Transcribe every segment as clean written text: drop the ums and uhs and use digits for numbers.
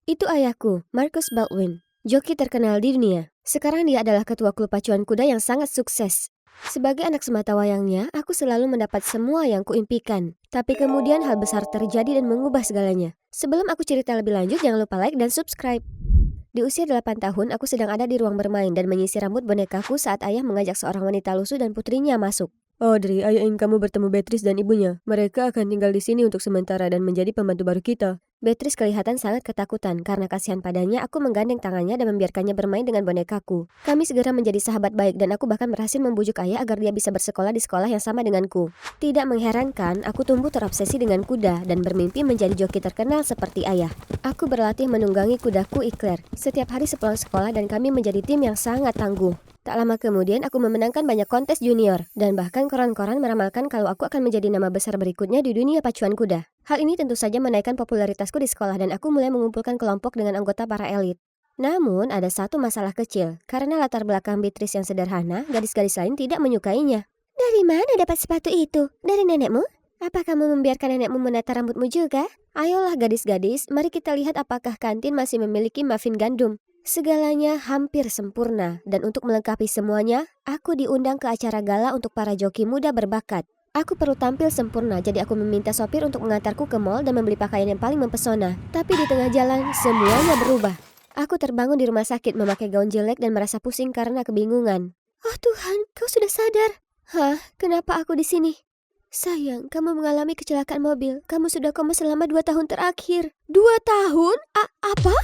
Itu ayahku, Marcus Baldwin, joki terkenal di dunia. Sekarang dia adalah ketua klub pacuan kuda yang sangat sukses. Sebagai anak sematawayangnya, aku selalu mendapat semua yang kuimpikan. Tapi kemudian hal besar terjadi dan mengubah segalanya. Sebelum aku cerita lebih lanjut, jangan lupa like dan subscribe. Di usia 8 tahun, aku sedang ada di ruang bermain dan menyisir rambut bonekaku saat ayah mengajak seorang wanita lusuh dan putrinya masuk. Audrey, ayah ingin kamu bertemu Beatrice dan ibunya. Mereka akan tinggal di sini untuk sementara dan menjadi pembantu baru kita. Beatrice kelihatan sangat ketakutan. Karena kasihan padanya, aku menggandeng tangannya dan membiarkannya bermain dengan bonekaku. Kami segera menjadi sahabat baik dan aku bahkan berhasil membujuk ayah agar dia bisa bersekolah di sekolah yang sama denganku. Tidak mengherankan, aku tumbuh terobsesi dengan kuda dan bermimpi menjadi joki terkenal seperti ayah. Aku berlatih menunggangi kudaku Eclair setiap hari sepulang sekolah dan kami menjadi tim yang sangat tangguh. Tak lama kemudian aku memenangkan banyak kontes junior dan bahkan koran-koran meramalkan kalau aku akan menjadi nama besar berikutnya di dunia pacuan kuda. Hal ini tentu saja menaikkan popularitasku di sekolah dan aku mulai mengumpulkan kelompok dengan anggota para elit. Namun ada satu masalah kecil, karena latar belakang Beatrice yang sederhana, gadis-gadis lain tidak menyukainya. Dari mana dapat sepatu itu? Dari nenekmu? Apa kamu membiarkan nenekmu menata rambutmu juga? Ayolah gadis-gadis, mari kita lihat apakah kantin masih memiliki muffin gandum. Segalanya hampir sempurna, dan untuk melengkapi semuanya, aku diundang ke acara gala untuk para joki muda berbakat. Aku perlu tampil sempurna, jadi aku meminta sopir untuk mengantarku ke mall dan membeli pakaian yang paling mempesona. Tapi di tengah jalan, semuanya berubah. Aku terbangun di rumah sakit memakai gaun jelek dan merasa pusing karena kebingungan. Oh Tuhan, kau sudah sadar? Hah, kenapa aku di sini? Sayang, kamu mengalami kecelakaan mobil. Kamu sudah koma selama 2 tahun terakhir. 2 tahun? Apa?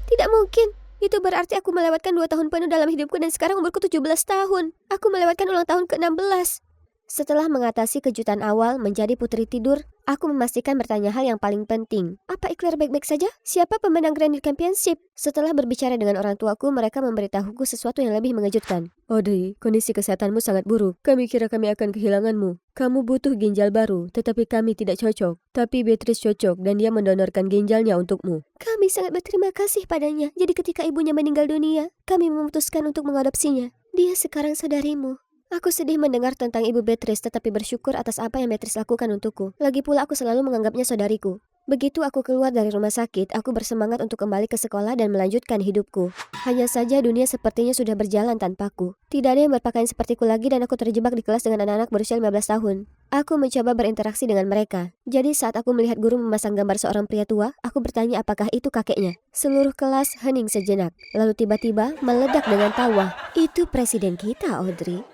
Tidak mungkin. Itu berarti aku melewatkan 2 tahun penuh dalam hidupku dan sekarang umurku 17 tahun. Aku melewatkan ulang tahun ke-16. Setelah mengatasi kejutan awal menjadi putri tidur, aku memastikan bertanya hal yang paling penting. Apa Eclair baik-baik saja? Siapa pemenang Grand Championship? Setelah berbicara dengan orang tuaku, mereka memberitahuku sesuatu yang lebih mengejutkan. Audrey, kondisi kesehatanmu sangat buruk. Kami kira kami akan kehilanganmu. Kamu butuh ginjal baru, tetapi kami tidak cocok. Tapi Beatrice cocok dan dia mendonorkan ginjalnya untukmu. Kami sangat berterima kasih padanya. Jadi ketika ibunya meninggal dunia, kami memutuskan untuk mengadopsinya. Dia sekarang saudarimu. Aku sedih mendengar tentang ibu Beatrice tetapi bersyukur atas apa yang Beatrice lakukan untukku. Lagi pula aku selalu menganggapnya saudariku. Begitu aku keluar dari rumah sakit, aku bersemangat untuk kembali ke sekolah dan melanjutkan hidupku. Hanya saja dunia sepertinya sudah berjalan tanpaku. Tidak ada yang berpakaian sepertiku lagi dan aku terjebak di kelas dengan anak-anak berusia 15 tahun. Aku mencoba berinteraksi dengan mereka. Jadi saat aku melihat guru memasang gambar seorang pria tua, aku bertanya apakah itu kakeknya. Seluruh kelas hening sejenak. Lalu tiba-tiba meledak dengan tawa. Itu presiden kita, Audrey.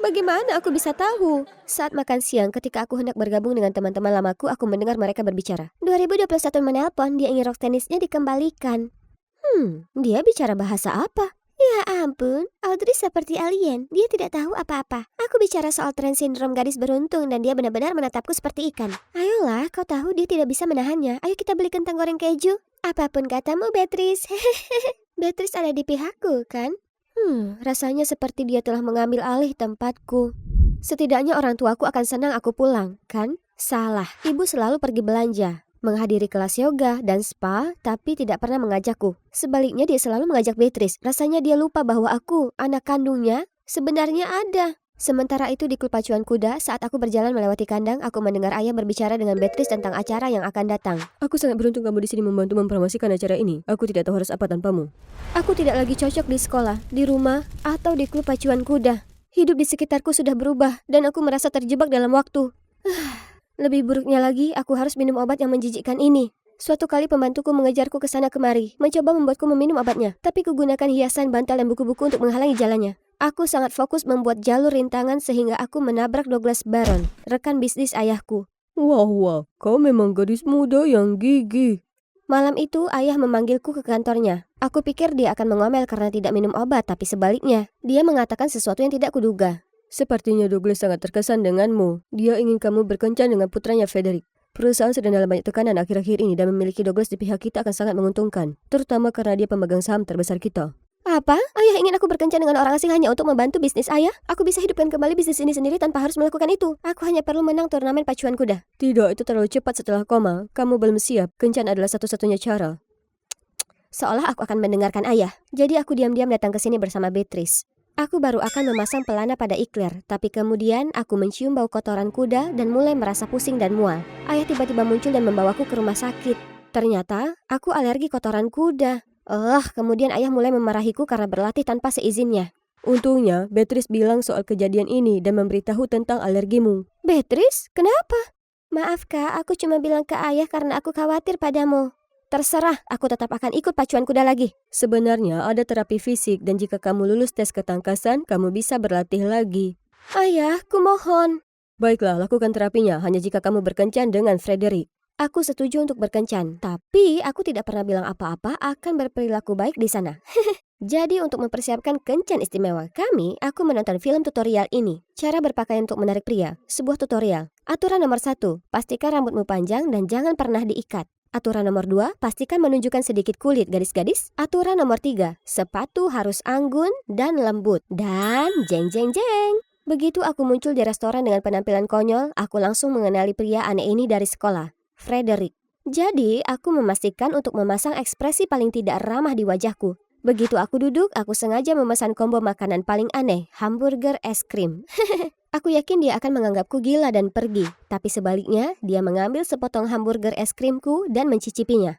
Bagaimana aku bisa tahu? Saat makan siang ketika aku hendak bergabung dengan teman-teman lamaku, aku mendengar mereka berbicara. 2021 menelpon, dia ingin rok tenisnya dikembalikan. Dia bicara bahasa apa? Ya ampun, Audrey seperti alien. Dia tidak tahu apa-apa. Aku bicara soal tren sindrom gadis beruntung dan dia benar-benar menatapku seperti ikan. Ayolah, kau tahu dia tidak bisa menahannya. Ayo kita beli kentang goreng keju. Apapun katamu, Beatrice. Beatrice ada di pihakku, kan? Rasanya seperti dia telah mengambil alih tempatku. Setidaknya orang tuaku akan senang aku pulang, kan? Salah, ibu selalu pergi belanja, menghadiri kelas yoga dan spa, tapi tidak pernah mengajakku. Sebaliknya dia selalu mengajak Beatrice. Rasanya dia lupa bahwa aku, anak kandungnya, sebenarnya ada. Sementara itu di klub pacuan kuda, saat aku berjalan melewati kandang, aku mendengar ayah berbicara dengan Beatrice tentang acara yang akan datang. Aku sangat beruntung kamu di sini membantu mempromosikan acara ini. Aku tidak tahu harus apa tanpamu. Aku tidak lagi cocok di sekolah, di rumah, atau di klub pacuan kuda. Hidup di sekitarku sudah berubah, dan aku merasa terjebak dalam waktu. Lebih buruknya lagi, aku harus minum obat yang menjijikkan ini. Suatu kali pembantuku mengejarku ke sana kemari, mencoba membuatku meminum obatnya, tapi kugunakan hiasan, bantal, dan buku-buku untuk menghalangi jalannya. Aku sangat fokus membuat jalur rintangan sehingga aku menabrak Douglas Baron, rekan bisnis ayahku. Wah, kau memang gadis muda yang gigih. Malam itu ayah memanggilku ke kantornya. Aku pikir dia akan mengomel karena tidak minum obat, tapi sebaliknya. Dia mengatakan sesuatu yang tidak kuduga. Sepertinya Douglas sangat terkesan denganmu. Dia ingin kamu berkencan dengan putranya Frederick. Perusahaan sedang dalam banyak tekanan akhir-akhir ini dan memiliki Douglas di pihak kita akan sangat menguntungkan. Terutama karena dia pemegang saham terbesar kita. Apa? Ayah ingin aku berkencan dengan orang asing hanya untuk membantu bisnis ayah? Aku bisa hidupkan kembali bisnis ini sendiri tanpa harus melakukan itu. Aku hanya perlu menang turnamen pacuan kuda. Tidak, itu terlalu cepat setelah koma. Kamu belum siap. Kencan adalah satu-satunya cara. Seolah aku akan mendengarkan ayah. Jadi aku diam-diam datang ke sini bersama Beatrice. Aku baru akan memasang pelana pada Eclair, tapi kemudian aku mencium bau kotoran kuda dan mulai merasa pusing dan mual. Ayah tiba-tiba muncul dan membawaku ke rumah sakit. Ternyata aku alergi kotoran kuda. Kemudian ayah mulai memarahiku karena berlatih tanpa seizinnya. Untungnya, Beatrice bilang soal kejadian ini dan memberitahu tentang alergimu. Beatrice, kenapa? Maaf kak, aku cuma bilang ke ayah karena aku khawatir padamu. Terserah, aku tetap akan ikut pacuan kuda lagi. Sebenarnya ada terapi fisik dan jika kamu lulus tes ketangkasan, kamu bisa berlatih lagi. Ayah, kumohon. Baiklah, lakukan terapinya hanya jika kamu berkencan dengan Frederick. Aku setuju untuk berkencan, tapi aku tidak pernah bilang apa-apa akan berperilaku baik di sana. Jadi untuk mempersiapkan kencan istimewa kami, aku menonton film tutorial ini. Cara berpakaian untuk menarik pria, sebuah tutorial. Aturan nomor 1, pastikan rambutmu panjang dan jangan pernah diikat. Aturan nomor 2, pastikan menunjukkan sedikit kulit gadis-gadis. Aturan nomor 3, sepatu harus anggun dan lembut. Dan jeng jeng jeng. Begitu aku muncul di restoran dengan penampilan konyol, aku langsung mengenali pria aneh ini dari sekolah, Frederick. Jadi, aku memastikan untuk memasang ekspresi paling tidak ramah di wajahku. Begitu aku duduk, aku sengaja memesan combo makanan paling aneh, hamburger es krim. Aku yakin dia akan menganggapku gila dan pergi. Tapi sebaliknya, dia mengambil sepotong hamburger es krimku dan mencicipinya.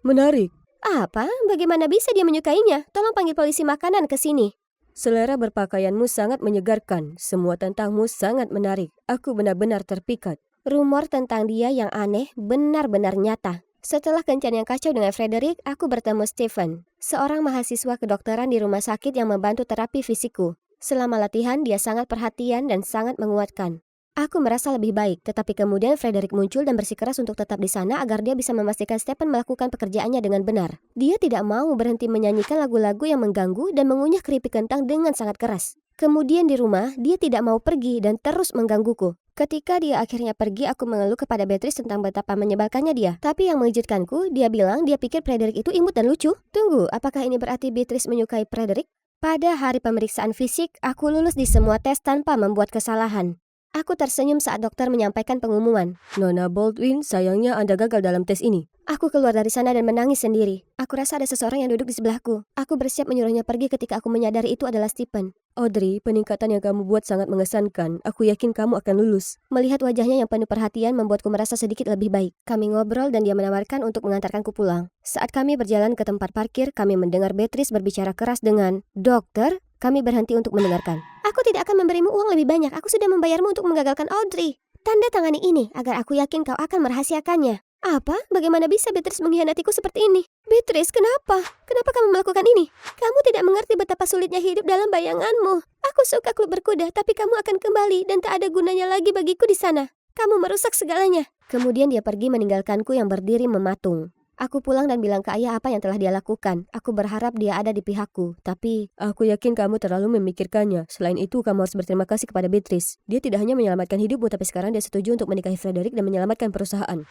Menarik. Apa? Bagaimana bisa dia menyukainya? Tolong panggil polisi makanan ke sini. Selera berpakaianmu sangat menyegarkan. Semua tentangmu sangat menarik. Aku benar-benar terpikat. Rumor tentang dia yang aneh benar-benar nyata. Setelah kencan yang kacau dengan Frederick, aku bertemu Stephen, seorang mahasiswa kedokteran di rumah sakit yang membantu terapi fisikku. Selama latihan, dia sangat perhatian dan sangat menguatkan. Aku merasa lebih baik, tetapi kemudian Frederick muncul dan bersikeras untuk tetap di sana agar dia bisa memastikan Stephen melakukan pekerjaannya dengan benar. Dia tidak mau berhenti menyanyikan lagu-lagu yang mengganggu dan mengunyah keripik kentang dengan sangat keras. Kemudian di rumah, dia tidak mau pergi dan terus menggangguku. Ketika dia akhirnya pergi, aku mengeluh kepada Beatrice tentang betapa menyebalkannya dia. Tapi yang mengejutkanku, dia bilang dia pikir Frederick itu imut dan lucu. Tunggu, apakah ini berarti Beatrice menyukai Frederick? Pada hari pemeriksaan fisik, aku lulus di semua tes tanpa membuat kesalahan. Aku tersenyum saat dokter menyampaikan pengumuman. Nona Baldwin, sayangnya Anda gagal dalam tes ini. Aku keluar dari sana dan menangis sendiri. Aku rasa ada seseorang yang duduk di sebelahku. Aku bersiap menyuruhnya pergi ketika aku menyadari itu adalah Stephen. Audrey, peningkatan yang kamu buat sangat mengesankan. Aku yakin kamu akan lulus. Melihat wajahnya yang penuh perhatian membuatku merasa sedikit lebih baik. Kami ngobrol dan dia menawarkan untuk mengantarkanku pulang. Saat kami berjalan ke tempat parkir, kami mendengar Beatrice berbicara keras dengan, "Dokter?" Kami berhenti untuk mendengarkan. "Aku tidak akan memberimu uang lebih banyak. Aku sudah membayarmu untuk menggagalkan Audrey. Tanda tangani ini agar aku yakin kau akan merahasiakannya." Apa? Bagaimana bisa Beatrice mengkhianatiku seperti ini? Beatrice, kenapa? Kenapa kamu melakukan ini? Kamu tidak mengerti betapa sulitnya hidup dalam bayanganmu. Aku suka klub berkuda, tapi kamu akan kembali dan tak ada gunanya lagi bagiku di sana. Kamu merusak segalanya. Kemudian dia pergi meninggalkanku yang berdiri mematung. Aku pulang dan bilang ke ayah apa yang telah dia lakukan. Aku berharap dia ada di pihakku, tapi aku yakin kamu terlalu memikirkannya. Selain itu, kamu harus berterima kasih kepada Beatrice. Dia tidak hanya menyelamatkan hidupmu, tapi sekarang dia setuju untuk menikahi Frederick dan menyelamatkan perusahaan.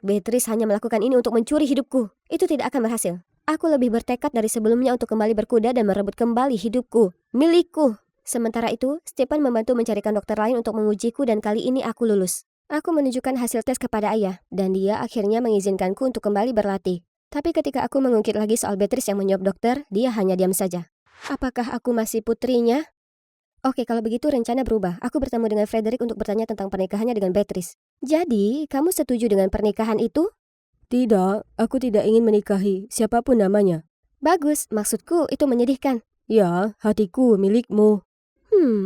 Beatrice hanya melakukan ini untuk mencuri hidupku. Itu tidak akan berhasil. Aku lebih bertekad dari sebelumnya untuk kembali berkuda dan merebut kembali hidupku, milikku. Sementara itu, Stephen membantu mencarikan dokter lain untuk mengujiku dan kali ini aku lulus. Aku menunjukkan hasil tes kepada ayah, dan dia akhirnya mengizinkanku untuk kembali berlatih. Tapi ketika aku mengungkit lagi soal Beatrice yang menyuap dokter, dia hanya diam saja. Apakah aku masih putrinya? Oke, kalau begitu rencana berubah. Aku bertemu dengan Frederick untuk bertanya tentang pernikahannya dengan Beatrice. Jadi, kamu setuju dengan pernikahan itu? Tidak, aku tidak ingin menikahi siapapun namanya. Bagus, maksudku itu menyedihkan. Ya, hatiku milikmu.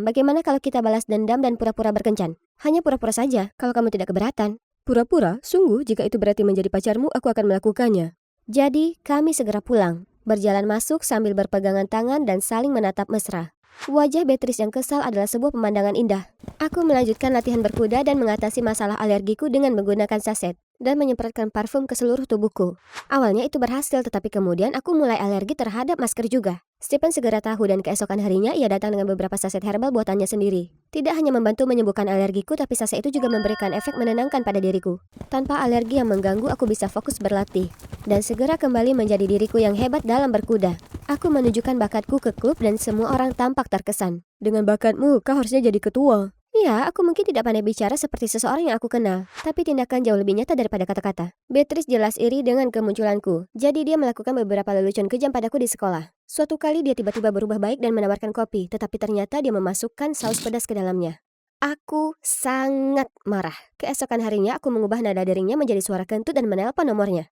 Bagaimana kalau kita balas dendam dan pura-pura berkencan? Hanya pura-pura saja, kalau kamu tidak keberatan. Pura-pura? Sungguh, jika itu berarti menjadi pacarmu, aku akan melakukannya. Jadi, kami segera pulang. Berjalan masuk sambil berpegangan tangan dan saling menatap mesra. Wajah Beatrice yang kesal adalah sebuah pemandangan indah. Aku melanjutkan latihan berkuda dan mengatasi masalah alergiku dengan menggunakan saset dan menyemprotkan parfum ke seluruh tubuhku. Awalnya itu berhasil, tetapi kemudian aku mulai alergi terhadap masker juga. Stephen segera tahu dan keesokan harinya ia datang dengan beberapa saset herbal buatannya sendiri. Tidak hanya membantu menyembuhkan alergiku, tapi saset itu juga memberikan efek menenangkan pada diriku. Tanpa alergi yang mengganggu, aku bisa fokus berlatih dan segera kembali menjadi diriku yang hebat dalam berkuda. Aku menunjukkan bakatku ke klub dan semua orang tampak terkesan. Dengan bakatmu, kau harusnya jadi ketua. Ya, aku mungkin tidak pandai bicara seperti seseorang yang aku kenal, tapi tindakan jauh lebih nyata daripada kata-kata. Beatrice jelas iri dengan kemunculanku, jadi dia melakukan beberapa lelucon kejam padaku di sekolah. Suatu kali dia tiba-tiba berubah baik dan menawarkan kopi, tetapi ternyata dia memasukkan saus pedas ke dalamnya. Aku sangat marah. Keesokan harinya aku mengubah nada deringnya menjadi suara kentut dan menelpon nomornya.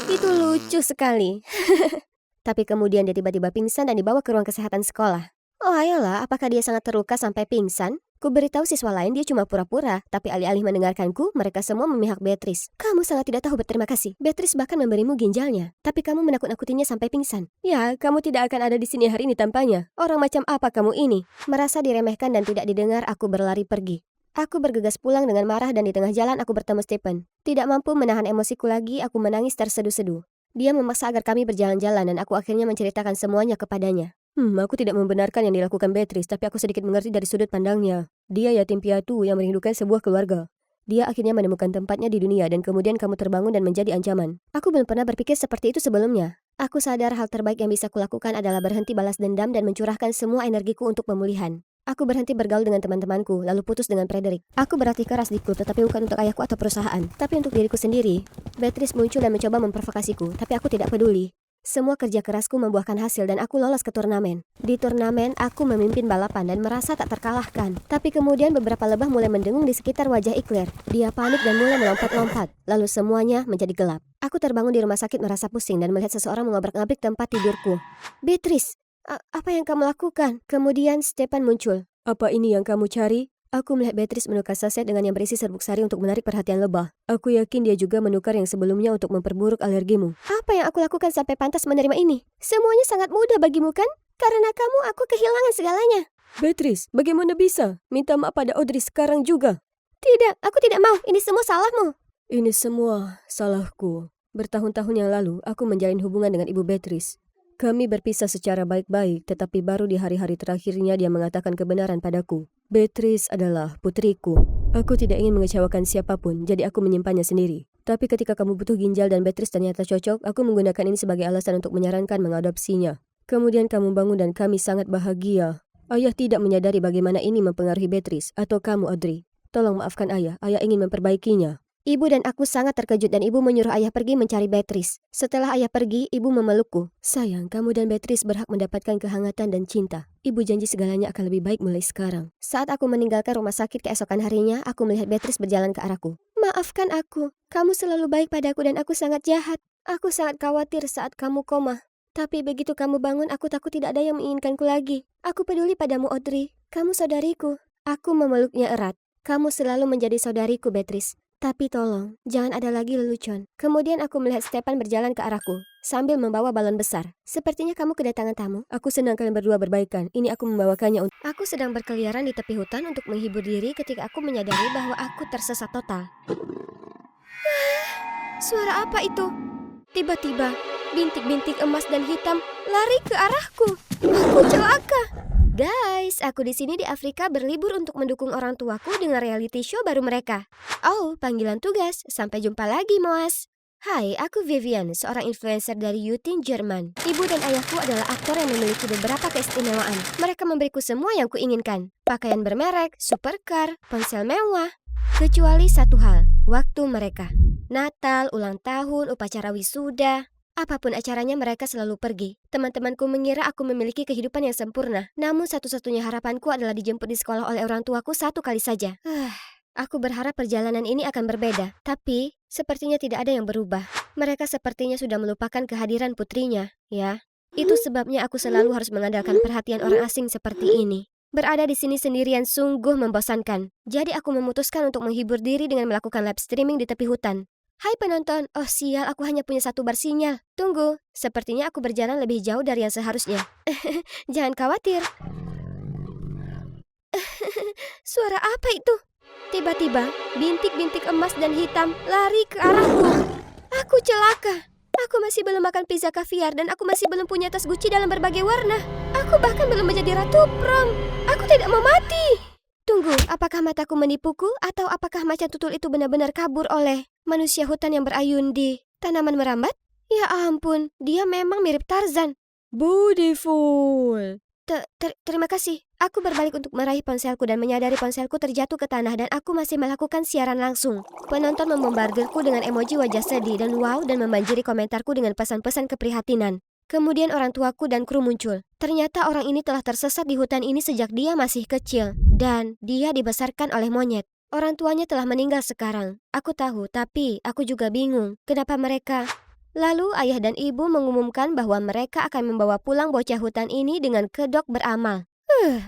Itu lucu sekali. Tapi kemudian dia tiba-tiba pingsan dan dibawa ke ruang kesehatan sekolah. Oh ayolah, apakah dia sangat terluka sampai pingsan? Ku beritahu siswa lain dia cuma pura-pura, tapi alih-alih mendengarkanku, mereka semua memihak Beatrice. Kamu sangat tidak tahu berterima kasih. Beatrice bahkan memberimu ginjalnya, tapi kamu menakut-nakutinya sampai pingsan. Ya, kamu tidak akan ada di sini hari ini tanpanya. Orang macam apa kamu ini? Merasa diremehkan dan tidak didengar, aku berlari pergi. Aku bergegas pulang dengan marah dan di tengah jalan aku bertemu Stephen. Tidak mampu menahan emosiku lagi, aku menangis terseduh-seduh. Dia memaksa agar kami berjalan-jalan dan aku akhirnya menceritakan semuanya kepadanya. Aku tidak membenarkan yang dilakukan Beatrice, tapi aku sedikit mengerti dari sudut pandangnya. Dia yatim piatu yang merindukan sebuah keluarga. Dia akhirnya menemukan tempatnya di dunia dan kemudian kamu terbangun dan menjadi ancaman. Aku belum pernah berpikir seperti itu sebelumnya. Aku sadar hal terbaik yang bisa kulakukan adalah berhenti balas dendam dan mencurahkan semua energiku untuk pemulihan. Aku berhenti bergaul dengan teman-temanku, lalu putus dengan Frederick. Aku berlatih keras di klub, tetapi bukan untuk ayahku atau perusahaan, tapi untuk diriku sendiri. Beatrice muncul dan mencoba memprovokasiku, tapi aku tidak peduli. Semua kerja kerasku membuahkan hasil dan aku lolos ke turnamen. Di turnamen, aku memimpin balapan dan merasa tak terkalahkan. Tapi kemudian beberapa lebah mulai mendengung di sekitar wajah Eclair. Dia panik dan mulai melompat-lompat. Lalu semuanya menjadi gelap. Aku terbangun di rumah sakit merasa pusing dan melihat seseorang mengobrak-ngabrik tempat tidurku. Beatrice, apa yang kamu lakukan? Kemudian Stephen muncul. Apa ini yang kamu cari? Aku melihat Beatrice menukar saset dengan yang berisi serbuk sari untuk menarik perhatian lebah. Aku yakin dia juga menukar yang sebelumnya untuk memperburuk alergimu. Apa yang aku lakukan sampai pantas menerima ini? Semuanya sangat mudah bagimu kan? Karena kamu aku kehilangan segalanya. Beatrice, bagaimana bisa? Minta maaf pada Audrey sekarang juga. Tidak, aku tidak mau. Ini semua salahmu. Ini semua salahku. Bertahun-tahun yang lalu, aku menjalin hubungan dengan Ibu Beatrice. Kami berpisah secara baik-baik, tetapi baru di hari-hari terakhirnya dia mengatakan kebenaran padaku. Beatrice adalah putriku. Aku tidak ingin mengecewakan siapapun, jadi aku menyimpannya sendiri. Tapi ketika kamu butuh ginjal dan Beatrice ternyata cocok, aku menggunakan ini sebagai alasan untuk menyarankan mengadopsinya. Kemudian kamu bangun dan kami sangat bahagia. Ayah tidak menyadari bagaimana ini mempengaruhi Beatrice atau kamu, Audrey. Tolong maafkan ayah ingin memperbaikinya. Ibu dan aku sangat terkejut dan ibu menyuruh ayah pergi mencari Beatrice. Setelah ayah pergi, ibu memelukku. Sayang, kamu dan Beatrice berhak mendapatkan kehangatan dan cinta. Ibu janji segalanya akan lebih baik mulai sekarang. Saat aku meninggalkan rumah sakit keesokan harinya, aku melihat Beatrice berjalan ke arahku. Maafkan aku, kamu selalu baik padaku dan aku sangat jahat. Aku sangat khawatir saat kamu koma. Tapi begitu kamu bangun, aku takut tidak ada yang menginginkanku lagi. Aku peduli padamu, Audrey. Kamu saudariku. Aku memeluknya erat. Kamu selalu menjadi saudariku, Beatrice. Tapi tolong, jangan ada lagi lelucon. Kemudian aku melihat Stephen berjalan ke arahku, sambil membawa balon besar. Sepertinya kamu kedatangan tamu. Aku senang kalian berdua berbaikan. Ini aku membawakannya untuk... Aku sedang berkeliaran di tepi hutan untuk menghibur diri ketika aku menyadari bahwa aku tersesat total. Suara apa itu? Tiba-tiba, bintik-bintik emas dan hitam lari ke arahku. Aku celaka. Guys, aku di sini di Afrika berlibur untuk mendukung orang tuaku dengan reality show baru mereka. Oh, panggilan tugas. Sampai jumpa lagi, Moas. Hai, aku Vivian, seorang influencer dari Yutin, Jerman. Ibu dan ayahku adalah aktor yang memiliki beberapa keistimewaan. Mereka memberiku semua yang kuinginkan. Pakaian bermerek, supercar, ponsel mewah. Kecuali satu hal, waktu mereka. Natal, ulang tahun, upacara wisuda. Apapun acaranya mereka selalu pergi. Teman-temanku mengira aku memiliki kehidupan yang sempurna. Namun satu-satunya harapanku adalah dijemput di sekolah oleh orang tuaku satu kali saja. Aku berharap perjalanan ini akan berbeda. Tapi sepertinya tidak ada yang berubah. Mereka sepertinya sudah melupakan kehadiran putrinya, ya. Itu sebabnya aku selalu harus mengandalkan perhatian orang asing seperti ini. Berada di sini sendirian sungguh membosankan. Jadi aku memutuskan untuk menghibur diri dengan melakukan live streaming di tepi hutan. Hai penonton, oh sial, aku hanya punya satu bar sinyal. Tunggu, sepertinya aku berjalan lebih jauh dari yang seharusnya. Jangan khawatir. Suara apa itu? Tiba-tiba, bintik-bintik emas dan hitam lari ke arahku. Aku celaka. Aku masih belum makan pizza kaviar dan aku masih belum punya tas Gucci dalam berbagai warna. Aku bahkan belum menjadi ratu prom. Aku tidak mau mati. Tunggu, apakah mataku menipuku atau apakah macan tutul itu benar-benar kabur oleh manusia hutan yang berayun di tanaman merambat? Ya ampun, dia memang mirip Tarzan. Beautiful. Terima kasih. Aku berbalik untuk meraih ponselku dan menyadari ponselku terjatuh ke tanah dan aku masih melakukan siaran langsung. Penonton membombardirku dengan emoji wajah sedih dan wow dan membanjiri komentarku dengan pesan-pesan keprihatinan. Kemudian orang tuaku dan kru muncul. Ternyata orang ini telah tersesat di hutan ini sejak dia masih kecil. Dan dia dibesarkan oleh monyet. Orang tuanya telah meninggal sekarang. Aku tahu, tapi aku juga bingung. Kenapa mereka... Lalu ayah dan ibu mengumumkan bahwa mereka akan membawa pulang bocah hutan ini dengan kedok beramal.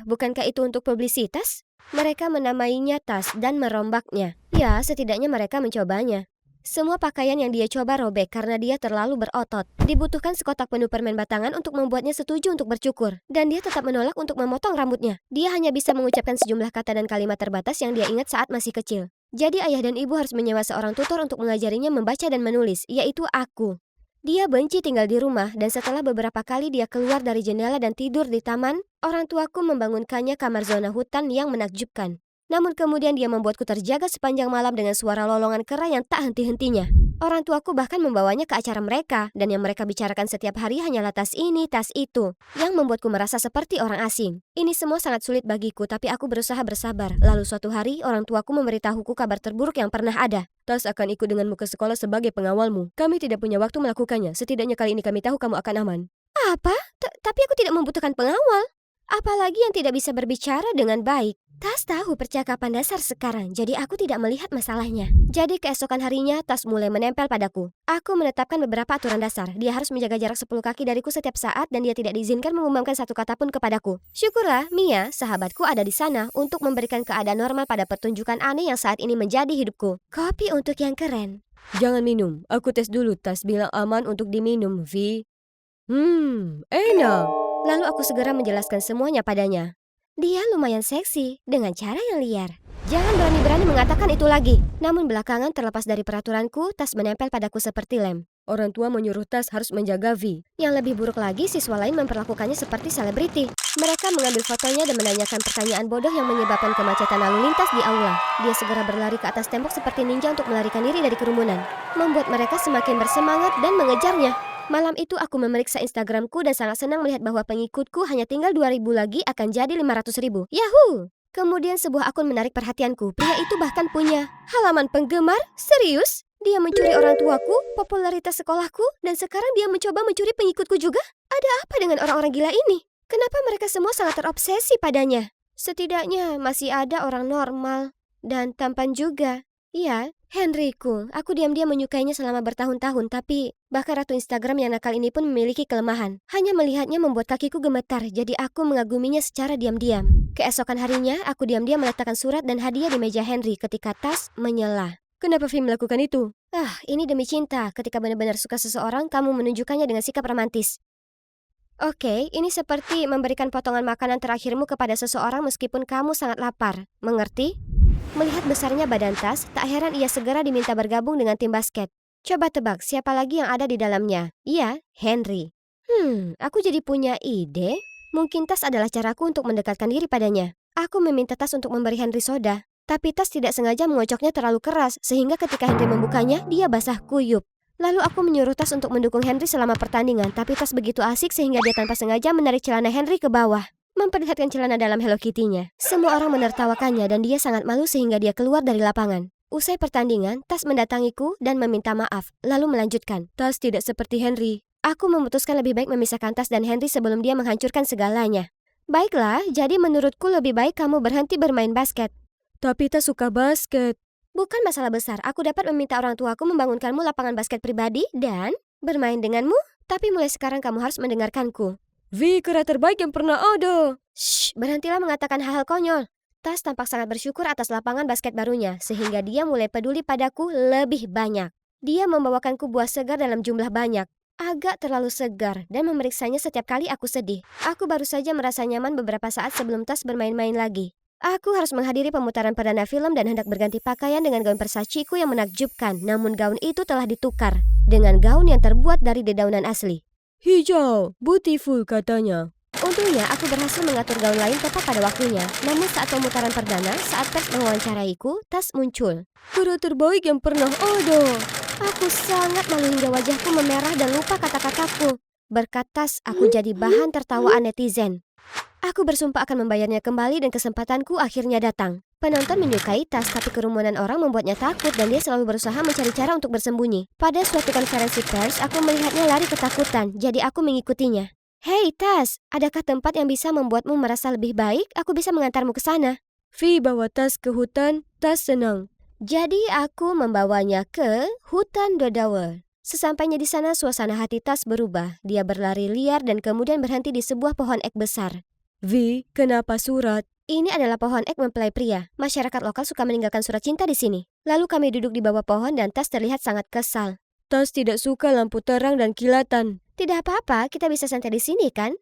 Bukankah itu untuk publisitas? Mereka menamainya tas dan merombaknya. Ya, setidaknya mereka mencobanya. Semua pakaian yang dia coba robek karena dia terlalu berotot. Dibutuhkan sekotak penuh permen batangan untuk membuatnya setuju untuk bercukur. Dan dia tetap menolak untuk memotong rambutnya. Dia hanya bisa mengucapkan sejumlah kata dan kalimat terbatas yang dia ingat saat masih kecil. Jadi ayah dan ibu harus menyewa seorang tutor untuk mengajarinya membaca dan menulis, yaitu aku. Dia benci tinggal di rumah dan setelah beberapa kali dia keluar dari jendela dan tidur di taman, orang tuaku membangunkannya kamar zona hutan yang menakjubkan. Namun kemudian dia membuatku terjaga sepanjang malam dengan suara lolongan kera yang tak henti-hentinya. Orang tuaku bahkan membawanya ke acara mereka, dan yang mereka bicarakan setiap hari hanyalah tas ini, tas itu, yang membuatku merasa seperti orang asing. Ini semua sangat sulit bagiku, tapi aku berusaha bersabar. Lalu suatu hari, orang tuaku memberitahuku kabar terburuk yang pernah ada. Tas akan ikut denganmu ke sekolah sebagai pengawalmu. Kami tidak punya waktu melakukannya. Setidaknya kali ini kami tahu kamu akan aman. Apa? Tapi aku tidak membutuhkan pengawal. Apalagi yang tidak bisa berbicara dengan baik. Tas tahu percakapan dasar sekarang, jadi aku tidak melihat masalahnya. Jadi keesokan harinya, Tas mulai menempel padaku. Aku menetapkan beberapa aturan dasar. Dia harus menjaga jarak 10 kaki dariku setiap saat dan dia tidak diizinkan mengumumkan satu kata pun kepadaku. Syukurlah, Mia, sahabatku ada di sana untuk memberikan keadaan normal pada pertunjukan aneh yang saat ini menjadi hidupku. Kopi untuk yang keren. Jangan minum. Aku tes dulu. Tas bilang aman untuk diminum, Vi. Enak. Lalu aku segera menjelaskan semuanya padanya. Dia lumayan seksi, dengan cara yang liar. Jangan berani-berani mengatakan itu lagi. Namun belakangan terlepas dari peraturanku, Tas menempel padaku seperti lem. Orang tua menyuruh Tas harus menjaga Vi. Yang lebih buruk lagi, siswa lain memperlakukannya seperti selebriti. Mereka mengambil fotonya dan menanyakan pertanyaan bodoh yang menyebabkan kemacetan lalu lintas di aula. Dia segera berlari ke atas tembok seperti ninja untuk melarikan diri dari kerumunan. Membuat mereka semakin bersemangat dan mengejarnya. Malam itu aku memeriksa Instagramku dan sangat senang melihat bahwa pengikutku hanya tinggal 2.000 lagi akan jadi 500.000. Yahoo! Kemudian sebuah akun menarik perhatianku. Pria itu bahkan punya halaman penggemar? Serius? Dia mencuri orang tuaku, popularitas sekolahku, dan sekarang dia mencoba mencuri pengikutku juga? Ada apa dengan orang-orang gila ini? Kenapa mereka semua sangat terobsesi padanya? Setidaknya masih ada orang normal dan tampan juga. Iya, Henryku. Aku diam-diam menyukainya selama bertahun-tahun, tapi bahkan ratu Instagram yang nakal ini pun memiliki kelemahan. Hanya melihatnya membuat kakiku gemetar, jadi aku mengaguminya secara diam-diam. Keesokan harinya, aku diam-diam meletakkan surat dan hadiah di meja Henry ketika Tas menyela. Kenapa Vi melakukan itu? Ini demi cinta. Ketika benar-benar suka seseorang, kamu menunjukkannya dengan sikap romantis. Oke, ini seperti memberikan potongan makanan terakhirmu kepada seseorang meskipun kamu sangat lapar. Mengerti? Melihat besarnya badan Tas, tak heran ia segera diminta bergabung dengan tim basket. Coba tebak siapa lagi yang ada di dalamnya? Iya, Henry. Aku jadi punya ide. Mungkin Tas adalah caraku untuk mendekatkan diri padanya. Aku meminta Tas untuk memberi Henry soda. Tapi Tas tidak sengaja mengocoknya terlalu keras, sehingga ketika Henry membukanya, dia basah kuyup. Lalu aku menyuruh Tas untuk mendukung Henry selama pertandingan, tapi Tas begitu asik sehingga dia tanpa sengaja menarik celana Henry ke bawah. Memperlihatkan celana dalam Hello Kitty-nya. Semua orang menertawakannya dan dia sangat malu sehingga dia keluar dari lapangan. Usai pertandingan, Tas mendatangiku dan meminta maaf, lalu melanjutkan. Tas tidak seperti Henry. Aku memutuskan lebih baik memisahkan Tas dan Henry sebelum dia menghancurkan segalanya. Baiklah, jadi menurutku lebih baik kamu berhenti bermain basket. Tapi Tas suka basket. Bukan masalah besar, aku dapat meminta orang tuaku membangunkanmu lapangan basket pribadi dan bermain denganmu. Tapi mulai sekarang kamu harus mendengarkanku. Vi, kera terbaik yang pernah ada. Shh, berhentilah mengatakan hal-hal konyol. Tas tampak sangat bersyukur atas lapangan basket barunya, sehingga dia mulai peduli padaku lebih banyak. Dia membawakanku buah segar dalam jumlah banyak. Agak terlalu segar dan memeriksanya setiap kali aku sedih. Aku baru saja merasa nyaman beberapa saat sebelum Tas bermain-main lagi. Aku harus menghadiri pemutaran perdana film dan hendak berganti pakaian dengan gaun Versace-ku yang menakjubkan. Namun gaun itu telah ditukar dengan gaun yang terbuat dari dedaunan asli. Hijau, beautiful katanya. Untungnya aku berhasil mengatur gaun lain tepat pada waktunya. Namun saat pemutaran perdana, saat pers mewawancaraiku, Tas muncul. Kera terbaik yang pernah ada. Aku sangat malu hingga wajahku memerah dan lupa kata-kataku. Berkat Tas, aku jadi bahan tertawaan netizen. Aku bersumpah akan membayarnya kembali dan kesempatanku akhirnya datang. Penonton menyukai tas, tapi kerumunan orang membuatnya takut dan dia selalu berusaha mencari cara untuk bersembunyi. Pada suatu konferensi pers, aku melihatnya lari ketakutan, jadi aku mengikutinya. Hei Tas, adakah tempat yang bisa membuatmu merasa lebih baik? Aku bisa mengantarmu ke sana. Vi bawa tas ke hutan, Tas senang. Jadi aku membawanya ke hutan Dodower. Sesampainya di sana, suasana hati Tas berubah. Dia berlari liar dan kemudian berhenti di sebuah pohon ek besar. Vi, kenapa surat? Ini adalah pohon ek mempelai pria. Masyarakat lokal suka meninggalkan surat cinta di sini. Lalu kami duduk di bawah pohon dan Tas terlihat sangat kesal. Tas tidak suka lampu terang dan kilatan. Tidak apa-apa, kita bisa santai di sini kan?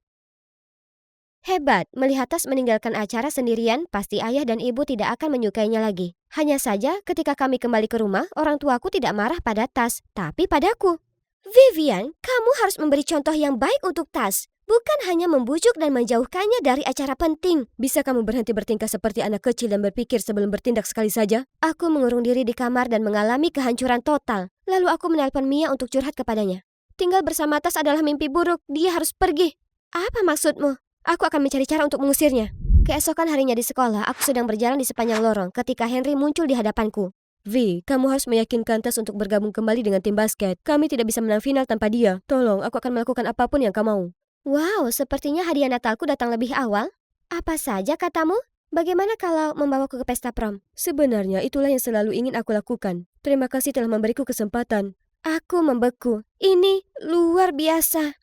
Hebat, melihat Tas meninggalkan acara sendirian, pasti ayah dan ibu tidak akan menyukainya lagi. Hanya saja, ketika kami kembali ke rumah, orang tuaku tidak marah pada Tas, tapi padaku. Vivian, kamu harus memberi contoh yang baik untuk Tas. Bukan hanya membujuk dan menjauhkannya dari acara penting. Bisa kamu berhenti bertingkah seperti anak kecil dan berpikir sebelum bertindak sekali saja? Aku mengurung diri di kamar dan mengalami kehancuran total. Lalu aku menelpon Mia untuk curhat kepadanya. Tinggal bersama Tas adalah mimpi buruk, dia harus pergi. Apa maksudmu? Aku akan mencari cara untuk mengusirnya. Keesokan harinya di sekolah, aku sedang berjalan di sepanjang lorong ketika Henry muncul di hadapanku. Vi, kamu harus meyakinkan Tas untuk bergabung kembali dengan tim basket. Kami tidak bisa menang final tanpa dia. Tolong, aku akan melakukan apapun yang kamu mau. Wow, sepertinya hadiah Natalku datang lebih awal. Apa saja katamu? Bagaimana kalau membawaku ke pesta prom? Sebenarnya itulah yang selalu ingin aku lakukan. Terima kasih telah memberiku kesempatan. Aku membeku. Ini luar biasa.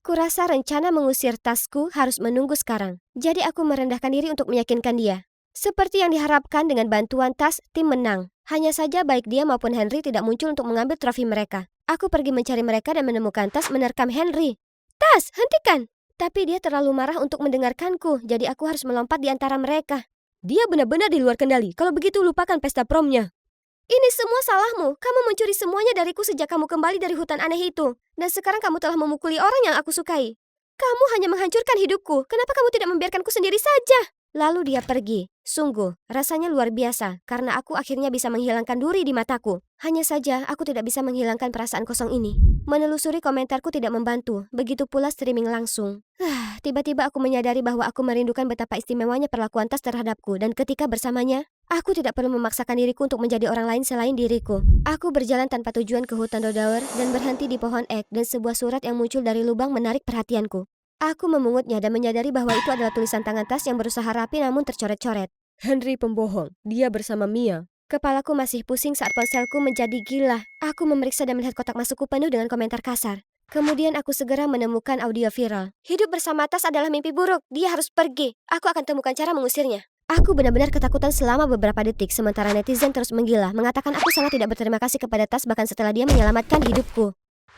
Kurasa rencana mengusir Tasku harus menunggu sekarang. Jadi aku merendahkan diri untuk meyakinkan dia. Seperti yang diharapkan dengan bantuan Tas, tim menang. Hanya saja baik dia maupun Henry tidak muncul untuk mengambil trofi mereka. Aku pergi mencari mereka dan menemukan Tas menerkam Henry. Tas, hentikan! Tapi dia terlalu marah untuk mendengarkanku, jadi aku harus melompat di antara mereka. Dia benar-benar di luar kendali. Kalau begitu lupakan pesta promnya. Ini semua salahmu. Kamu mencuri semuanya dariku sejak kamu kembali dari hutan aneh itu. Dan sekarang kamu telah memukuli orang yang aku sukai. Kamu hanya menghancurkan hidupku. Kenapa kamu tidak membiarkanku sendiri saja? Lalu dia pergi. Sungguh, rasanya luar biasa karena aku akhirnya bisa menghilangkan duri di mataku. Hanya saja, aku tidak bisa menghilangkan perasaan kosong ini. Menelusuri komentarku tidak membantu. Begitu pula streaming langsung. Tiba-tiba aku menyadari bahwa aku merindukan betapa istimewanya perlakuan Tas terhadapku. Dan ketika bersamanya, aku tidak perlu memaksakan diriku untuk menjadi orang lain selain diriku. Aku berjalan tanpa tujuan ke hutan Dodower dan berhenti di pohon ek dan sebuah surat yang muncul dari lubang menarik perhatianku. Aku memungutnya dan menyadari bahwa itu adalah tulisan tangan Tas yang berusaha rapi namun tercoret-coret. Henry pembohong. Dia bersama Mia. Kepalaku masih pusing saat ponselku menjadi gila. Aku memeriksa dan melihat kotak masukku penuh dengan komentar kasar. Kemudian aku segera menemukan audio viral. Hidup bersama Tas adalah mimpi buruk. Dia harus pergi. Aku akan temukan cara mengusirnya. Aku benar-benar ketakutan selama beberapa detik, sementara netizen terus menggila, mengatakan aku sangat tidak berterima kasih kepada Tas bahkan setelah dia menyelamatkan hidupku.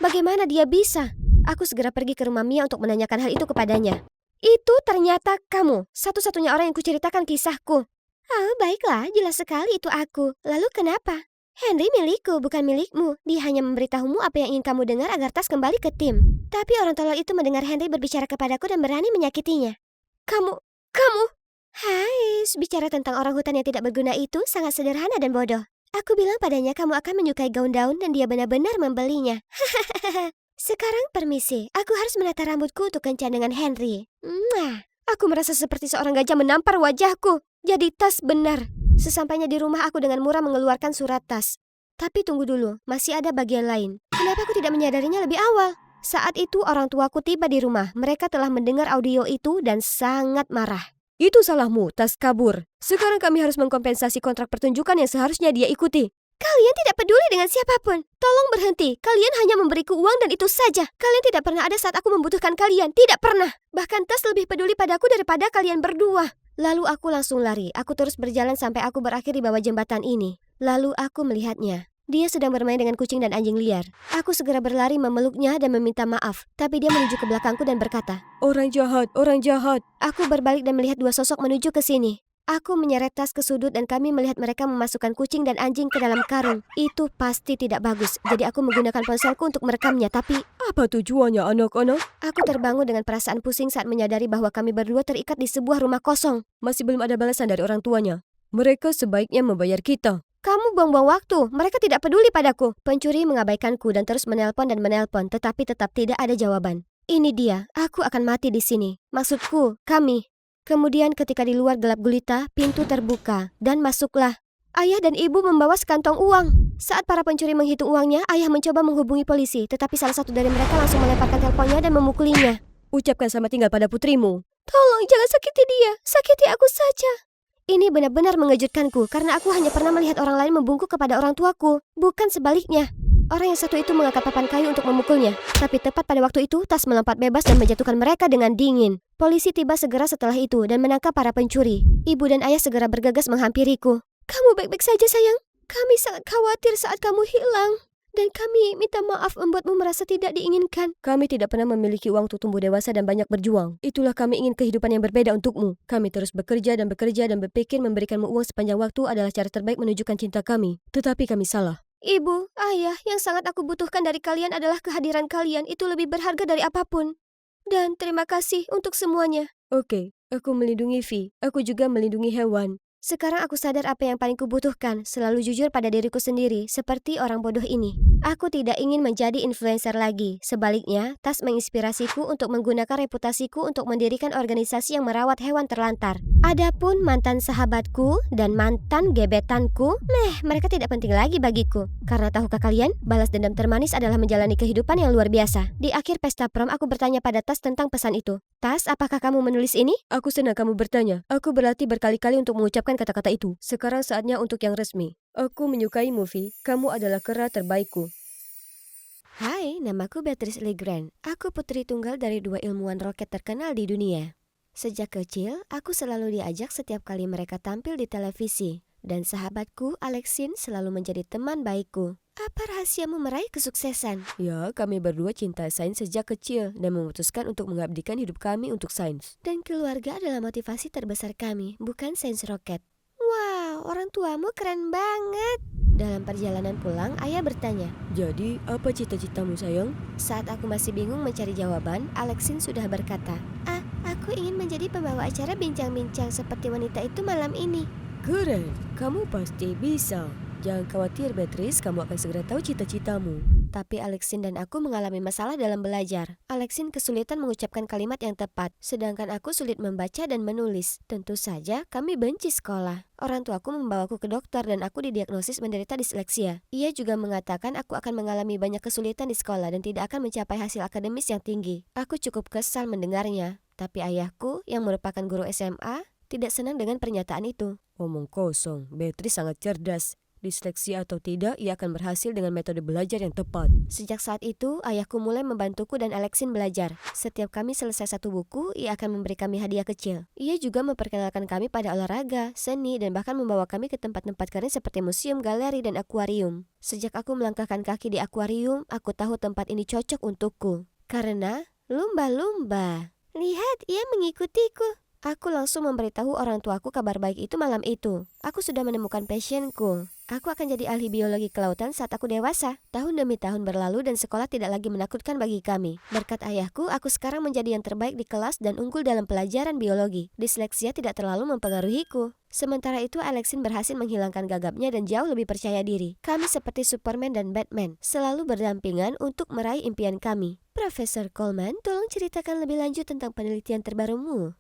Bagaimana dia bisa? Aku segera pergi ke rumah Mia untuk menanyakan hal itu kepadanya. Itu ternyata kamu, satu-satunya orang yang kuceritakan kisahku. Oh, baiklah, jelas sekali itu aku. Lalu kenapa? Henry milikku, bukan milikmu. Dia hanya memberitahumu apa yang ingin kamu dengar agar Tas kembali ke tim. Tapi orang tolol itu mendengar Henry berbicara kepadaku dan berani menyakitinya. Kamu... Hai, bicara tentang orang hutan yang tidak berguna itu sangat sederhana dan bodoh. Aku bilang padanya kamu akan menyukai gaun daun dan dia benar-benar membelinya. Sekarang permisi, aku harus menata rambutku untuk kencan dengan Henry. Aku merasa seperti seorang gajah menampar wajahku. Jadi Tas benar. Sesampainya di rumah aku dengan murah mengeluarkan surat Tas. Tapi tunggu dulu, masih ada bagian lain. Kenapa aku tidak menyadarinya lebih awal? Saat itu orang tuaku tiba di rumah. Mereka telah mendengar audio itu dan sangat marah. Itu salahmu, Tas kabur. Sekarang kami harus mengkompensasi kontrak pertunjukan yang seharusnya dia ikuti. Kalian tidak peduli dengan siapapun. Tolong berhenti. Kalian hanya memberiku uang dan itu saja. Kalian tidak pernah ada saat aku membutuhkan kalian. Tidak pernah. Bahkan Tas lebih peduli padaku daripada kalian berdua. Lalu aku langsung lari. Aku terus berjalan sampai aku berakhir di bawah jembatan ini. Lalu aku melihatnya. Dia sedang bermain dengan kucing dan anjing liar. Aku segera berlari memeluknya dan meminta maaf. Tapi dia menuju ke belakangku dan berkata, Orang jahat, orang jahat. Aku berbalik dan melihat dua sosok menuju ke sini. Aku menyeret Tas ke sudut dan kami melihat mereka memasukkan kucing dan anjing ke dalam karung. Itu pasti tidak bagus. Jadi aku menggunakan ponselku untuk merekamnya. Tapi apa tujuannya anak-anak? Aku terbangun dengan perasaan pusing saat menyadari bahwa kami berdua terikat di sebuah rumah kosong. Masih belum ada balasan dari orang tuanya. Mereka sebaiknya membayar kita. Kamu buang-buang waktu. Mereka tidak peduli padaku. Pencuri mengabaikanku dan terus menelpon dan menelpon, tetapi tetap tidak ada jawaban. Ini dia, aku akan mati di sini. Maksudku, kami. Kemudian ketika di luar gelap gulita, pintu terbuka, dan masuklah. Ayah dan ibu membawa sekantong uang. Saat para pencuri menghitung uangnya, ayah mencoba menghubungi polisi, tetapi salah satu dari mereka langsung melemparkan teleponnya dan memukulinya. Ucapkan selamat tinggal pada putrimu. Tolong jangan sakiti dia, sakiti aku saja. Ini benar-benar mengejutkanku karena aku hanya pernah melihat orang lain membungkuk kepada orang tuaku, bukan sebaliknya. Orang yang satu itu mengangkat papan kayu untuk memukulnya, tapi tepat pada waktu itu tas melompat bebas dan menjatuhkan mereka dengan dingin. Polisi tiba segera setelah itu dan menangkap para pencuri. Ibu dan ayah segera bergegas menghampiriku. Kamu baik-baik saja sayang? Kami sangat khawatir saat kamu hilang. Dan kami minta maaf membuatmu merasa tidak diinginkan. Kami tidak pernah memiliki uang untuk tumbuh dewasa dan banyak berjuang. Itulah kami ingin kehidupan yang berbeda untukmu. Kami terus bekerja dan berpikir memberikanmu uang sepanjang waktu adalah cara terbaik menunjukkan cinta kami. Tetapi kami salah. Ibu, ayah, yang sangat aku butuhkan dari kalian adalah kehadiran kalian. Itu lebih berharga dari apapun. Dan terima kasih untuk semuanya. Oke, aku melindungi Vi. Aku juga melindungi hewan. Sekarang aku sadar apa yang paling kubutuhkan, selalu jujur pada diriku sendiri, seperti orang bodoh ini. Aku tidak ingin menjadi influencer lagi. Sebaliknya, Tas menginspirasiku untuk menggunakan reputasiku untuk mendirikan organisasi yang merawat hewan terlantar. Adapun mantan sahabatku dan mantan gebetanku, mereka tidak penting lagi bagiku. Karena tahukah kalian, balas dendam termanis adalah menjalani kehidupan yang luar biasa. Di akhir pesta prom, aku bertanya pada Tas tentang pesan itu. Tas, apakah kamu menulis ini? Aku senang kamu bertanya. Aku berlatih berkali-kali untuk mengucapkan kata-kata itu. Sekarang saatnya untuk yang resmi. Aku menyukaimu, Vi. Kamu adalah kera terbaikku. Hai, namaku Beatrice Legrand. Aku putri tunggal dari 2 ilmuwan roket terkenal di dunia. Sejak kecil, aku selalu diajak setiap kali mereka tampil di televisi. Dan sahabatku, Alexine, selalu menjadi teman baikku. Apa rahasiamu meraih kesuksesan? Ya, kami berdua cinta sains sejak kecil dan memutuskan untuk mengabdikan hidup kami untuk sains. Dan keluarga adalah motivasi terbesar kami, bukan sains roket. Wow, orang tuamu keren banget. Dalam perjalanan pulang, ayah bertanya, Jadi, apa cita-citamu, sayang? saat aku masih bingung mencari jawaban, Alexine sudah berkata, aku ingin menjadi pembawa acara bincang-bincang seperti wanita itu malam ini. Keren, kamu pasti bisa. Jangan khawatir, Beatrice, kamu akan segera tahu cita-citamu. Tapi Alexine dan aku mengalami masalah dalam belajar. Alexine kesulitan mengucapkan kalimat yang tepat, sedangkan aku sulit membaca dan menulis. Tentu saja kami benci sekolah. Orang tuaku membawaku ke dokter dan aku didiagnosis menderita disleksia. Ia juga mengatakan aku akan mengalami banyak kesulitan di sekolah dan tidak akan mencapai hasil akademis yang tinggi. Aku cukup kesal mendengarnya. Tapi ayahku, yang merupakan guru SMA, tidak senang dengan pernyataan itu. Omong kosong, Beatrice sangat cerdas. Disleksia atau tidak, ia akan berhasil dengan metode belajar yang tepat. Sejak saat itu, ayahku mulai membantuku dan Alexine belajar. Setiap kami selesai satu buku, ia akan memberi kami hadiah kecil. Ia juga memperkenalkan kami pada olahraga, seni, dan bahkan membawa kami ke tempat-tempat keren seperti museum, galeri, dan akuarium. Sejak aku melangkahkan kaki di akuarium, aku tahu tempat ini cocok untukku. Karena lumba-lumba. Lihat, ia mengikutiku. Aku langsung memberitahu orang tuaku kabar baik itu malam itu. Aku sudah menemukan passionku. Aku akan jadi ahli biologi kelautan saat aku dewasa. Tahun demi tahun berlalu dan sekolah tidak lagi menakutkan bagi kami. Berkat ayahku, aku sekarang menjadi yang terbaik di kelas dan unggul dalam pelajaran biologi. Disleksia tidak terlalu mempengaruhiku. Sementara itu, Alexine berhasil menghilangkan gagapnya dan jauh lebih percaya diri. Kami seperti Superman dan Batman, selalu berdampingan untuk meraih impian kami. Profesor Coleman, tolong ceritakan lebih lanjut tentang penelitian terbarumu.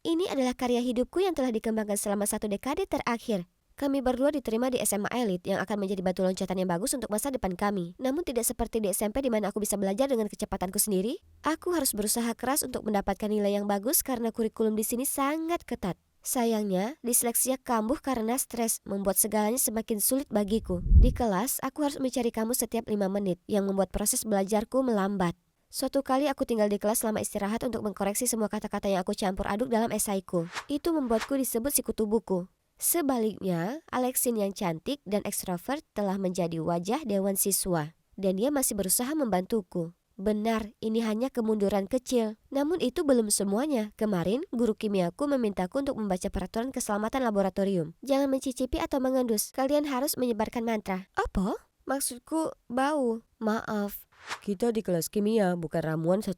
Ini adalah karya hidupku yang telah dikembangkan selama 1 dekade terakhir. Kami berdua diterima di SMA Elit yang akan menjadi batu loncatan yang bagus untuk masa depan kami. Namun tidak seperti di SMP di mana aku bisa belajar dengan kecepatanku sendiri. Aku harus berusaha keras untuk mendapatkan nilai yang bagus karena kurikulum di sini sangat ketat. Sayangnya, disleksia kambuh karena stres, membuat segalanya semakin sulit bagiku. Di kelas, aku harus mencari kamu setiap 5 menit, yang membuat proses belajarku melambat. Suatu kali aku tinggal di kelas selama istirahat untuk mengkoreksi semua kata-kata yang aku campur aduk dalam esaiku. Itu membuatku disebut sikutu buku. Sebaliknya, Alexine yang cantik dan ekstrovert telah menjadi wajah dewan siswa. Dan dia masih berusaha membantuku. Benar, ini hanya kemunduran kecil. Namun itu belum semuanya. Kemarin, guru kimiaku memintaku untuk membaca peraturan keselamatan laboratorium. Jangan mencicipi atau mengendus. Kalian harus menyebarkan mantra. Apa? Maksudku, bau. Maaf. Kita di kelas kimia, bukan ramuan 101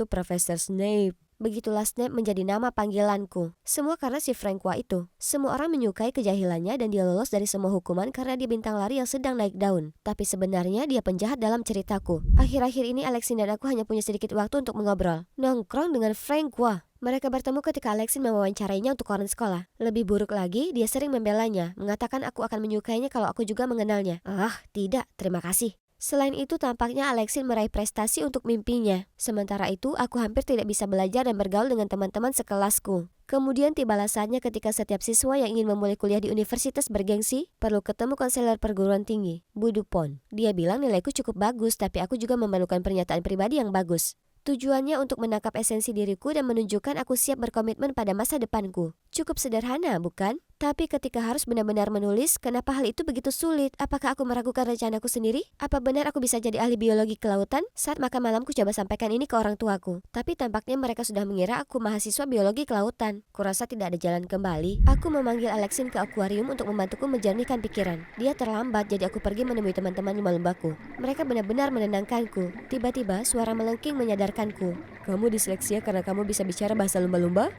Profesor Snape. Begitulah Snape menjadi nama panggilanku. Semua karena si Francois itu. Semua orang menyukai kejahilannya dan dia lolos dari semua hukuman karena dia bintang lari yang sedang naik daun. Tapi sebenarnya dia penjahat dalam ceritaku. Akhir-akhir ini Alexine dan aku hanya punya sedikit waktu untuk mengobrol. Nongkrong dengan Francois. Mereka bertemu ketika Alexine mewawancarainya untuk koran sekolah. Lebih buruk lagi, dia sering membelanya, mengatakan aku akan menyukainya kalau aku juga mengenalnya. Ah, tidak, terima kasih. Selain itu, tampaknya Alexine meraih prestasi untuk mimpinya. Sementara itu, aku hampir tidak bisa belajar dan bergaul dengan teman-teman sekelasku. Kemudian tibalah saatnya ketika setiap siswa yang ingin memulai kuliah di universitas bergengsi perlu ketemu konselor perguruan tinggi, Bu Dupont. Dia bilang nilaiku cukup bagus, tapi aku juga memerlukan pernyataan pribadi yang bagus. Tujuannya untuk menangkap esensi diriku dan menunjukkan aku siap berkomitmen pada masa depanku. Cukup sederhana, bukan? Tapi ketika harus benar-benar menulis, kenapa hal itu begitu sulit? Apakah aku meragukan rencanaku sendiri? Apa benar aku bisa jadi ahli biologi kelautan? Saat makan malamku coba sampaikan ini ke orang tuaku. Tapi tampaknya mereka sudah mengira aku mahasiswa biologi kelautan. Kurasa tidak ada jalan kembali. Aku memanggil Alexine ke akuarium untuk membantuku menjernihkan pikiran. Dia terlambat, jadi aku pergi menemui teman-teman lumba-lumbaku. Mereka benar-benar menenangkanku. Tiba-tiba suara melengking menyadarkanku. Kamu disleksia karena kamu bisa bicara bahasa lumba-lumba?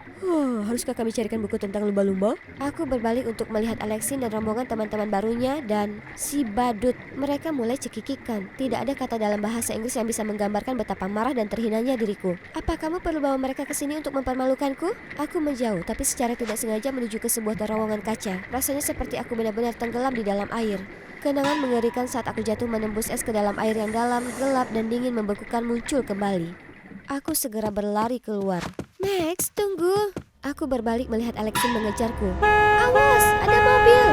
Haruskah kami carikan buku tentang lumba-lumba? Aku berbalik untuk melihat Alexine dan rombongan teman-teman barunya dan si badut. Mereka mulai cekikikan. Tidak ada kata dalam bahasa Inggris yang bisa menggambarkan betapa marah dan terhinanya diriku. Apa kamu perlu bawa mereka ke sini untuk mempermalukanku? Aku menjauh, tapi secara tidak sengaja menuju ke sebuah terowongan kaca. Rasanya seperti aku benar-benar tenggelam di dalam air. Kenangan mengerikan saat aku jatuh menembus es ke dalam air yang dalam, gelap dan dingin membekukan muncul kembali. Aku segera berlari keluar. Max, tunggu. Aku berbalik melihat Alexine mengejarku. Awas, ada mobil.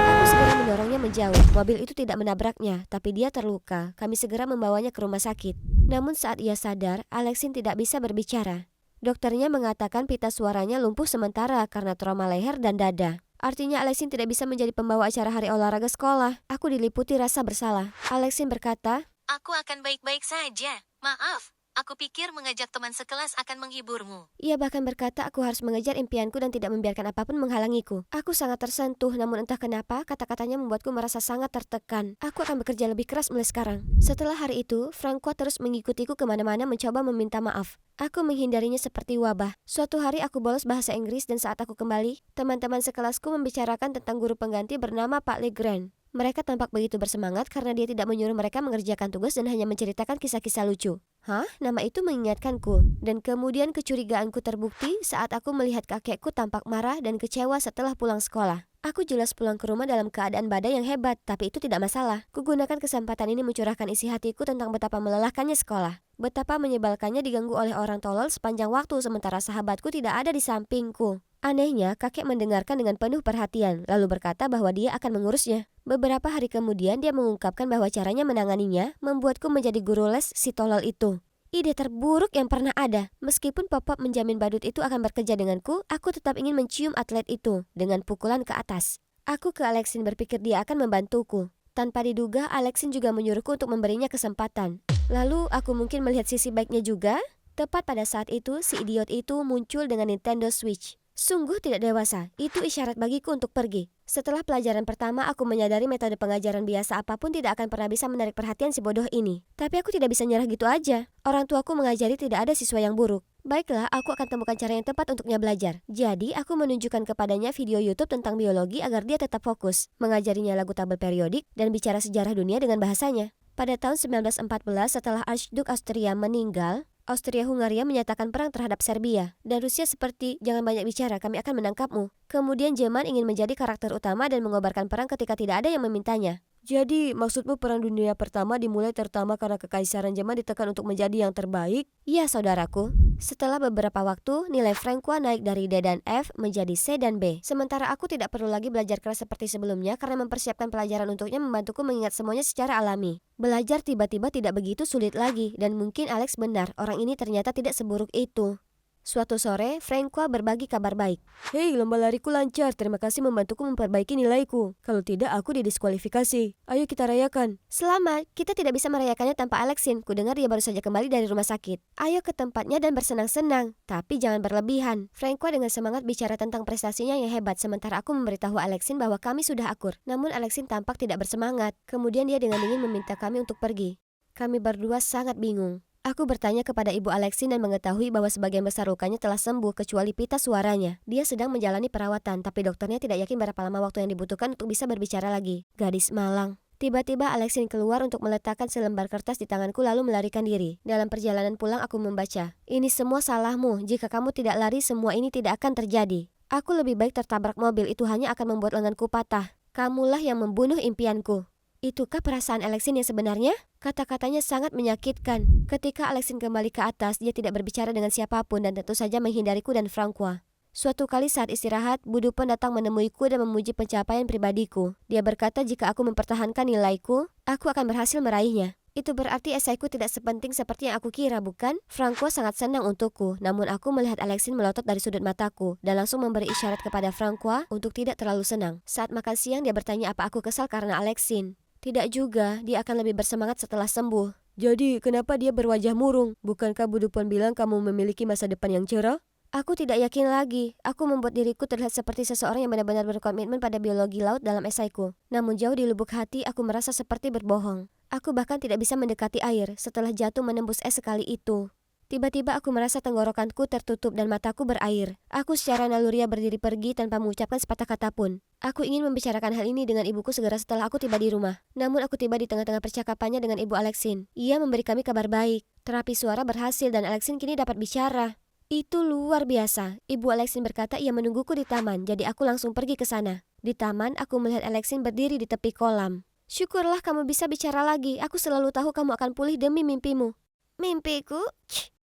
Aku segera mendorongnya menjauh. Mobil itu tidak menabraknya, tapi dia terluka. Kami segera membawanya ke rumah sakit. Namun saat ia sadar, Alexine tidak bisa berbicara. Dokternya mengatakan pita suaranya lumpuh sementara karena trauma leher dan dada. Artinya Alexine tidak bisa menjadi pembawa acara hari olahraga sekolah. Aku diliputi rasa bersalah. Alexine berkata, "Aku akan baik-baik saja. Maaf. Aku pikir mengajak teman sekelas akan menghiburmu." Ia bahkan berkata aku harus mengejar impianku dan tidak membiarkan apapun menghalangiku. Aku sangat tersentuh, namun entah kenapa kata-katanya membuatku merasa sangat tertekan. Aku akan bekerja lebih keras mulai sekarang. Setelah hari itu, Francois terus mengikutiku kemana-mana mencoba meminta maaf. Aku menghindarinya seperti wabah. Suatu hari aku bolos bahasa Inggris dan saat aku kembali, teman-teman sekelasku membicarakan tentang guru pengganti bernama Pak Legrand. Mereka tampak begitu bersemangat karena dia tidak menyuruh mereka mengerjakan tugas dan hanya menceritakan kisah-kisah lucu. Hah? Nama itu mengingatkanku. Dan kemudian kecurigaanku terbukti saat aku melihat kakekku tampak marah dan kecewa setelah pulang sekolah. Aku jelas pulang ke rumah dalam keadaan badai yang hebat, tapi itu tidak masalah. Kugunakan kesempatan ini mencurahkan isi hatiku tentang betapa melelahkannya sekolah. Betapa menyebalkannya diganggu oleh orang tolol sepanjang waktu sementara sahabatku tidak ada di sampingku. Anehnya, kakek mendengarkan dengan penuh perhatian, lalu berkata bahwa dia akan mengurusnya. Beberapa hari kemudian dia mengungkapkan bahwa caranya menanganinya membuatku menjadi guru les si tolol itu. Ide terburuk yang pernah ada. Meskipun Pop-Pop menjamin badut itu akan bekerja denganku, aku tetap ingin mencium atlet itu dengan pukulan ke atas. Aku ke Alexine berpikir dia akan membantuku. Tanpa diduga, Alexine juga menyuruhku untuk memberinya kesempatan. Lalu aku mungkin melihat sisi baiknya juga. Tepat pada saat itu, si idiot itu muncul dengan Nintendo Switch. Sungguh tidak dewasa, itu isyarat bagiku untuk pergi. Setelah pelajaran pertama, aku menyadari metode pengajaran biasa apapun tidak akan pernah bisa menarik perhatian si bodoh ini. Tapi aku tidak bisa nyerah gitu aja. Orang tuaku mengajari tidak ada siswa yang buruk. Baiklah, aku akan temukan cara yang tepat untuknya belajar. Jadi, aku menunjukkan kepadanya video YouTube tentang biologi agar dia tetap fokus, mengajarinya lagu tabel periodik, dan bicara sejarah dunia dengan bahasanya. Pada tahun 1914, setelah Archduke Austria meninggal, Austria-Hungaria menyatakan perang terhadap Serbia, dan Rusia seperti, "Jangan banyak bicara, kami akan menangkapmu." Kemudian Jerman ingin menjadi karakter utama dan mengobarkan perang ketika tidak ada yang memintanya. Jadi, maksudmu Perang Dunia Pertama dimulai terutama karena Kekaisaran Jerman ditekan untuk menjadi yang terbaik? Ya, saudaraku. Setelah beberapa waktu, nilai Francois naik dari D dan F menjadi C dan B. Sementara aku tidak perlu lagi belajar keras seperti sebelumnya karena mempersiapkan pelajaran untuknya membantuku mengingat semuanya secara alami. Belajar tiba-tiba tidak begitu sulit lagi, dan mungkin Alex benar, orang ini ternyata tidak seburuk itu. Suatu sore, Francois berbagi kabar baik. Hei, lomba lariku lancar. Terima kasih membantuku memperbaiki nilaiku. Kalau tidak, aku didiskualifikasi. Ayo kita rayakan. Selamat, kita tidak bisa merayakannya tanpa Alexine. Kudengar dia baru saja kembali dari rumah sakit. Ayo ke tempatnya dan bersenang-senang, tapi jangan berlebihan. Francois dengan semangat bicara tentang prestasinya yang hebat, sementara aku memberitahu Alexine bahwa kami sudah akur. Namun Alexine tampak tidak bersemangat. Kemudian dia dengan dingin meminta kami untuk pergi. Kami berdua sangat bingung. Aku bertanya kepada Ibu Alexin dan mengetahui bahwa sebagian besar lukanya telah sembuh kecuali pita suaranya. Dia sedang menjalani perawatan, tapi dokternya tidak yakin berapa lama waktu yang dibutuhkan untuk bisa berbicara lagi. Gadis malang. Tiba-tiba Alexin keluar untuk meletakkan selembar kertas di tanganku lalu melarikan diri. Dalam perjalanan pulang aku membaca, "Ini semua salahmu. Jika kamu tidak lari, semua ini tidak akan terjadi. Aku lebih baik tertabrak mobil, itu hanya akan membuat lenganku patah. Kamulah yang membunuh impianku." Itukah perasaan Alexin yang sebenarnya? Kata-katanya sangat menyakitkan. Ketika Alexin kembali ke atas, dia tidak berbicara dengan siapapun dan tentu saja menghindariku dan Francois. Suatu kali saat istirahat, Budupon datang menemuiku dan memuji pencapaian pribadiku. Dia berkata jika aku mempertahankan nilaiku, aku akan berhasil meraihnya. Itu berarti esaiku tidak sepenting seperti yang aku kira, bukan? Francois sangat senang untukku, namun aku melihat Alexin melotot dari sudut mataku dan langsung memberi isyarat kepada Francois untuk tidak terlalu senang. Saat makan siang dia bertanya apa aku kesal karena Alexin. Tidak juga, dia akan lebih bersemangat setelah sembuh. Jadi, kenapa dia berwajah murung? Bukankah Budupon bilang kamu memiliki masa depan yang cerah? Aku tidak yakin lagi. Aku membuat diriku terlihat seperti seseorang yang benar-benar berkomitmen pada biologi laut dalam esaiku. Namun jauh di lubuk hati, aku merasa seperti berbohong. Aku bahkan tidak bisa mendekati air setelah jatuh menembus es sekali itu. Tiba-tiba aku merasa tenggorokanku tertutup dan mataku berair. Aku secara naluriah berdiri pergi tanpa mengucapkan sepatah kata pun. Aku ingin membicarakan hal ini dengan ibuku segera setelah aku tiba di rumah. Namun aku tiba di tengah-tengah percakapannya dengan Ibu Alexin. Ia memberi kami kabar baik. Terapi suara berhasil dan Alexin kini dapat bicara. Itu luar biasa. Ibu Alexin berkata ia menungguku di taman, jadi aku langsung pergi ke sana. Di taman, aku melihat Alexin berdiri di tepi kolam. Syukurlah kamu bisa bicara lagi. Aku selalu tahu kamu akan pulih demi mimpimu. Mimpiku?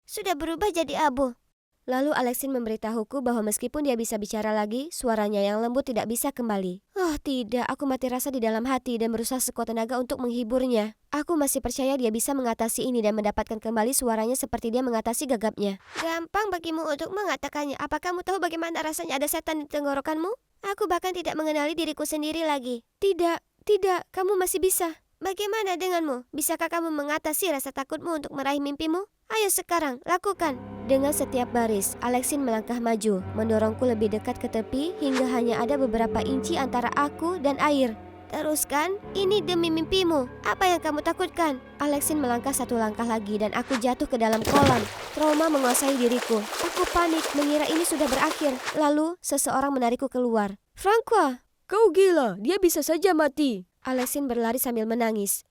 Sudah berubah jadi abu. Lalu Alexin memberitahuku bahwa meskipun dia bisa bicara lagi, suaranya yang lembut tidak bisa kembali. Oh tidak, aku mati rasa di dalam hati dan berusaha sekuat tenaga untuk menghiburnya. Aku masih percaya dia bisa mengatasi ini dan mendapatkan kembali suaranya seperti dia mengatasi gagapnya. Gampang bagimu untuk mengatakannya. Apa kamu tahu bagaimana rasanya ada setan di tenggorokanmu? Aku bahkan tidak mengenali diriku sendiri lagi. Tidak, kamu masih bisa. Bagaimana denganmu? Bisakah kamu mengatasi rasa takutmu untuk meraih mimpimu? Ayo sekarang, lakukan. Dengan setiap baris, Alexin melangkah maju, mendorongku lebih dekat ke tepi hingga hanya ada beberapa inci antara aku dan air. Teruskan, ini demi mimpimu. Apa yang kamu takutkan? Alexin melangkah satu langkah lagi dan aku jatuh ke dalam kolam. Trauma menguasai diriku. Aku panik, mengira ini sudah berakhir. Lalu, seseorang menarikku keluar. Francois! Kau gila, dia bisa saja mati. Alexin berlari sambil menangis.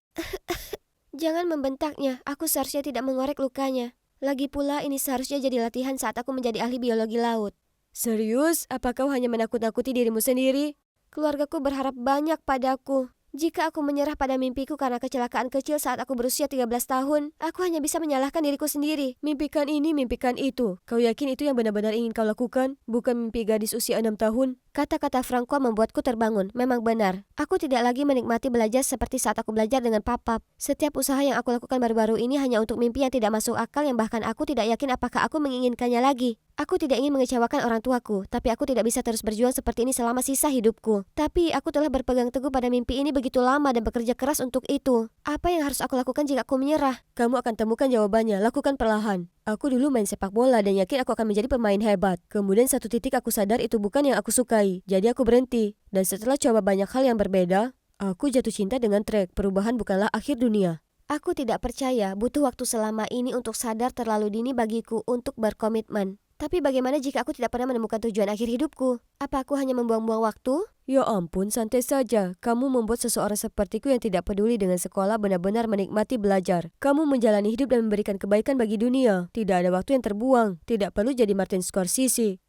Jangan membentaknya, aku seharusnya tidak mengorek lukanya. Lagi pula ini seharusnya jadi latihan saat aku menjadi ahli biologi laut. Serius? Apa kau hanya menakut-nakuti dirimu sendiri? Keluargaku berharap banyak padaku. Jika aku menyerah pada mimpiku karena kecelakaan kecil saat aku berusia 13 tahun, aku hanya bisa menyalahkan diriku sendiri. Mimpikan ini, mimpikan itu. Kau yakin itu yang benar-benar ingin kau lakukan? Bukan mimpi gadis usia 6 tahun? Kata-kata Francois membuatku terbangun. Memang benar. Aku tidak lagi menikmati belajar seperti saat aku belajar dengan papap. Setiap usaha yang aku lakukan baru-baru ini hanya untuk mimpi yang tidak masuk akal yang bahkan aku tidak yakin apakah aku menginginkannya lagi. Aku tidak ingin mengecewakan orang tuaku, tapi aku tidak bisa terus berjuang seperti ini selama sisa hidupku. Tapi aku telah berpegang teguh pada mimpi ini begitu lama dan bekerja keras untuk itu. Apa yang harus aku lakukan jika aku menyerah? Kamu akan temukan jawabannya, lakukan perlahan. Aku dulu main sepak bola dan yakin aku akan menjadi pemain hebat. Kemudian satu titik aku sadar itu bukan yang aku sukai. Jadi aku berhenti. Dan setelah coba banyak hal yang berbeda, aku jatuh cinta dengan trek. Perubahan bukanlah akhir dunia. Aku tidak percaya butuh waktu selama ini untuk sadar terlalu dini bagiku untuk berkomitmen. Tapi bagaimana jika aku tidak pernah menemukan tujuan akhir hidupku? Apa aku hanya membuang-buang waktu? Ya ampun, santai saja. Kamu membuat seseorang sepertiku yang tidak peduli dengan sekolah benar-benar menikmati belajar. Kamu menjalani hidup dan memberikan kebaikan bagi dunia. Tidak ada waktu yang terbuang. Tidak perlu jadi Martin Scorsese.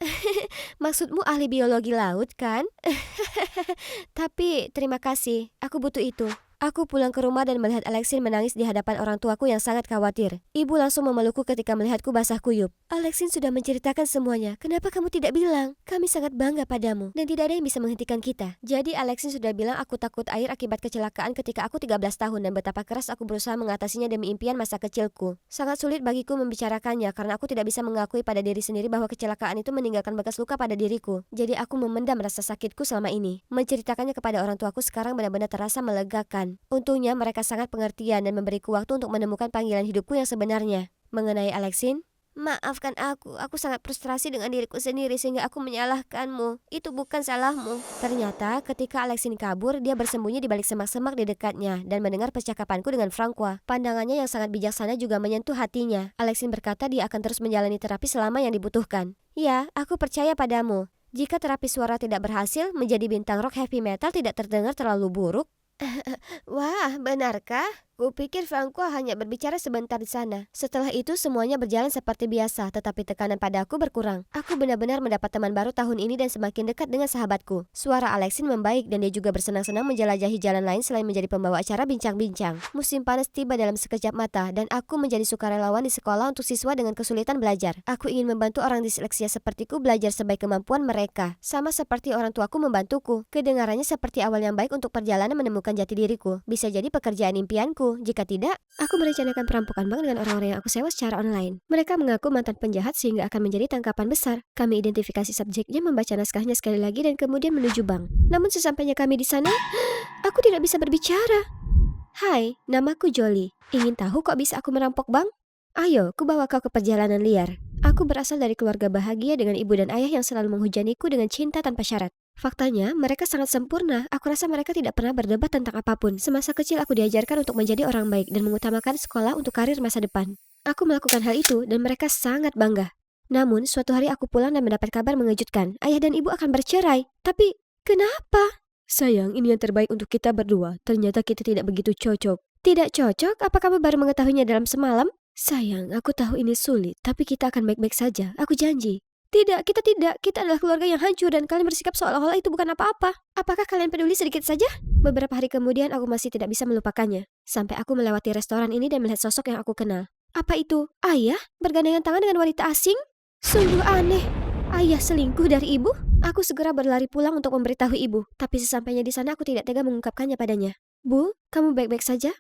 Maksudmu ahli biologi laut, kan? Tapi terima kasih, aku butuh itu. Aku pulang ke rumah dan melihat Alexin menangis di hadapan orang tuaku yang sangat khawatir. Ibu langsung memelukku ketika melihatku basah kuyup. Alexin sudah menceritakan semuanya. Kenapa kamu tidak bilang? Kami sangat bangga padamu dan tidak ada yang bisa menghentikan kita. Jadi Alexin sudah bilang aku takut air akibat kecelakaan ketika aku 13 tahun dan betapa keras aku berusaha mengatasinya demi impian masa kecilku. Sangat sulit bagiku membicarakannya karena aku tidak bisa mengakui pada diri sendiri bahwa kecelakaan itu meninggalkan bekas luka pada diriku. Jadi aku memendam rasa sakitku selama ini. Menceritakannya kepada orang tuaku sekarang benar-benar terasa melegakan. Untungnya mereka sangat pengertian dan memberiku waktu untuk menemukan panggilan hidupku yang sebenarnya. Mengenai Alexin, Maafkan aku sangat frustrasi dengan diriku sendiri sehingga aku menyalahkanmu. Itu bukan salahmu. Ternyata ketika Alexin kabur, dia bersembunyi di balik semak-semak di dekatnya dan mendengar percakapanku dengan Francois. Pandangannya yang sangat bijaksana juga menyentuh hatinya. Alexin berkata dia akan terus menjalani terapi selama yang dibutuhkan. Ya, aku percaya padamu. Jika terapi suara tidak berhasil, menjadi bintang rock heavy metal tidak terdengar terlalu buruk. Wah, benarkah? Kupikir Francois hanya berbicara sebentar di sana. Setelah itu semuanya berjalan seperti biasa, tetapi tekanan pada aku berkurang. Aku benar-benar mendapat teman baru tahun ini dan semakin dekat dengan sahabatku. Suara Alexin membaik dan dia juga bersenang-senang menjelajahi jalan lain selain menjadi pembawa acara bincang-bincang. Musim panas tiba dalam sekejap mata dan aku menjadi sukarelawan di sekolah untuk siswa dengan kesulitan belajar. Aku ingin membantu orang disleksia sepertiku belajar sebaik kemampuan mereka. Sama seperti orang tuaku membantuku. Kedengarannya seperti awal yang baik untuk perjalanan menemukan jati diriku. Bisa jadi pekerjaan impianku. Jika tidak, aku merencanakan perampokan bank dengan orang-orang yang aku sewa secara online. Mereka mengaku mantan penjahat sehingga akan menjadi tangkapan besar. Kami identifikasi subjeknya, membaca naskahnya sekali lagi dan kemudian menuju bank. Namun sesampainya kami di sana, aku tidak bisa berbicara. Hai, namaku Jolie. Ingin tahu kok bisa aku merampok bank? Ayo, kubawa kau ke perjalanan liar. Aku berasal dari keluarga bahagia dengan ibu dan ayah yang selalu menghujaniku dengan cinta tanpa syarat. Faktanya, mereka sangat sempurna. Aku rasa mereka tidak pernah berdebat tentang apapun. Semasa kecil aku diajarkan untuk menjadi orang baik dan mengutamakan sekolah untuk karir masa depan. Aku melakukan hal itu dan mereka sangat bangga. Namun, suatu hari aku pulang dan mendapat kabar mengejutkan. Ayah dan ibu akan bercerai. Tapi, kenapa? Sayang, ini yang terbaik untuk kita berdua. Ternyata kita tidak begitu cocok. Tidak cocok? Apa kamu baru mengetahuinya dalam semalam? Sayang, aku tahu ini sulit, tapi kita akan baik-baik saja. Aku janji. Tidak, kita tidak. Kita adalah keluarga yang hancur dan kalian bersikap seolah-olah itu bukan apa-apa. Apakah kalian peduli sedikit saja? Beberapa hari kemudian aku masih tidak bisa melupakannya. Sampai aku melewati restoran ini dan melihat sosok yang aku kenal. Apa itu? Ayah? Bergandengan tangan dengan wanita asing? Sungguh aneh. Ayah selingkuh dari ibu? Aku segera berlari pulang untuk memberitahu ibu. Tapi sesampainya di sana aku tidak tega mengungkapkannya padanya. Bu, kamu baik-baik saja?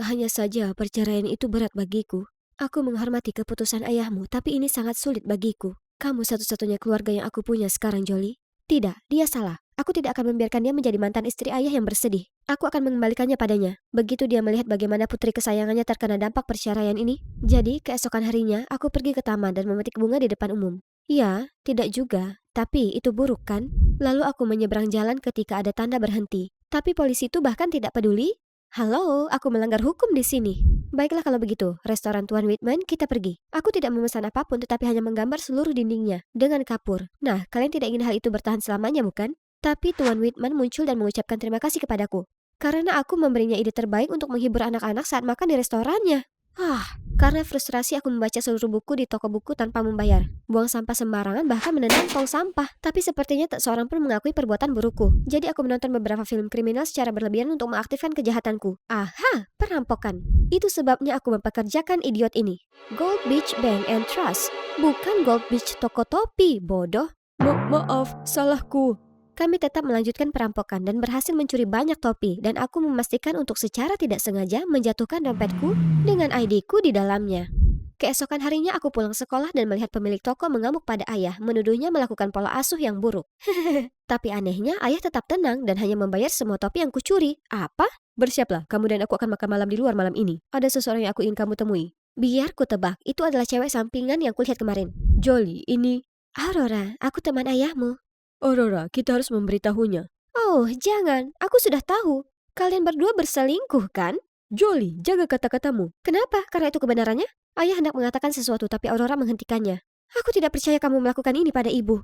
Hanya saja perceraian itu berat bagiku. Aku menghormati keputusan ayahmu, tapi ini sangat sulit bagiku. Kamu satu-satunya keluarga yang aku punya sekarang, Jolie. Tidak, dia salah. Aku tidak akan membiarkan dia menjadi mantan istri ayah yang bersedih. Aku akan mengembalikannya padanya. Begitu dia melihat bagaimana putri kesayangannya terkena dampak perceraian ini. Jadi, keesokan harinya, aku pergi ke taman dan memetik bunga di depan umum. Ya, tidak juga. Tapi, itu buruk kan? Lalu aku menyeberang jalan ketika ada tanda berhenti. Tapi polisi itu bahkan tidak peduli. Halo, aku melanggar hukum di sini. Baiklah kalau begitu, restoran Tuan Whitman, kita pergi. Aku tidak memesan apapun tetapi hanya menggambar seluruh dindingnya dengan kapur. Nah, kalian tidak ingin hal itu bertahan selamanya, bukan? Tapi Tuan Whitman muncul dan mengucapkan terima kasih kepadaku. Karena aku memberinya ide terbaik untuk menghibur anak-anak saat makan di restorannya. Karena frustrasi aku membaca seluruh buku di toko buku tanpa membayar. Buang sampah sembarangan bahkan menendang tong sampah. Tapi sepertinya tak seorang pun mengakui perbuatan burukku. Jadi aku menonton beberapa film kriminal secara berlebihan untuk mengaktifkan kejahatanku. Aha, perampokan. Itu sebabnya aku mempekerjakan idiot ini. Gold Beach Bank and Trust. Bukan Gold Beach toko topi, bodoh. Maaf, salahku. Kami tetap melanjutkan perampokan dan berhasil mencuri banyak topi dan aku memastikan untuk secara tidak sengaja menjatuhkan dompetku dengan ID-ku di dalamnya. Keesokan harinya aku pulang sekolah dan melihat pemilik toko mengamuk pada ayah, menuduhnya melakukan pola asuh yang buruk. Tapi anehnya ayah tetap tenang dan hanya membayar semua topi yang kucuri. Apa? Bersiaplah, kamu dan aku akan makan malam di luar malam ini. Ada seseorang yang aku ingin kamu temui. Biar ku tebak, itu adalah cewek sampingan yang kulihat kemarin. Jolie, ini... Aurora, aku teman ayahmu. Aurora, kita harus memberitahunya. Oh, jangan. Aku sudah tahu. Kalian berdua berselingkuh, kan? Jolie, jaga kata-katamu. Kenapa? Karena itu kebenarannya? Ayah hendak mengatakan sesuatu tapi Aurora menghentikannya. Aku tidak percaya kamu melakukan ini pada ibu.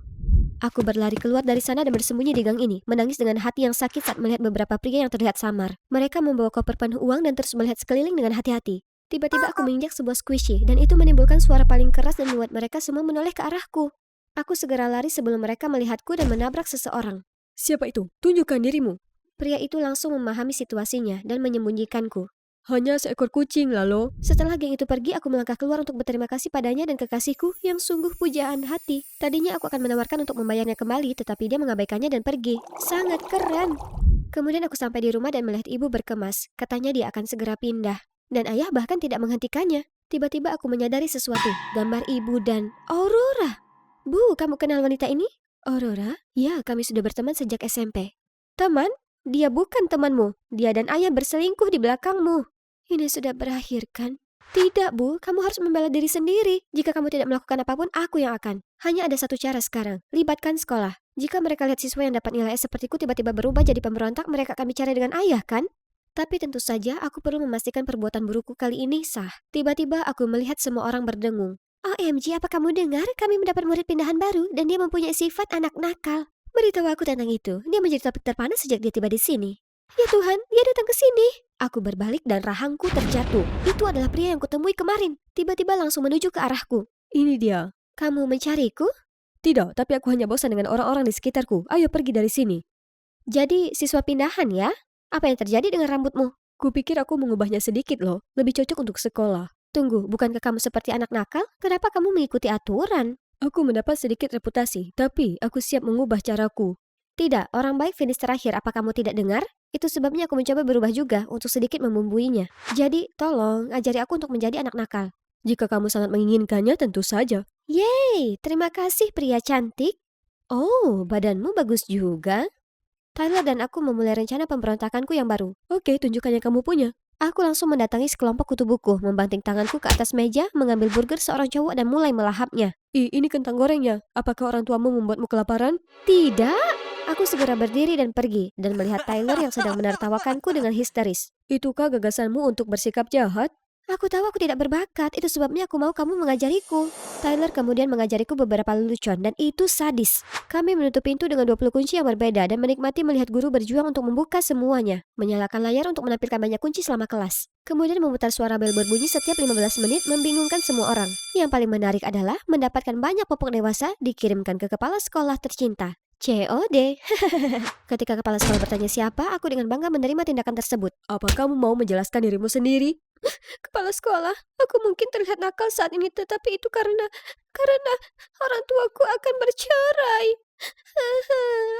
Aku berlari keluar dari sana dan bersembunyi di gang ini, menangis dengan hati yang sakit saat melihat beberapa pria yang terlihat samar. Mereka membawa koper penuh uang dan terus melihat sekeliling dengan hati-hati. Tiba-tiba aku menginjak sebuah squishy dan itu menimbulkan suara paling keras dan membuat mereka semua menoleh ke arahku. Aku segera lari sebelum mereka melihatku dan menabrak seseorang. Siapa itu? Tunjukkan dirimu. Pria itu langsung memahami situasinya dan menyembunyikanku. Hanya seekor kucing, Lalo. Setelah geng itu pergi, aku melangkah keluar untuk berterima kasih padanya dan kekasihku yang sungguh pujaan hati. Tadinya aku akan menawarkan untuk membayarnya kembali, tetapi dia mengabaikannya dan pergi. Sangat keren. Kemudian aku sampai di rumah dan melihat ibu berkemas. Katanya dia akan segera pindah. Dan ayah bahkan tidak menghentikannya. Tiba-tiba aku menyadari sesuatu. Gambar ibu dan Aurora. Bu, kamu kenal wanita ini? Aurora? Ya, kami sudah berteman sejak SMP. Teman? Dia bukan temanmu. Dia dan ayah berselingkuh di belakangmu. Ini sudah berakhir, kan? Tidak, Bu. Kamu harus membela diri sendiri. Jika kamu tidak melakukan apapun, aku yang akan. Hanya ada satu cara sekarang. Libatkan sekolah. Jika mereka lihat siswa yang dapat nilai S sepertiku tiba-tiba berubah jadi pemberontak, mereka akan bicara dengan ayah, kan? Tapi tentu saja aku perlu memastikan perbuatan burukku kali ini sah. Tiba-tiba aku melihat semua orang berdengung. OMG, apa kamu dengar? Kami mendapat murid pindahan baru dan dia mempunyai sifat anak nakal. Beritahu aku tentang itu. Dia menjadi topik terpanas sejak dia tiba di sini. Ya Tuhan, dia datang ke sini. Aku berbalik dan rahangku terjatuh. Itu adalah pria yang kutemui kemarin. Tiba-tiba langsung menuju ke arahku. Ini dia. Kamu mencariku? Tidak, tapi aku hanya bosan dengan orang-orang di sekitarku. Ayo pergi dari sini. Jadi siswa pindahan ya? Apa yang terjadi dengan rambutmu? Kupikir aku mengubahnya sedikit loh. Lebih cocok untuk sekolah. Tunggu, bukankah kamu seperti anak nakal? Kenapa kamu mengikuti aturan? Aku mendapat sedikit reputasi, tapi aku siap mengubah caraku. Tidak, orang baik finish terakhir. Apa kamu tidak dengar? Itu sebabnya aku mencoba berubah juga untuk sedikit membumbuinya. Jadi, tolong ajari aku untuk menjadi anak nakal. Jika kamu sangat menginginkannya, tentu saja. Yeay, terima kasih pria cantik. Oh, badanmu bagus juga. Tyler dan aku memulai rencana pemberontakanku yang baru. Oke, tunjukkan yang kamu punya. Aku langsung mendatangi sekelompok kutu buku, membanting tanganku ke atas meja, mengambil burger seorang cowok dan mulai melahapnya. Ini kentang gorengnya. Apakah orang tuamu membuatmu kelaparan? Tidak! Aku segera berdiri dan pergi, dan melihat Tyler yang sedang menertawakanku dengan histeris. Itukah gagasanmu untuk bersikap jahat? Aku tahu aku tidak berbakat, itu sebabnya aku mau kamu mengajariku. Tyler kemudian mengajariku beberapa lelucon, dan itu sadis. Kami menutup pintu dengan 20 kunci yang berbeda dan menikmati melihat guru berjuang untuk membuka semuanya. Menyalakan layar untuk menampilkan banyak kunci selama kelas. Kemudian memutar suara bel berbunyi setiap 15 menit membingungkan semua orang. Yang paling menarik adalah mendapatkan banyak popok dewasa dikirimkan ke kepala sekolah tercinta. COD. Ketika kepala sekolah bertanya siapa, aku dengan bangga menerima tindakan tersebut. Apa kamu mau menjelaskan dirimu sendiri? Kepala sekolah, aku mungkin terlihat nakal saat ini, tetapi itu karena orang tuaku akan bercerai.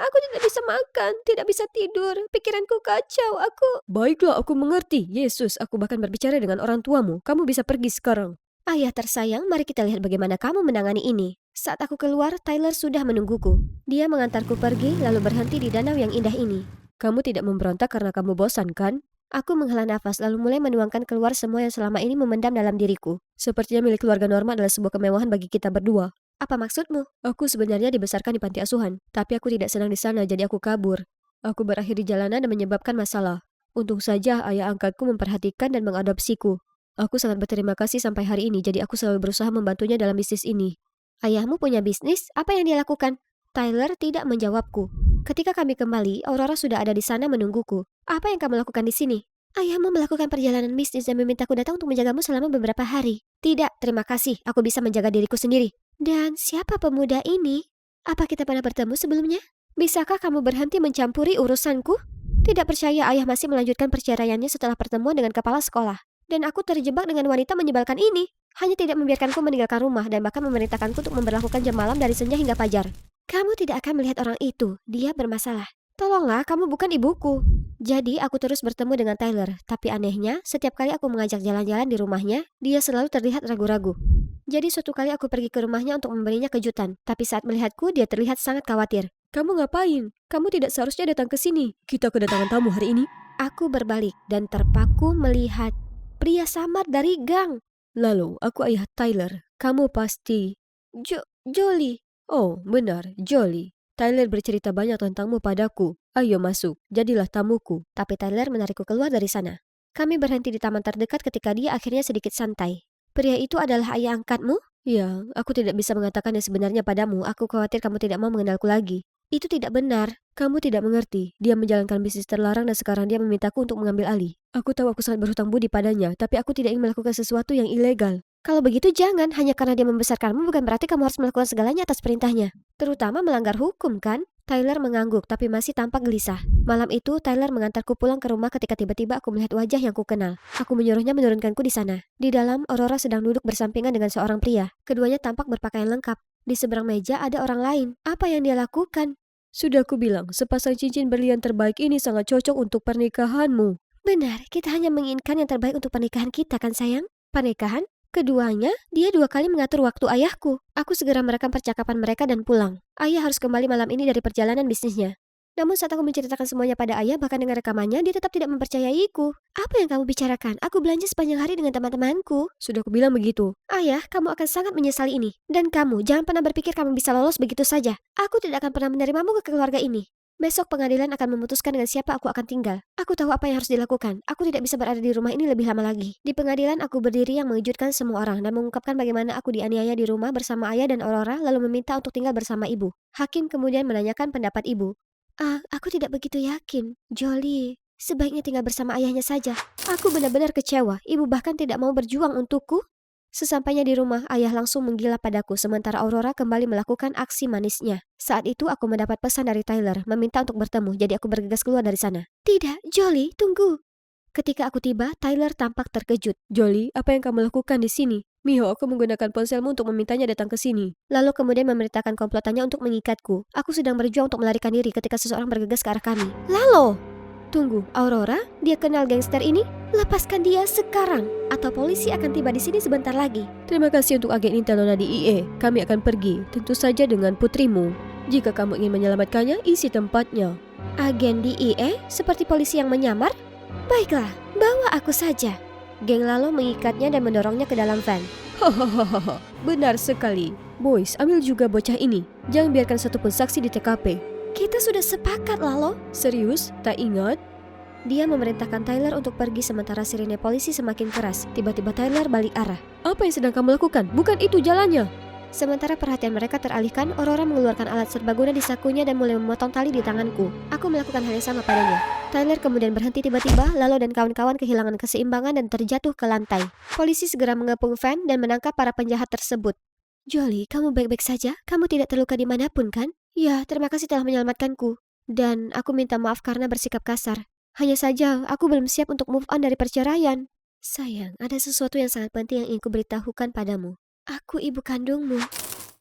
Aku tidak bisa makan, tidak bisa tidur, pikiranku kacau, Baiklah, aku mengerti. Yesus, aku bahkan berbicara dengan orang tuamu. Kamu bisa pergi sekarang. Ayah tersayang, mari kita lihat bagaimana kamu menangani ini. Saat aku keluar, Tyler sudah menungguku. Dia mengantarku pergi, lalu berhenti di danau yang indah ini. Kamu tidak memberontak karena kamu bosan, kan? Aku menghela nafas lalu mulai menuangkan keluar semua yang selama ini memendam dalam diriku. Sepertinya milik keluarga Norma adalah sebuah kemewahan bagi kita berdua. Apa maksudmu? Aku sebenarnya dibesarkan di panti asuhan, tapi aku tidak senang di sana jadi aku kabur. Aku berakhir di jalanan dan menyebabkan masalah. Untung saja ayah angkatku memperhatikan dan mengadopsiku. Aku sangat berterima kasih sampai hari ini, jadi aku selalu berusaha membantunya dalam bisnis ini. Ayahmu punya bisnis? Apa yang dia lakukan? Tyler tidak menjawabku. Ketika kami kembali, Aurora sudah ada di sana menungguku. Apa yang kamu lakukan di sini? Ayahmu melakukan perjalanan bisnis dan memintaku datang untuk menjagamu selama beberapa hari. Tidak, terima kasih. Aku bisa menjaga diriku sendiri. Dan siapa pemuda ini? Apa kita pernah bertemu sebelumnya? Bisakah kamu berhenti mencampuri urusanku? Tidak percaya ayah masih melanjutkan perceraiannya setelah pertemuan dengan kepala sekolah. Dan aku terjebak dengan wanita menyebalkan ini. Hanya tidak membiarkanku meninggalkan rumah dan bahkan memerintahkanku untuk memberlakukan jam malam dari senja hingga fajar. Kamu tidak akan melihat orang itu. Dia bermasalah. Tolonglah, kamu bukan ibuku. Jadi aku terus bertemu dengan Tyler. Tapi anehnya, setiap kali aku mengajak jalan-jalan di rumahnya, dia selalu terlihat ragu-ragu. Jadi suatu kali aku pergi ke rumahnya untuk memberinya kejutan. Tapi saat melihatku, dia terlihat sangat khawatir. Kamu ngapain? Kamu tidak seharusnya datang ke sini. Kita kedatangan tamu hari ini. Aku berbalik dan terpaku melihat pria samar dari gang. Lalu, aku ayah Tyler. Kamu pasti... Jolie. Oh, benar, Jolie. Tyler bercerita banyak tentangmu padaku. Ayo masuk, jadilah tamuku. Tapi Tyler menarikku keluar dari sana. Kami berhenti di taman terdekat ketika dia akhirnya sedikit santai. Pria itu adalah ayah angkatmu? Ya, aku tidak bisa mengatakan yang sebenarnya padamu. Aku khawatir kamu tidak mau mengenalku lagi. Itu tidak benar. Kamu tidak mengerti. Dia menjalankan bisnis terlarang dan sekarang dia memintaku untuk mengambil alih. Aku tahu aku sangat berhutang budi padanya, tapi aku tidak ingin melakukan sesuatu yang ilegal. Kalau begitu jangan, hanya karena dia membesarkanmu bukan berarti kamu harus melakukan segalanya atas perintahnya. Terutama melanggar hukum, kan? Tyler mengangguk tapi masih tampak gelisah. Malam itu, Tyler mengantarku pulang ke rumah ketika tiba-tiba aku melihat wajah yang kukenal. Aku menyuruhnya menurunkanku di sana. Di dalam, Aurora sedang duduk bersampingan dengan seorang pria. Keduanya tampak berpakaian lengkap. Di seberang meja ada orang lain. Apa yang dia lakukan? Sudah kubilang, sepasang cincin berlian terbaik ini sangat cocok untuk pernikahanmu. Benar, kita hanya menginginkan yang terbaik untuk pernikahan kita, kan sayang? Pernikahan? Keduanya, dia 2 kali mengatur waktu ayahku. Aku segera merekam percakapan mereka dan pulang. Ayah harus kembali malam ini dari perjalanan bisnisnya. Namun saat aku menceritakan semuanya pada ayah, bahkan dengan rekamannya, dia tetap tidak mempercayaiku. Apa yang kamu bicarakan? Aku belanja sepanjang hari dengan teman-temanku. Sudah aku bilang begitu. Ayah, kamu akan sangat menyesali ini. Dan kamu, jangan pernah berpikir kamu bisa lolos begitu saja. Aku tidak akan pernah menerimamu ke keluarga ini. Besok pengadilan akan memutuskan dengan siapa aku akan tinggal. Aku tahu apa yang harus dilakukan. Aku tidak bisa berada di rumah ini lebih lama lagi. Di pengadilan aku berdiri yang mengejutkan semua orang dan mengungkapkan bagaimana aku dianiaya di rumah bersama ayah dan Aurora lalu meminta untuk tinggal bersama ibu. Hakim kemudian menanyakan pendapat ibu. Aku tidak begitu yakin. Jolie, sebaiknya tinggal bersama ayahnya saja. Aku benar-benar kecewa. Ibu bahkan tidak mau berjuang untukku. Sesampainya di rumah, ayah langsung menggila padaku sementara Aurora kembali melakukan aksi manisnya. Saat itu aku mendapat pesan dari Tyler, meminta untuk bertemu, jadi aku bergegas keluar dari sana. Tidak, Jolie, tunggu. Ketika aku tiba, Tyler tampak terkejut. Jolie, apa yang kamu lakukan di sini? Miho, aku menggunakan ponselmu untuk memintanya datang ke sini. Lalu kemudian memberitakan komplotannya untuk mengikatku. Aku sedang berjuang untuk melarikan diri ketika seseorang bergegas ke arah kami. Lalo! Tunggu, Aurora? Dia kenal gangster ini? Lepaskan dia sekarang, atau polisi akan tiba di sini sebentar lagi. Terima kasih untuk agen intel Nona di IE. Kami akan pergi, tentu saja dengan putrimu. Jika kamu ingin menyelamatkannya, isi tempatnya. Agen di IE? Seperti polisi yang menyamar? Baiklah, bawa aku saja. Geng Lalo mengikatnya dan mendorongnya ke dalam van. Hahaha, benar sekali. Boys, ambil juga bocah ini. Jangan biarkan satupun saksi di TKP. Kita sudah sepakat, Lalo. Serius? Tak ingat? Dia memerintahkan Tyler untuk pergi sementara sirine polisi semakin keras. Tiba-tiba Tyler balik arah. Apa yang sedang kamu lakukan? Bukan itu jalannya. Sementara perhatian mereka teralihkan, Aurora mengeluarkan alat serbaguna di sakunya dan mulai memotong tali di tanganku. Aku melakukan hal yang sama padanya. Tyler kemudian berhenti tiba-tiba, Lalo dan kawan-kawan kehilangan keseimbangan dan terjatuh ke lantai. Polisi segera mengepung van dan menangkap para penjahat tersebut. Jolie, kamu baik-baik saja? Kamu tidak terluka dimanapun, kan? Ya, terima kasih telah menyelamatkanku. Dan aku minta maaf karena bersikap kasar. Hanya saja, aku belum siap untuk move on dari perceraian. Sayang, ada sesuatu yang sangat penting yang ingin kuberitahukan padamu. Aku ibu kandungmu.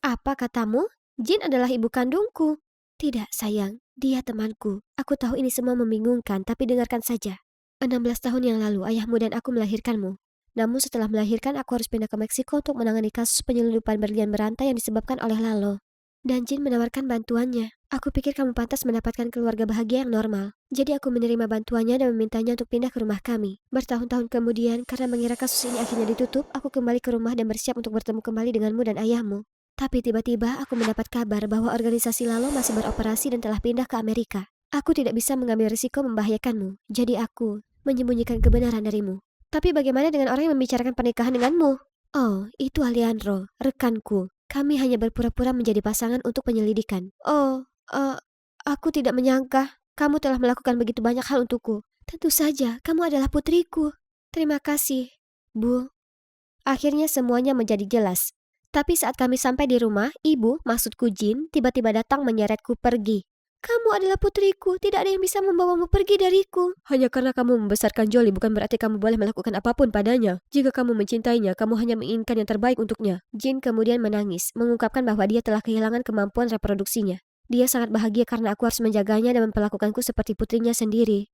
Apa katamu? Jin adalah ibu kandungku. Tidak, sayang. Dia temanku. Aku tahu ini semua membingungkan, tapi dengarkan saja. 16 tahun yang lalu, ayahmu dan aku melahirkanmu. Namun setelah melahirkan, aku harus pindah ke Meksiko untuk menangani kasus penyelundupan berlian berantai yang disebabkan oleh Lalo. Dan Jin menawarkan bantuannya. Aku pikir kamu pantas mendapatkan keluarga bahagia yang normal. Jadi aku menerima bantuannya dan memintanya untuk pindah ke rumah kami. Bertahun-tahun kemudian, karena mengira kasus ini akhirnya ditutup, aku kembali ke rumah dan bersiap untuk bertemu kembali denganmu dan ayahmu. Tapi tiba-tiba aku mendapat kabar bahwa organisasi Lalo masih beroperasi dan telah pindah ke Amerika. Aku tidak bisa mengambil risiko membahayakanmu. Jadi aku menyembunyikan kebenaran darimu. Tapi bagaimana dengan orang yang membicarakan pernikahan denganmu? Oh, itu Alejandro, rekanku. Kami hanya berpura-pura menjadi pasangan untuk penyelidikan. Aku tidak menyangka kamu telah melakukan begitu banyak hal untukku. Tentu saja, kamu adalah putriku. Terima kasih, Bu. Akhirnya semuanya menjadi jelas. Tapi saat kami sampai di rumah, ibu, maksudku Jin, tiba-tiba datang menyeretku pergi. Kamu adalah putriku, tidak ada yang bisa membawamu pergi dariku. Hanya karena kamu membesarkan Jolie bukan berarti kamu boleh melakukan apapun padanya. Jika kamu mencintainya, kamu hanya menginginkan yang terbaik untuknya. Jin kemudian menangis, mengungkapkan bahwa dia telah kehilangan kemampuan reproduksinya. Dia sangat bahagia karena aku harus menjaganya dan memperlakukanku seperti putrinya sendiri.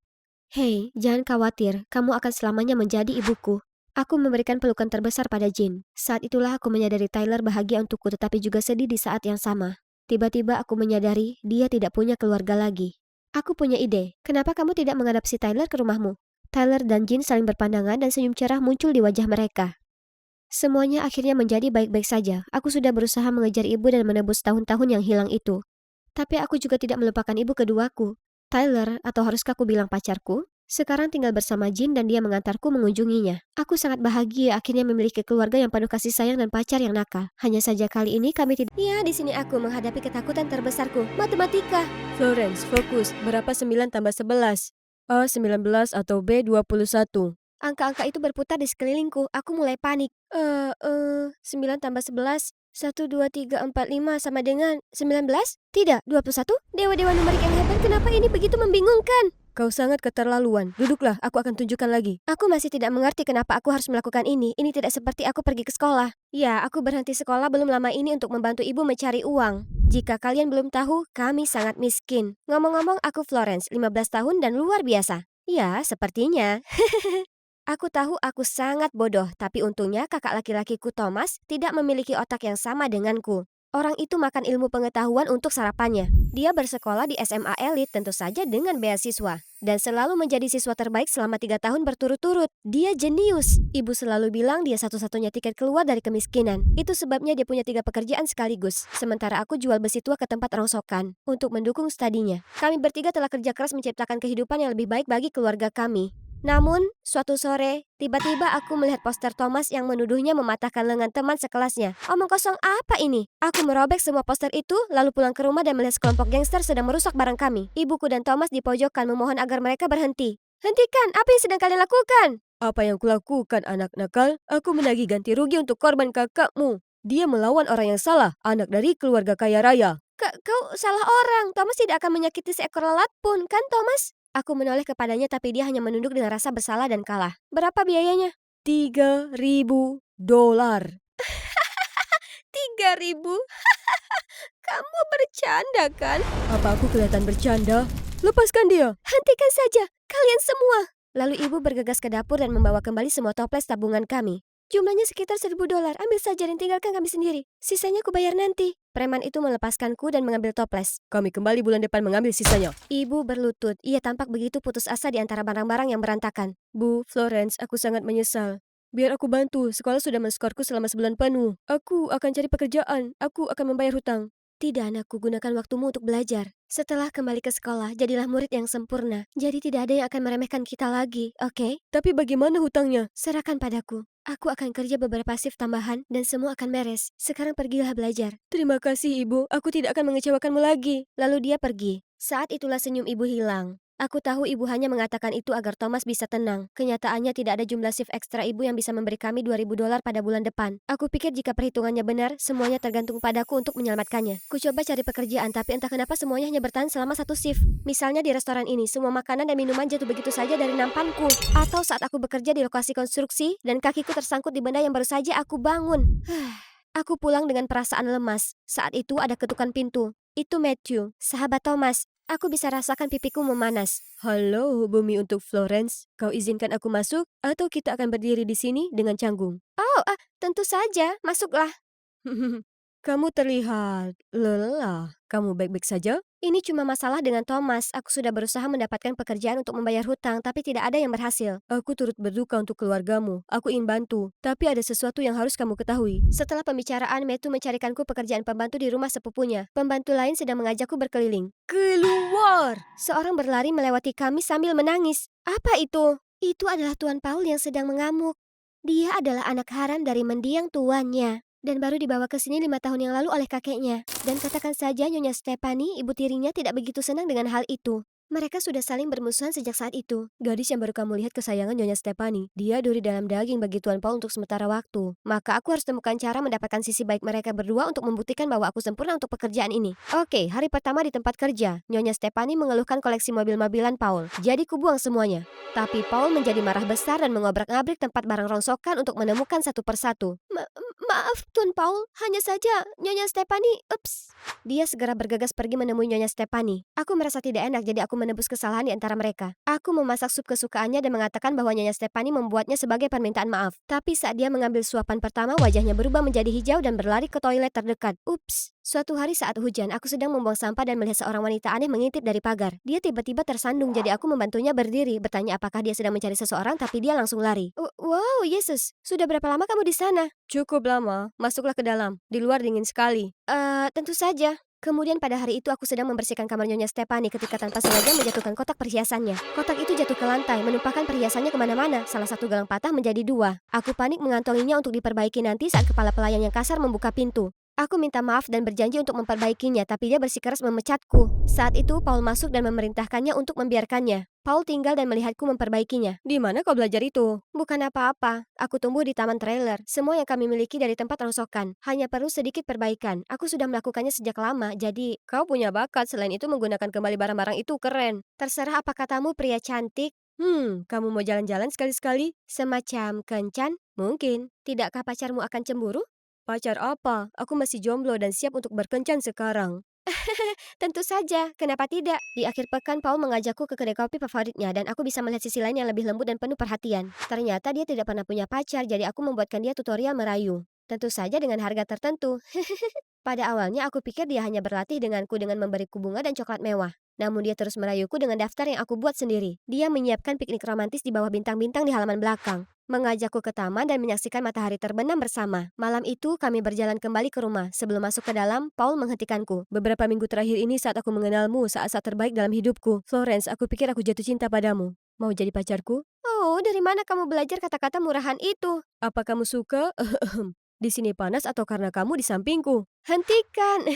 Hei, jangan khawatir, kamu akan selamanya menjadi ibuku. Aku memberikan pelukan terbesar pada Jin. Saat itulah aku menyadari Tyler bahagia untukku tetapi juga sedih di saat yang sama. Tiba-tiba aku menyadari dia tidak punya keluarga lagi. Aku punya ide, kenapa kamu tidak mengadopsi Tyler ke rumahmu? Tyler dan Jin saling berpandangan dan senyum cerah muncul di wajah mereka. Semuanya akhirnya menjadi baik-baik saja. Aku sudah berusaha mengejar ibu dan menebus tahun-tahun yang hilang itu. Tapi aku juga tidak melupakan ibu keduaku. Tyler, atau haruskah aku bilang pacarku? Sekarang tinggal bersama Jin dan dia mengantarku mengunjunginya. Aku sangat bahagia akhirnya memiliki keluarga yang penuh kasih sayang dan pacar yang nakal. Hanya saja kali ini kami tidak... Ya, di sini aku menghadapi ketakutan terbesarku, matematika. Florence, fokus. Berapa 9 tambah 11? A 19 atau B 21? Angka-angka itu berputar di sekelilingku. Aku mulai panik. 9 tambah 11. 1, 2, 3, 4, 5 sama dengan 19? Tidak, 21? Dewa-dewa numerik yang hebat, kenapa ini begitu membingungkan? Kau sangat keterlaluan. Duduklah, aku akan tunjukkan lagi. Aku masih tidak mengerti kenapa aku harus melakukan ini. Ini tidak seperti aku pergi ke sekolah. Ya, aku berhenti sekolah belum lama ini untuk membantu ibu mencari uang. Jika kalian belum tahu, kami sangat miskin. Ngomong-ngomong, aku Florence, 15 tahun dan luar biasa. Ya, sepertinya. Aku tahu aku sangat bodoh, tapi untungnya kakak laki-lakiku Thomas tidak memiliki otak yang sama denganku. Orang itu makan ilmu pengetahuan untuk sarapannya. Dia bersekolah di SMA elit tentu saja dengan beasiswa. Dan selalu menjadi siswa terbaik selama 3 tahun berturut-turut. Dia jenius. Ibu selalu bilang dia satu-satunya tiket keluar dari kemiskinan. Itu sebabnya dia punya 3 pekerjaan sekaligus. Sementara aku jual besi tua ke tempat rongsokan untuk mendukung studinya. Kami bertiga telah kerja keras menciptakan kehidupan yang lebih baik bagi keluarga kami. Namun, suatu sore, tiba-tiba aku melihat poster Thomas yang menuduhnya mematahkan lengan teman sekelasnya. Omong kosong apa ini? Aku merobek semua poster itu, lalu pulang ke rumah dan melihat sekelompok gangster sedang merusak barang kami. Ibuku dan Thomas di pojokan memohon agar mereka berhenti. Hentikan, apa yang sedang kalian lakukan? Apa yang kulakukan, anak nakal? Aku menagih ganti rugi untuk korban kakakmu. Dia melawan orang yang salah, anak dari keluarga kaya raya. Kau salah orang. Thomas tidak akan menyakiti seekor lalat pun, kan Thomas? Aku menoleh kepadanya tapi dia hanya menunduk dengan rasa bersalah dan kalah. Berapa biayanya? $3.000. 3.000? Kamu bercanda kan? Apa aku kelihatan bercanda? Lepaskan dia. Hentikan saja, kalian semua. Lalu ibu bergegas ke dapur dan membawa kembali semua toples tabungan kami. Jumlahnya sekitar $1.000. Ambil saja dan tinggalkan kami sendiri. Sisanya ku bayar nanti. Preman itu melepaskanku dan mengambil toples. Kami kembali bulan depan mengambil sisanya. Ibu berlutut. Ia tampak begitu putus asa di antara barang-barang yang berantakan. Bu, Florence, aku sangat menyesal. Biar aku bantu, sekolah sudah menskorku selama sebulan penuh. Aku akan cari pekerjaan, aku akan membayar hutang. Tidak, anakku, gunakan waktumu untuk belajar. Setelah kembali ke sekolah, jadilah murid yang sempurna. Jadi tidak ada yang akan meremehkan kita lagi, oke? Tapi bagaimana hutangnya? Serahkan padaku. Aku akan kerja beberapa shift tambahan dan semua akan beres. Sekarang pergilah belajar. Terima kasih, Ibu. Aku tidak akan mengecewakanmu lagi. Lalu dia pergi. Saat itulah senyum ibu hilang. Aku tahu ibu hanya mengatakan itu agar Thomas bisa tenang. Kenyataannya tidak ada jumlah shift ekstra ibu yang bisa memberi kami $2.000 pada bulan depan. Aku pikir jika perhitungannya benar, semuanya tergantung padaku untuk menyelamatkannya. Ku coba cari pekerjaan, tapi entah kenapa semuanya hanya bertahan selama 1 shift. Misalnya di restoran ini, semua makanan dan minuman jatuh begitu saja dari nampanku. Atau saat aku bekerja di lokasi konstruksi, dan kakiku tersangkut di benda yang baru saja aku bangun. Aku pulang dengan perasaan lemas. Saat itu ada ketukan pintu. Itu Matthew, sahabat Thomas. Aku bisa rasakan pipiku memanas. Halo, bumi untuk Florence. Kau izinkan aku masuk atau kita akan berdiri di sini dengan canggung? Oh, tentu saja. Masuklah. Kamu terlihat lelah. Kamu baik-baik saja? Ini cuma masalah dengan Thomas. Aku sudah berusaha mendapatkan pekerjaan untuk membayar hutang, tapi tidak ada yang berhasil. Aku turut berduka untuk keluargamu. Aku ingin bantu, tapi ada sesuatu yang harus kamu ketahui. Setelah pembicaraan, Matthew mencarikanku pekerjaan pembantu di rumah sepupunya. Pembantu lain sedang mengajakku berkeliling. Keluar! Seorang berlari melewati kami sambil menangis. Apa itu? Itu adalah Tuan Paul yang sedang mengamuk. Dia adalah anak haram dari mendiang tuannya. Dan baru dibawa ke sini 5 tahun yang lalu oleh kakeknya. Dan katakan saja Nyonya Stephanie, ibu tirinya tidak begitu senang dengan hal itu. Mereka sudah saling bermusuhan sejak saat itu. Gadis yang baru kamu lihat kesayangan Nyonya Stephanie. Dia duri dalam daging bagi Tuan Paul untuk sementara waktu. Maka aku harus temukan cara mendapatkan sisi baik mereka berdua untuk membuktikan bahwa aku sempurna untuk pekerjaan ini. Oke, hari pertama di tempat kerja. Nyonya Stephanie mengeluhkan koleksi mobil-mobilan Paul. Jadi kubuang semuanya. Tapi Paul menjadi marah besar dan mengobrak-ngabrik tempat barang rongsokan untuk menemukan satu persatu. Maaf, Tuan Paul. Hanya saja Nyonya Stephanie, ups. Dia segera bergegas pergi menemui Nyonya Stephanie. Aku merasa tidak enak, jadi aku menebus kesalahan di antara mereka. Aku memasak sup kesukaannya dan mengatakan bahwa Nyonya Stephanie membuatnya sebagai permintaan maaf. Tapi saat dia mengambil suapan pertama, wajahnya berubah menjadi hijau dan berlari ke toilet terdekat. Ups. Suatu hari saat hujan, aku sedang membuang sampah dan melihat seorang wanita aneh mengintip dari pagar. Dia tiba-tiba tersandung, jadi aku membantunya berdiri. Bertanya apakah dia sedang mencari seseorang, tapi dia langsung lari. Wow, Yesus. Sudah berapa lama kamu di sana? Cukup lama. Masuklah ke dalam. Di luar dingin sekali. Tentu saja. Kemudian pada hari itu aku sedang membersihkan kamar Nyonya Stephanie ketika tanpa sengaja menjatuhkan kotak perhiasannya. Kotak itu jatuh ke lantai, menumpahkan perhiasannya kemana-mana. Salah satu gelang patah menjadi 2. Aku panik mengantonginya untuk diperbaiki nanti saat kepala pelayan yang kasar membuka pintu. Aku minta maaf dan berjanji untuk memperbaikinya, tapi dia bersikeras memecatku. Saat itu Paul masuk dan memerintahkannya untuk membiarkannya. Paul tinggal dan melihatku memperbaikinya. Di mana kau belajar itu? Bukan apa-apa. Aku tumbuh di taman trailer. Semua yang kami miliki dari tempat rongsokan. Hanya perlu sedikit perbaikan. Aku sudah melakukannya sejak lama, jadi... Kau punya bakat. Selain itu menggunakan kembali barang-barang itu keren. Terserah apa katamu, pria cantik. Kamu mau jalan-jalan sekali-sekali? Semacam kencan? Mungkin. Tidakkah pacarmu akan cemburu? Pacar apa? Aku masih jomblo dan siap untuk berkencan sekarang. Tentu saja, kenapa tidak? Di akhir pekan, Paul mengajakku ke kedai kopi favoritnya dan aku bisa melihat sisi lain yang lebih lembut dan penuh perhatian. Ternyata dia tidak pernah punya pacar, jadi aku membuatkan dia tutorial merayu. Tentu saja dengan harga tertentu. Pada awalnya aku pikir dia hanya berlatih denganku dengan memberiku bunga dan coklat mewah. Namun dia terus merayuku dengan daftar yang aku buat sendiri. Dia menyiapkan piknik romantis di bawah bintang-bintang di halaman belakang. Mengajakku ke taman dan menyaksikan matahari terbenam bersama. Malam itu kami berjalan kembali ke rumah. Sebelum masuk ke dalam, Paul menghentikanku. Beberapa minggu terakhir ini saat aku mengenalmu, saat-saat terbaik dalam hidupku. Florence, aku pikir aku jatuh cinta padamu. Mau jadi pacarku? Oh, dari mana kamu belajar kata-kata murahan itu? Apa kamu suka? Di sini panas atau karena kamu di sampingku? Hentikan.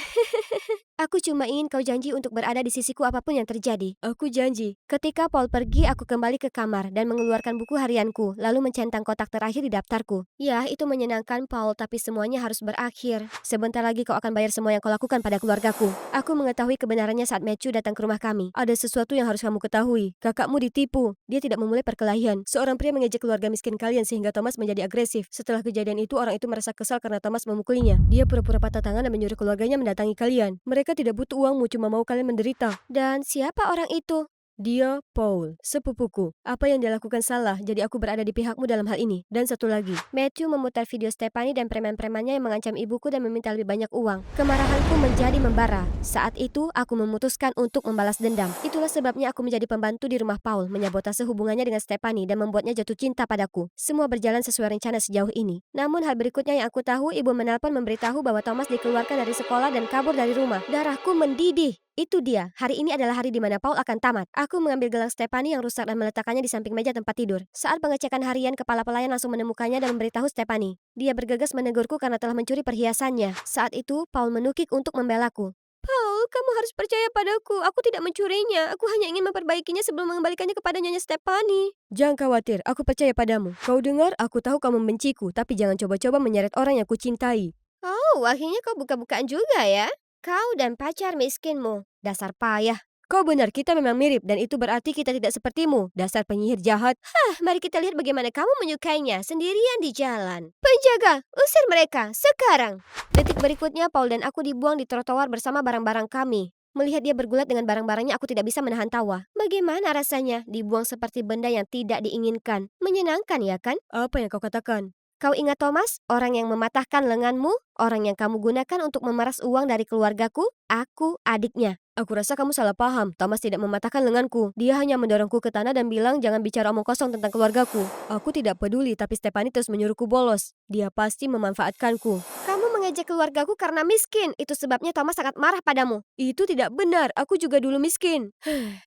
Aku cuma ingin kau janji untuk berada di sisiku apapun yang terjadi. Aku janji. Ketika Paul pergi, aku kembali ke kamar dan mengeluarkan buku harianku, lalu mencentang kotak terakhir di daftarku. Ya, itu menyenangkan, Paul, tapi semuanya harus berakhir. Sebentar lagi kau akan bayar semua yang kau lakukan pada keluargaku. Aku mengetahui kebenarannya saat Matthew datang ke rumah kami. Ada sesuatu yang harus kamu ketahui. Kakakmu ditipu. Dia tidak memulai perkelahian. Seorang pria mengejek keluarga miskin kalian sehingga Thomas menjadi agresif. Setelah kejadian itu, orang itu merasa kesal karena Thomas memukulinya. Dia pura-pura patah tangan dan menyuruh keluarganya mendatangi kalian. Mereka tidak butuh uangmu, cuma mau kalian menderita. Dan siapa orang itu? Dia, Paul, sepupuku. Apa yang dia lakukan salah, jadi aku berada di pihakmu dalam hal ini. Dan satu lagi, Matthew memutar video Stephanie dan preman-premannya yang mengancam ibuku dan meminta lebih banyak uang. Kemarahanku menjadi membara. Saat itu, aku memutuskan untuk membalas dendam. Itulah sebabnya aku menjadi pembantu di rumah Paul, menyabotase hubungannya dengan Stephanie dan membuatnya jatuh cinta padaku. Semua berjalan sesuai rencana sejauh ini. Namun hal berikutnya yang aku tahu, ibu menelpon memberitahu bahwa Thomas dikeluarkan dari sekolah dan kabur dari rumah. Darahku mendidih. Itu dia, hari ini adalah hari di mana Paul akan tamat. Aku mengambil gelang Stephanie yang rusak dan meletakkannya di samping meja tempat tidur. Saat pengecekan harian, kepala pelayan langsung menemukannya dan memberitahu Stephanie. Dia bergegas menegurku karena telah mencuri perhiasannya. Saat itu, Paul menukik untuk membelaku. Paul, kamu harus percaya padaku. Aku tidak mencurinya. Aku hanya ingin memperbaikinya sebelum mengembalikannya kepada Nyonya Stephanie. jangan khawatir, aku percaya padamu. Kau dengar, aku tahu kamu membenciku, tapi jangan coba-coba menyeret orang yang kucintai. Oh, akhirnya kau buka-bukaan juga ya? Kau dan pacar miskinmu. Dasar payah. Kau benar, kita memang mirip, dan itu berarti kita tidak sepertimu. Dasar penyihir jahat. Mari kita lihat bagaimana kamu menyukainya sendirian di jalan. Penjaga, usir mereka sekarang. Detik berikutnya, Paul dan aku dibuang di trotoar bersama barang-barang kami. Melihat dia bergulat dengan barang-barangnya, aku tidak bisa menahan tawa. Bagaimana rasanya dibuang seperti benda yang tidak diinginkan? Menyenangkan ya kan? Apa yang kau katakan? Kau ingat Thomas, orang yang mematahkan lenganmu, orang yang kamu gunakan untuk memeras uang dari keluargaku? Aku adiknya. Aku rasa kamu salah paham. Thomas tidak mematahkan lenganku. Dia hanya mendorongku ke tanah dan bilang jangan bicara omong kosong tentang keluargaku. Aku tidak peduli, tapi Stephanie terus menyuruhku bolos. Dia pasti memanfaatkanku. Kamu mengejek keluargaku karena miskin. Itu sebabnya Thomas sangat marah padamu. Itu tidak benar. Aku juga dulu miskin.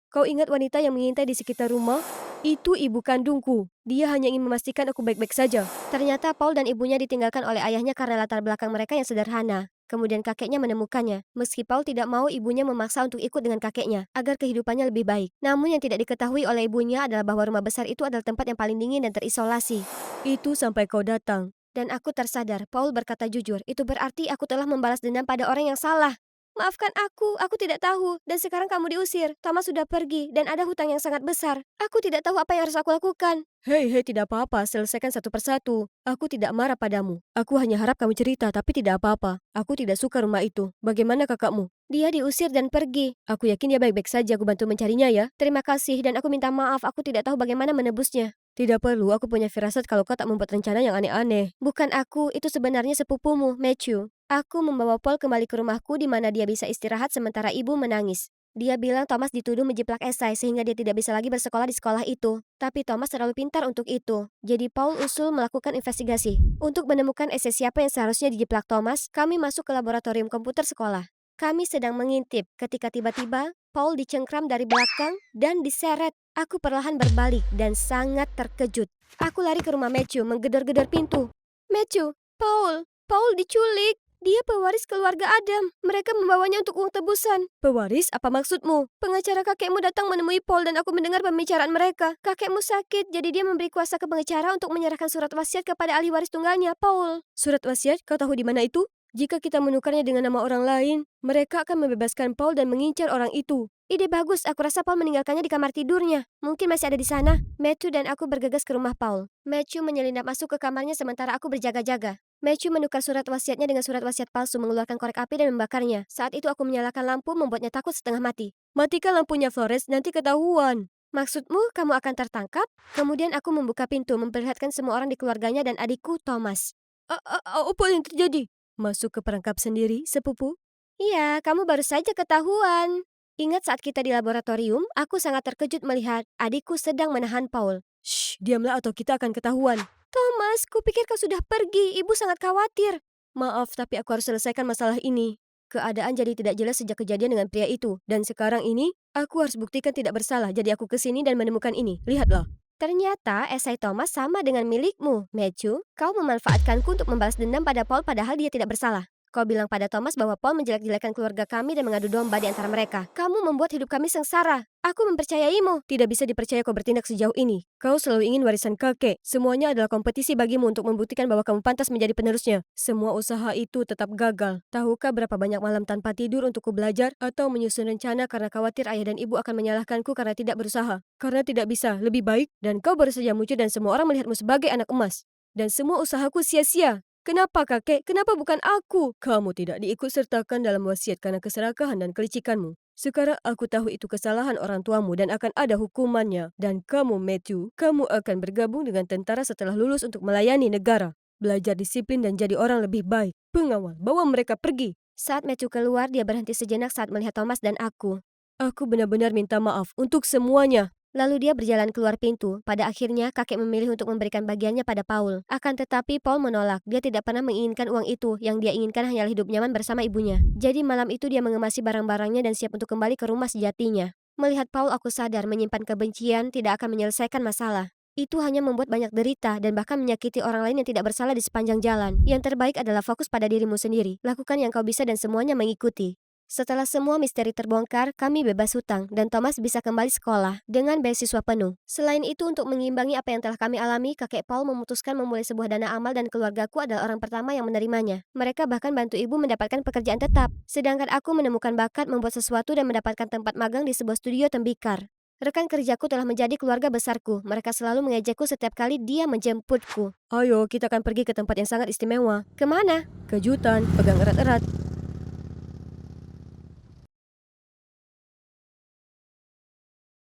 Kau ingat wanita yang mengintai di sekitar rumah? Itu ibu kandungku. Dia hanya ingin memastikan aku baik-baik saja. Ternyata Paul dan ibunya ditinggalkan oleh ayahnya karena latar belakang mereka yang sederhana. Kemudian kakeknya menemukannya. Meski Paul tidak mau, ibunya memaksa untuk ikut dengan kakeknya agar kehidupannya lebih baik. Namun yang tidak diketahui oleh ibunya adalah bahwa rumah besar itu adalah tempat yang paling dingin dan terisolasi. Itu sampai kau datang. Dan aku tersadar, Paul berkata jujur, itu berarti aku telah membalas dendam pada orang yang salah. Maafkan aku tidak tahu. Dan sekarang kamu diusir, Thomas sudah pergi, dan ada hutang yang sangat besar. Aku tidak tahu apa yang harus aku lakukan. Hei, tidak apa-apa. Selesaikan satu persatu. Aku tidak marah padamu. Aku hanya harap kamu cerita, tapi tidak apa-apa. Aku tidak suka rumah itu. Bagaimana kakakmu? Dia diusir dan pergi. Aku yakin dia baik-baik saja. Aku bantu mencarinya ya. Terima kasih, dan aku minta maaf, aku tidak tahu bagaimana menebusnya. Tidak perlu, aku punya firasat kalau kau tak membuat rencana yang aneh-aneh. Bukan aku, itu sebenarnya sepupumu, Matthew. Aku membawa Paul kembali ke rumahku di mana dia bisa istirahat sementara ibu menangis. Dia bilang Thomas dituduh menjiplak esai sehingga dia tidak bisa lagi bersekolah di sekolah itu. Tapi Thomas terlalu pintar untuk itu. Jadi Paul usul melakukan investigasi. Untuk menemukan esai siapa yang seharusnya dijiplak Thomas, kami masuk ke laboratorium komputer sekolah. Kami sedang mengintip ketika tiba-tiba Paul dicengkram dari belakang dan diseret. Aku perlahan berbalik dan sangat terkejut. Aku lari ke rumah Matthew, menggedor-gedor pintu. Matthew, Paul diculik. Dia pewaris keluarga Adam. Mereka membawanya untuk uang tebusan. Pewaris, apa maksudmu? Pengacara kakekmu datang menemui Paul dan aku mendengar pembicaraan mereka. Kakekmu sakit, jadi dia memberi kuasa ke pengacara untuk menyerahkan surat wasiat kepada ahli waris tunggalnya, Paul. Surat wasiat, kau tahu di mana itu? Jika kita menukarnya dengan nama orang lain, mereka akan membebaskan Paul dan mengincar orang itu. Ide bagus, aku rasa Paul meninggalkannya di kamar tidurnya. Mungkin masih ada di sana. Matthew dan aku bergegas ke rumah Paul. Matthew menyelinap masuk ke kamarnya sementara aku berjaga-jaga. Matthew menukar surat wasiatnya dengan surat wasiat palsu, mengeluarkan korek api dan membakarnya. Saat itu aku menyalakan lampu, membuatnya takut setengah mati. Matikan lampunya, Flores, nanti ketahuan. Maksudmu kamu akan tertangkap? Kemudian aku membuka pintu, memperlihatkan semua orang di keluarganya dan adikku, Thomas. Apa yang terjadi? Masuk ke perangkap sendiri, sepupu? Iya, kamu baru saja ketahuan. Ingat saat kita di laboratorium, aku sangat terkejut melihat adikku sedang menahan Paul. Shh, diamlah atau kita akan ketahuan. Thomas, kupikir kau sudah pergi. Ibu sangat khawatir. Maaf, tapi aku harus selesaikan masalah ini. Keadaan jadi tidak jelas sejak kejadian dengan pria itu. Dan sekarang ini, aku harus buktikan tidak bersalah. Jadi aku kesini dan menemukan ini. Lihatlah. Ternyata esai Thomas sama dengan milikmu, Matthew. Kau memanfaatkanku untuk membalas dendam pada Paul padahal dia tidak bersalah. Kau bilang pada Thomas bahwa Paul menjelek-jelekan keluarga kami dan mengadu domba di antara mereka. Kamu membuat hidup kami sengsara. Aku mempercayaimu. Tidak bisa dipercaya kau bertindak sejauh ini. Kau selalu ingin warisan kakek. Semuanya adalah kompetisi bagimu untuk membuktikan bahwa kamu pantas menjadi penerusnya. Semua usaha itu tetap gagal. Tahukah berapa banyak malam tanpa tidur untukku belajar atau menyusun rencana karena khawatir ayah dan ibu akan menyalahkanku karena tidak berusaha. Karena tidak bisa, lebih baik. Dan kau baru saja muncul dan semua orang melihatmu sebagai anak emas. Dan semua usahaku sia-sia. Kenapa kakek? Kenapa bukan aku? Kamu tidak diikutsertakan dalam wasiat karena keserakahan dan kelicikanmu. Sekarang aku tahu itu kesalahan orang tuamu dan akan ada hukumannya. Dan kamu, Matthew, kamu akan bergabung dengan tentara setelah lulus untuk melayani negara. Belajar disiplin dan jadi orang lebih baik. Pengawal, bawa mereka pergi. Saat Matthew keluar, dia berhenti sejenak saat melihat Thomas dan aku. Aku benar-benar minta maaf untuk semuanya. Lalu dia berjalan keluar pintu. Pada akhirnya, kakek memilih untuk memberikan bagiannya pada Paul. Akan tetapi, Paul menolak. Dia tidak pernah menginginkan uang itu. Yang dia inginkan hanyalah hidup nyaman bersama ibunya. Jadi malam itu dia mengemasi barang-barangnya dan siap untuk kembali ke rumah sejatinya. Melihat Paul, aku sadar menyimpan kebencian tidak akan menyelesaikan masalah. Itu hanya membuat banyak derita dan bahkan menyakiti orang lain yang tidak bersalah di sepanjang jalan. Yang terbaik adalah fokus pada dirimu sendiri. Lakukan yang kau bisa dan semuanya mengikuti. Setelah semua misteri terbongkar, kami bebas hutang dan Thomas bisa kembali sekolah dengan beasiswa penuh. Selain itu, untuk mengimbangi apa yang telah kami alami, kakek Paul memutuskan memulai sebuah dana amal dan keluargaku adalah orang pertama yang menerimanya. Mereka bahkan bantu ibu mendapatkan pekerjaan tetap. Sedangkan aku menemukan bakat membuat sesuatu dan mendapatkan tempat magang di sebuah studio tembikar. Rekan kerjaku telah menjadi keluarga besarku. Mereka selalu mengejekku setiap kali dia menjemputku. Ayo, kita akan pergi ke tempat yang sangat istimewa. Kemana? Kejutan, pegang erat-erat.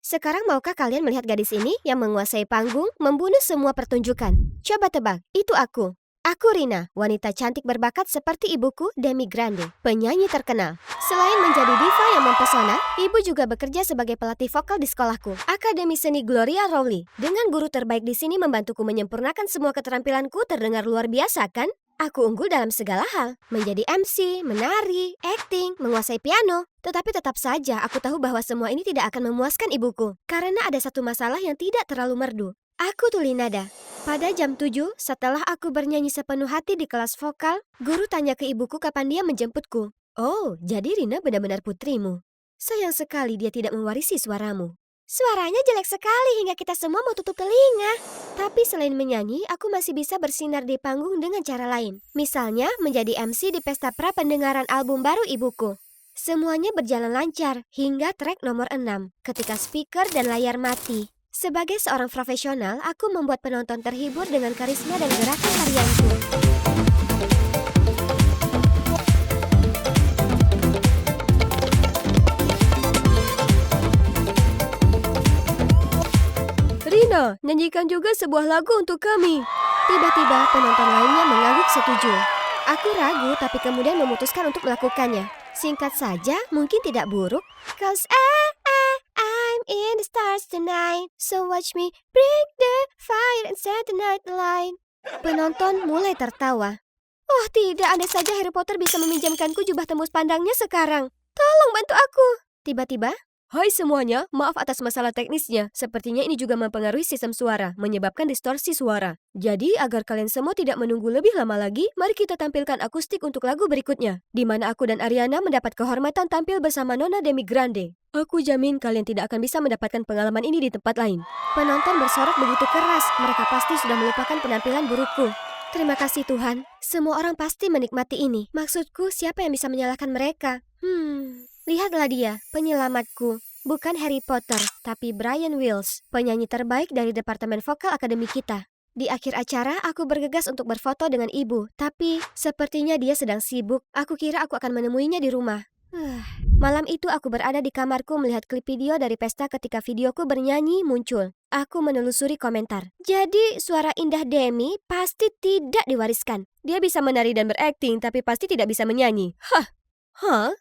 Sekarang maukah kalian melihat gadis ini yang menguasai panggung, membunuh semua pertunjukan? Coba tebak, itu aku. Aku Rina, wanita cantik berbakat seperti ibuku, Demi Grande, penyanyi terkenal. Selain menjadi diva yang mempesona, ibu juga bekerja sebagai pelatih vokal di sekolahku, Akademi Seni Gloria Rowley. Dengan guru terbaik di sini membantuku menyempurnakan semua keterampilanku, terdengar luar biasa kan? Aku unggul dalam segala hal, menjadi MC, menari, acting, menguasai piano. Tetapi tetap saja aku tahu bahwa semua ini tidak akan memuaskan ibuku. Karena ada satu masalah yang tidak terlalu merdu. Aku Tulinada. Pada jam 7, setelah aku bernyanyi sepenuh hati di kelas vokal, guru tanya ke ibuku kapan dia menjemputku. Oh, jadi Rina benar-benar putrimu. Sayang sekali dia tidak mewarisi suaramu. Suaranya jelek sekali hingga kita semua mau tutup telinga. Tapi selain menyanyi, aku masih bisa bersinar di panggung dengan cara lain. Misalnya, menjadi MC di pesta pra-pendengaran album baru ibuku. Semuanya berjalan lancar hingga track nomor 6, ketika speaker dan layar mati. Sebagai seorang profesional, aku membuat penonton terhibur dengan karisma dan gerakan tarianku. Rina, nyanyikan juga sebuah lagu untuk kami. Tiba-tiba penonton lainnya mengangguk setuju. Aku ragu tapi kemudian memutuskan untuk melakukannya. Singkat saja, mungkin tidak buruk. 'Cause I'm in the stars tonight. So watch me bring the fire and set the night alight. Penonton mulai tertawa. Oh tidak, andai saja Harry Potter bisa meminjamkanku jubah tembus pandangnya sekarang. Tolong bantu aku. Tiba-tiba, Hai semuanya, maaf atas masalah teknisnya. Sepertinya ini juga mempengaruhi sistem suara, menyebabkan distorsi suara. Jadi, agar kalian semua tidak menunggu lebih lama lagi, mari kita tampilkan akustik untuk lagu berikutnya, di mana aku dan Ariana mendapat kehormatan tampil bersama Nona Demi Grande. Aku jamin kalian tidak akan bisa mendapatkan pengalaman ini di tempat lain. penonton bersorak begitu keras. Mereka pasti sudah melupakan penampilan burukku. Terima kasih Tuhan. Semua orang pasti menikmati ini. Maksudku, siapa yang bisa menyalahkan mereka? Lihatlah dia, penyelamatku. Bukan Harry Potter, tapi Brian Wills, penyanyi terbaik dari Departemen Vokal Akademi kita. Di akhir acara, aku bergegas untuk berfoto dengan ibu. Tapi, sepertinya dia sedang sibuk. Aku kira aku akan menemuinya di rumah. Malam itu aku berada di kamarku melihat klip video dari pesta ketika videoku bernyanyi muncul. Aku menelusuri komentar. Jadi suara indah Demi pasti tidak diwariskan. Dia bisa menari dan berakting tapi pasti tidak bisa menyanyi.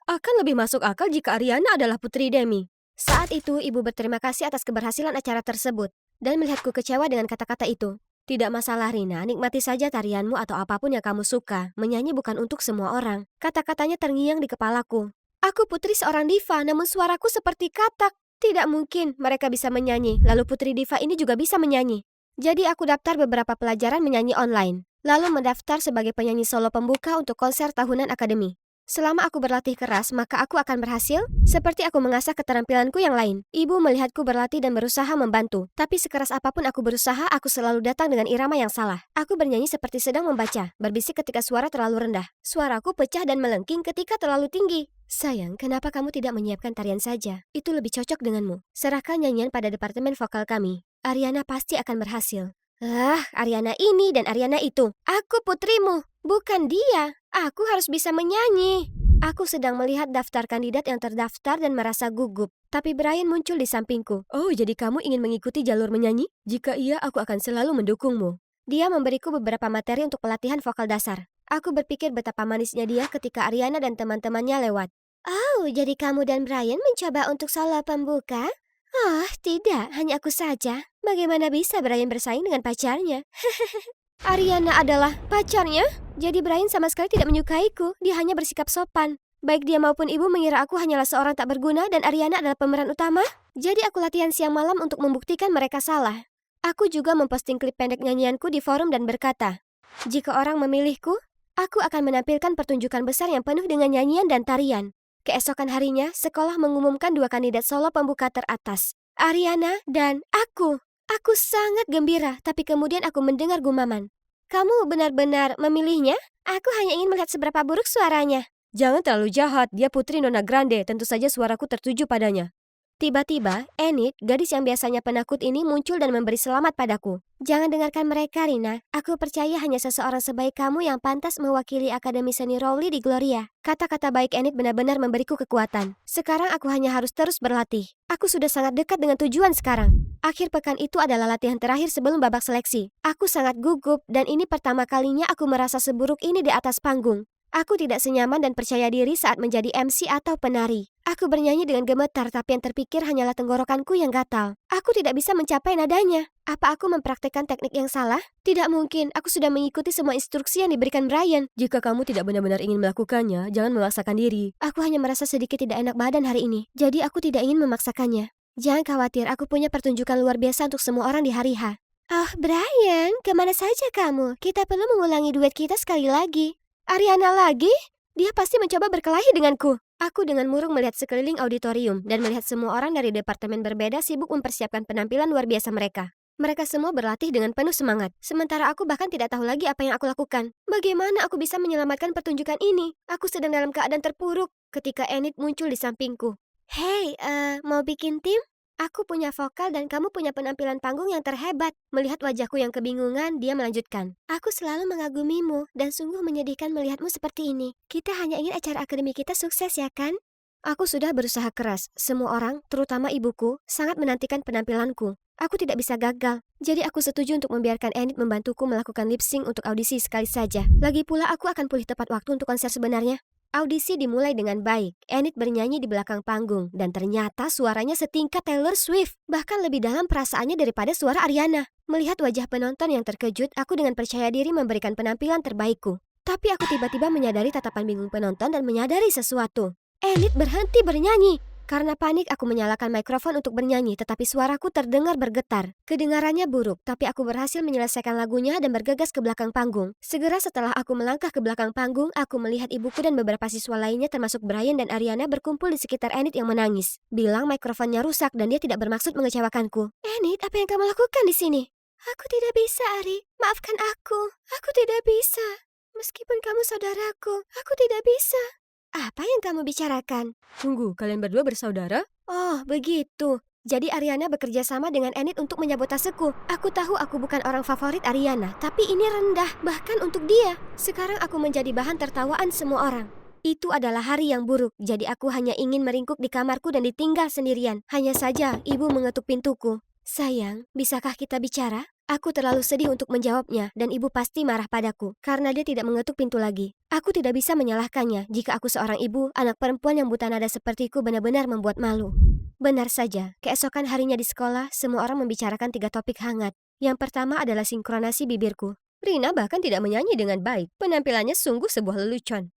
Akan lebih masuk akal jika Ariana adalah putri Demi. Saat itu ibu berterima kasih atas keberhasilan acara tersebut dan melihatku kecewa dengan kata-kata itu. Tidak masalah Rina, nikmati saja tarianmu atau apapun yang kamu suka. Menyanyi bukan untuk semua orang. Kata-katanya terngiang di kepalaku. Aku putri seorang diva, namun suaraku seperti katak. Tidak mungkin mereka bisa menyanyi, lalu putri diva ini juga bisa menyanyi. Jadi aku daftar beberapa pelajaran menyanyi online. Lalu mendaftar sebagai penyanyi solo pembuka untuk konser tahunan akademi. Selama aku berlatih keras, maka aku akan berhasil seperti aku mengasah keterampilanku yang lain. Ibu melihatku berlatih dan berusaha membantu. Tapi sekeras apapun aku berusaha, aku selalu datang dengan irama yang salah. Aku bernyanyi seperti sedang membaca, berbisik ketika suara terlalu rendah. Suaraku pecah dan melengking ketika terlalu tinggi. Sayang, kenapa kamu tidak menyiapkan tarian saja? Itu lebih cocok denganmu. Serahkan nyanyian pada departemen vokal kami. Ariana pasti akan berhasil. Ariana ini dan Ariana itu. Aku putrimu, bukan dia. Aku harus bisa menyanyi. Aku sedang melihat daftar kandidat yang terdaftar dan merasa gugup. Tapi Brian muncul di sampingku. Oh, jadi kamu ingin mengikuti jalur menyanyi? Jika iya, aku akan selalu mendukungmu. Dia memberiku beberapa materi untuk pelatihan vokal dasar. Aku berpikir betapa manisnya dia ketika Ariana dan teman-temannya lewat. Oh, jadi kamu dan Brian mencoba untuk solo pembuka? Oh, tidak, hanya aku saja. Bagaimana bisa Brian bersaing dengan pacarnya? Ariana adalah pacarnya? Jadi Brian sama sekali tidak menyukaiku. Dia hanya bersikap sopan. Baik dia maupun ibu mengira aku hanyalah seorang tak berguna dan Ariana adalah pemeran utama. Jadi aku latihan siang malam untuk membuktikan mereka salah. Aku juga memposting klip pendek nyanyianku di forum dan berkata, jika orang memilihku, aku akan menampilkan pertunjukan besar yang penuh dengan nyanyian dan tarian. Keesokan harinya, sekolah mengumumkan 2 kandidat solo pembuka teratas, Ariana dan aku. Aku sangat gembira, tapi kemudian aku mendengar gumaman. Kamu benar-benar memilihnya? Aku hanya ingin melihat seberapa buruk suaranya. Jangan terlalu jahat, dia putri Nona Grande, tentu saja suaraku tertuju padanya. Tiba-tiba, Enid, gadis yang biasanya penakut ini muncul dan memberi selamat padaku. Jangan dengarkan mereka, Rina. Aku percaya hanya seseorang sebaik kamu yang pantas mewakili Akademi Seni Rowley di Gloria. Kata-kata baik Enid benar-benar memberiku kekuatan. Sekarang aku hanya harus terus berlatih. Aku sudah sangat dekat dengan tujuan sekarang. Akhir pekan itu adalah latihan terakhir sebelum babak seleksi. Aku sangat gugup dan ini pertama kalinya aku merasa seburuk ini di atas panggung. Aku tidak senyaman dan percaya diri saat menjadi MC atau penari. Aku bernyanyi dengan gemetar tapi yang terpikir hanyalah tenggorokanku yang gatal. Aku tidak bisa mencapai nadanya. Apa aku mempraktekkan teknik yang salah? Tidak mungkin, aku sudah mengikuti semua instruksi yang diberikan Brian. Jika kamu tidak benar-benar ingin melakukannya, jangan memaksakan diri. Aku hanya merasa sedikit tidak enak badan hari ini, jadi aku tidak ingin memaksakannya. Jangan khawatir, aku punya pertunjukan luar biasa untuk semua orang di hari H. Oh, Brian, kemana saja kamu? Kita perlu mengulangi duet kita sekali lagi. Ariana lagi? Dia pasti mencoba berkelahi denganku. Aku dengan murung melihat sekeliling auditorium dan melihat semua orang dari departemen berbeda sibuk mempersiapkan penampilan luar biasa mereka. Mereka semua berlatih dengan penuh semangat, sementara aku bahkan tidak tahu lagi apa yang aku lakukan. Bagaimana aku bisa menyelamatkan pertunjukan ini? Aku sedang dalam keadaan terpuruk ketika Enid muncul di sampingku. Hey, mau bikin tim? Aku punya vokal dan kamu punya penampilan panggung yang terhebat. Melihat wajahku yang kebingungan, dia melanjutkan. Aku selalu mengagumimu dan sungguh menyedihkan melihatmu seperti ini. Kita hanya ingin acara akademi kita sukses ya kan? Aku sudah berusaha keras. Semua orang, terutama ibuku, sangat menantikan penampilanku. Aku tidak bisa gagal. Jadi aku setuju untuk membiarkan Enid membantuku melakukan lip sync untuk audisi sekali saja. Lagi pula aku akan pulih tepat waktu untuk konser sebenarnya. Audisi dimulai dengan baik. Enid bernyanyi di belakang panggung dan ternyata suaranya setingkat Taylor Swift. Bahkan lebih dalam perasaannya daripada suara Ariana. Melihat wajah penonton yang terkejut, aku dengan percaya diri memberikan penampilan terbaikku. Tapi aku tiba-tiba menyadari tatapan bingung penonton dan menyadari sesuatu. Enid berhenti bernyanyi. Karena panik, aku menyalakan mikrofon untuk bernyanyi, tetapi suaraku terdengar bergetar. Kedengarannya buruk, tapi aku berhasil menyelesaikan lagunya dan bergegas ke belakang panggung. Segera setelah aku melangkah ke belakang panggung, aku melihat ibuku dan beberapa siswa lainnya termasuk Brian dan Ariana berkumpul di sekitar Enid yang menangis. Bilang mikrofonnya rusak dan dia tidak bermaksud mengecewakanku. Enid, apa yang kamu lakukan di sini? Aku tidak bisa, Ari. Maafkan aku. Aku tidak bisa. Meskipun kamu saudaraku, aku tidak bisa. Apa yang kamu bicarakan? Tunggu, kalian berdua bersaudara? Oh, begitu. Jadi Ariana bekerja sama dengan Enid untuk menyabotaseku. Aku tahu aku bukan orang favorit Ariana, tapi ini rendah, bahkan untuk dia. Sekarang aku menjadi bahan tertawaan semua orang. Itu adalah hari yang buruk, jadi aku hanya ingin meringkuk di kamarku dan ditinggal sendirian. Hanya saja, ibu mengetuk pintuku. Sayang, bisakah kita bicara? Aku terlalu sedih untuk menjawabnya, dan ibu pasti marah padaku, karena dia tidak mengetuk pintu lagi. Aku tidak bisa menyalahkannya, jika aku seorang ibu, anak perempuan yang buta nada sepertiku benar-benar membuat malu. Benar saja, keesokan harinya di sekolah, semua orang membicarakan 3 topik hangat. Yang pertama adalah sinkronasi bibirku. Rina bahkan tidak menyanyi dengan baik. Penampilannya sungguh sebuah lelucon.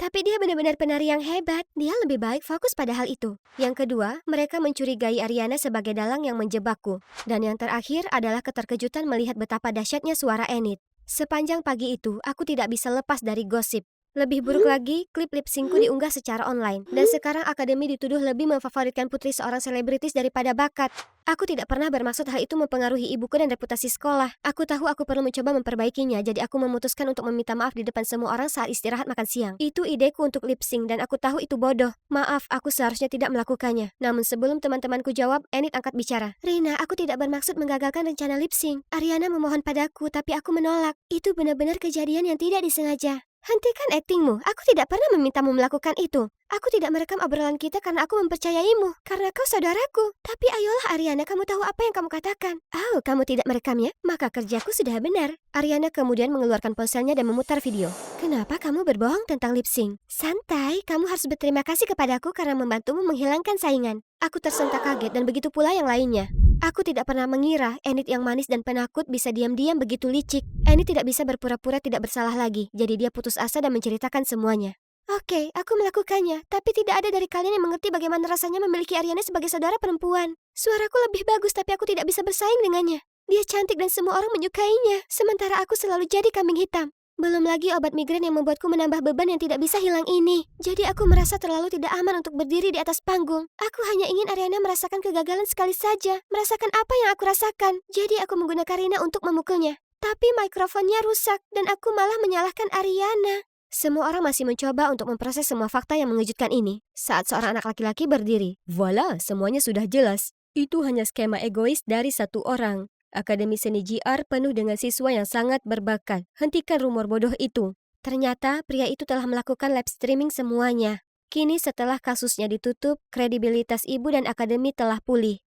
Tapi dia benar-benar penari yang hebat. Dia lebih baik fokus pada hal itu. Yang kedua, mereka mencurigai Ariana sebagai dalang yang menjebakku. Dan yang terakhir adalah keterkejutan melihat betapa dahsyatnya suara Enid. Sepanjang pagi itu, aku tidak bisa lepas dari gosip. Lebih buruk lagi, klip lip syncku diunggah secara online. Dan sekarang Akademi dituduh lebih memfavoritkan putri seorang selebritis daripada bakat. Aku tidak pernah bermaksud hal itu mempengaruhi ibuku dan reputasi sekolah. Aku tahu aku perlu mencoba memperbaikinya, jadi aku memutuskan untuk meminta maaf di depan semua orang saat istirahat makan siang. Itu ideku untuk lip sync dan aku tahu itu bodoh. Maaf, aku seharusnya tidak melakukannya. Namun sebelum teman-temanku jawab, Enid angkat bicara. Rina, aku tidak bermaksud menggagalkan rencana lip sync. Ariana memohon padaku, tapi aku menolak. Itu benar-benar kejadian yang tidak disengaja. Hentikan aktingmu, aku tidak pernah memintamu melakukan itu. Aku tidak merekam obrolan kita karena aku mempercayaimu, karena kau saudaraku. Tapi ayolah Ariana, kamu tahu apa yang kamu katakan. Oh, kamu tidak merekamnya? Maka kerjaku sudah benar. Ariana kemudian mengeluarkan ponselnya dan memutar video. Kenapa kamu berbohong tentang lip sync? Santai, kamu harus berterima kasih kepadaku karena membantumu menghilangkan saingan. Aku tersentak kaget dan begitu pula yang lainnya. Aku tidak pernah mengira Enid yang manis dan penakut bisa diam-diam begitu licik. Enid tidak bisa berpura-pura tidak bersalah lagi, jadi dia putus asa dan menceritakan semuanya. Oke, aku melakukannya, tapi tidak ada dari kalian yang mengerti bagaimana rasanya memiliki Ariana sebagai saudara perempuan. Suaraku lebih bagus, tapi aku tidak bisa bersaing dengannya. Dia cantik dan semua orang menyukainya, sementara aku selalu jadi kambing hitam. Belum lagi obat migrain yang membuatku menambah beban yang tidak bisa hilang ini. Jadi aku merasa terlalu tidak aman untuk berdiri di atas panggung. Aku hanya ingin Ariana merasakan kegagalan sekali saja. Merasakan apa yang aku rasakan. Jadi aku menggunakan Rina untuk memukulnya. Tapi mikrofonnya rusak dan aku malah menyalahkan Ariana. Semua orang masih mencoba untuk memproses semua fakta yang mengejutkan ini. Saat seorang anak laki-laki berdiri. Voila, semuanya sudah jelas. Itu hanya skema egois dari satu orang. Akademi Seni JR penuh dengan siswa yang sangat berbakat. Hentikan rumor bodoh itu. Ternyata pria itu telah melakukan live streaming semuanya. Kini setelah kasusnya ditutup, kredibilitas ibu dan akademi telah pulih.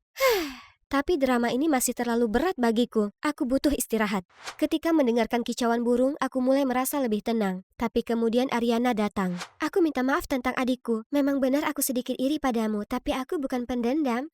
Tapi drama ini masih terlalu berat bagiku. Aku butuh istirahat. Ketika mendengarkan kicauan burung, aku mulai merasa lebih tenang. Tapi kemudian Ariana datang. Aku minta maaf tentang adikku. Memang benar aku sedikit iri padamu, tapi aku bukan pendendam.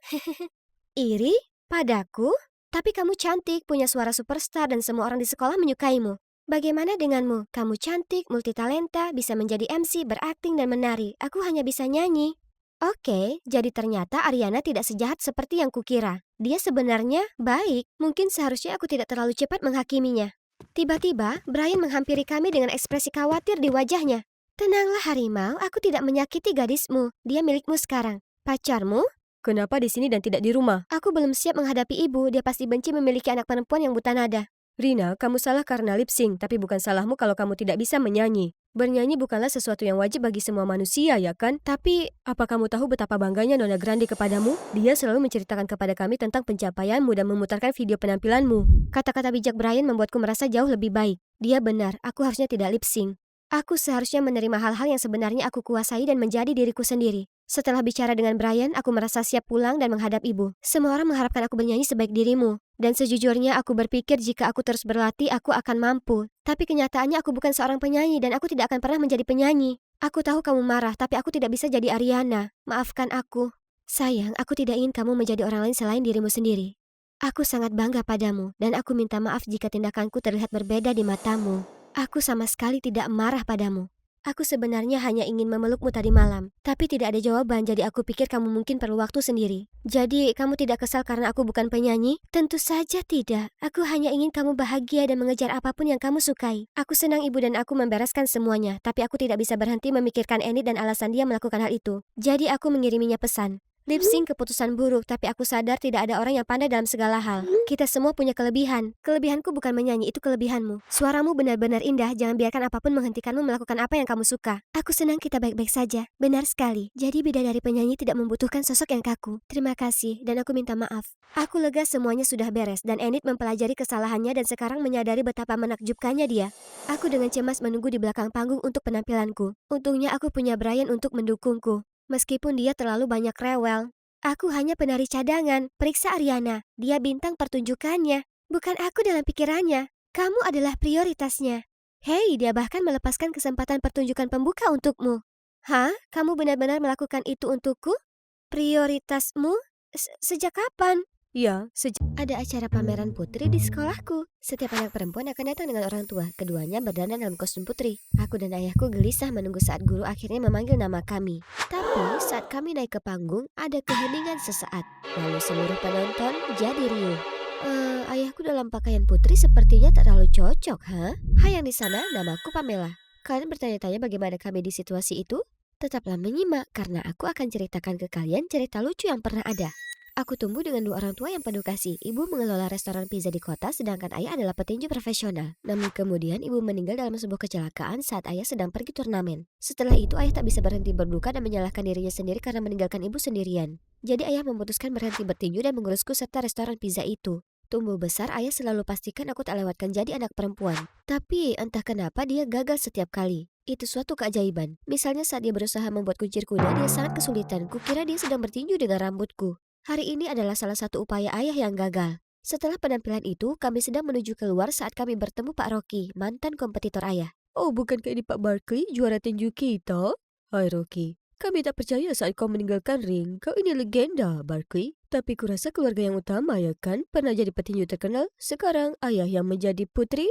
Iri? Padaku? Tapi kamu cantik, punya suara superstar dan semua orang di sekolah menyukaimu. Bagaimana denganmu? Kamu cantik, multitalenta, bisa menjadi MC, berakting dan menari. Aku hanya bisa nyanyi. Oke, jadi ternyata Ariana tidak sejahat seperti yang kukira. Dia sebenarnya baik. Mungkin seharusnya aku tidak terlalu cepat menghakiminya. Tiba-tiba, Brian menghampiri kami dengan ekspresi khawatir di wajahnya. Tenanglah harimau, aku tidak menyakiti gadismu. Dia milikmu sekarang. Pacarmu? Kenapa di sini dan tidak di rumah? Aku belum siap menghadapi ibu, dia pasti benci memiliki anak perempuan yang buta nada. Rina, kamu salah karena lip sync, tapi bukan salahmu kalau kamu tidak bisa menyanyi. Bernyanyi bukanlah sesuatu yang wajib bagi semua manusia, ya kan? Tapi, apa kamu tahu betapa bangganya Nona Grande kepadamu? Dia selalu menceritakan kepada kami tentang pencapaianmu dan memutarkan video penampilanmu. Kata-kata bijak Brian membuatku merasa jauh lebih baik. Dia benar, aku harusnya tidak lip sync. Aku seharusnya menerima hal-hal yang sebenarnya aku kuasai dan menjadi diriku sendiri. Setelah bicara dengan Brian, aku merasa siap pulang dan menghadap ibu. Semua orang mengharapkan aku bernyanyi sebaik dirimu. Dan sejujurnya aku berpikir jika aku terus berlatih, aku akan mampu. Tapi kenyataannya aku bukan seorang penyanyi dan aku tidak akan pernah menjadi penyanyi. Aku tahu kamu marah, tapi aku tidak bisa jadi Ariana. Maafkan aku. Sayang, aku tidak ingin kamu menjadi orang lain selain dirimu sendiri. Aku sangat bangga padamu, dan aku minta maaf jika tindakanku terlihat berbeda di matamu. Aku sama sekali tidak marah padamu. Aku sebenarnya hanya ingin memelukmu tadi malam, tapi tidak ada jawaban, jadi aku pikir kamu mungkin perlu waktu sendiri. Jadi, kamu tidak kesal karena aku bukan penyanyi? Tentu saja tidak. Aku hanya ingin kamu bahagia dan mengejar apapun yang kamu sukai. Aku senang ibu dan aku membereskan semuanya, tapi aku tidak bisa berhenti memikirkan Enid dan alasan dia melakukan hal itu. Jadi aku mengiriminya pesan. Lip sync keputusan buruk, tapi aku sadar tidak ada orang yang pandai dalam segala hal. Kita semua punya kelebihan. Kelebihanku bukan menyanyi, itu kelebihanmu. Suaramu benar-benar indah, jangan biarkan apapun menghentikanmu melakukan apa yang kamu suka. Aku senang kita baik-baik saja. Benar sekali. Jadi bidadari penyanyi tidak membutuhkan sosok yang kaku. Terima kasih, dan aku minta maaf. Aku lega semuanya sudah beres, dan Enid mempelajari kesalahannya dan sekarang menyadari betapa menakjubkannya dia. Aku dengan cemas menunggu di belakang panggung untuk penampilanku. Untungnya aku punya Brian untuk mendukungku. Meskipun dia terlalu banyak rewel. Aku hanya penari cadangan, periksa Ariana. Dia bintang pertunjukannya. Bukan aku dalam pikirannya. Kamu adalah prioritasnya. Hei, dia bahkan melepaskan kesempatan pertunjukan pembuka untukmu. Hah? Kamu benar-benar melakukan itu untukku? Prioritasmu? Sejak kapan? Ya, Ada acara pameran putri di sekolahku. Setiap anak perempuan akan datang dengan orang tua. Keduanya berdandan dalam kostum putri. Aku dan ayahku gelisah menunggu saat guru akhirnya memanggil nama kami. Tapi saat kami naik ke panggung, ada keheningan sesaat. Lalu seluruh penonton jadi riuh. Ayahku dalam pakaian putri sepertinya tak terlalu cocok, Hai yang di sana, namaku Pamela. Kalian bertanya-tanya bagaimana kami di situasi itu? Tetaplah menyimak, karena aku akan ceritakan ke kalian cerita lucu yang pernah ada. Aku tumbuh dengan dua orang tua yang penuh kasih. Ibu mengelola restoran pizza di kota, sedangkan ayah adalah petinju profesional. Namun kemudian ibu meninggal dalam sebuah kecelakaan saat ayah sedang pergi turnamen. Setelah itu ayah tak bisa berhenti berduka dan menyalahkan dirinya sendiri karena meninggalkan ibu sendirian. Jadi ayah memutuskan berhenti bertinju dan mengurusku serta restoran pizza itu. Tumbuh besar, ayah selalu pastikan aku tak lewatkan jadi anak perempuan. Tapi entah kenapa dia gagal setiap kali. Itu suatu keajaiban. Misalnya saat dia berusaha membuat kuncir kuda, dia sangat kesulitan. Kukira dia sedang bertinju dengan rambutku. Hari ini adalah salah satu upaya ayah yang gagal. Setelah penampilan itu, kami sedang menuju keluar saat kami bertemu Pak Rocky, mantan kompetitor ayah. Oh, bukankah ini Pak Barkley, juara tinju kita? Hai Rocky, kami tak percaya saat kau meninggalkan ring. Kau ini legenda, Barkley. Tapi kurasa keluarga yang utama, ya kan? Pernah jadi petinju terkenal, sekarang ayah yang menjadi putri?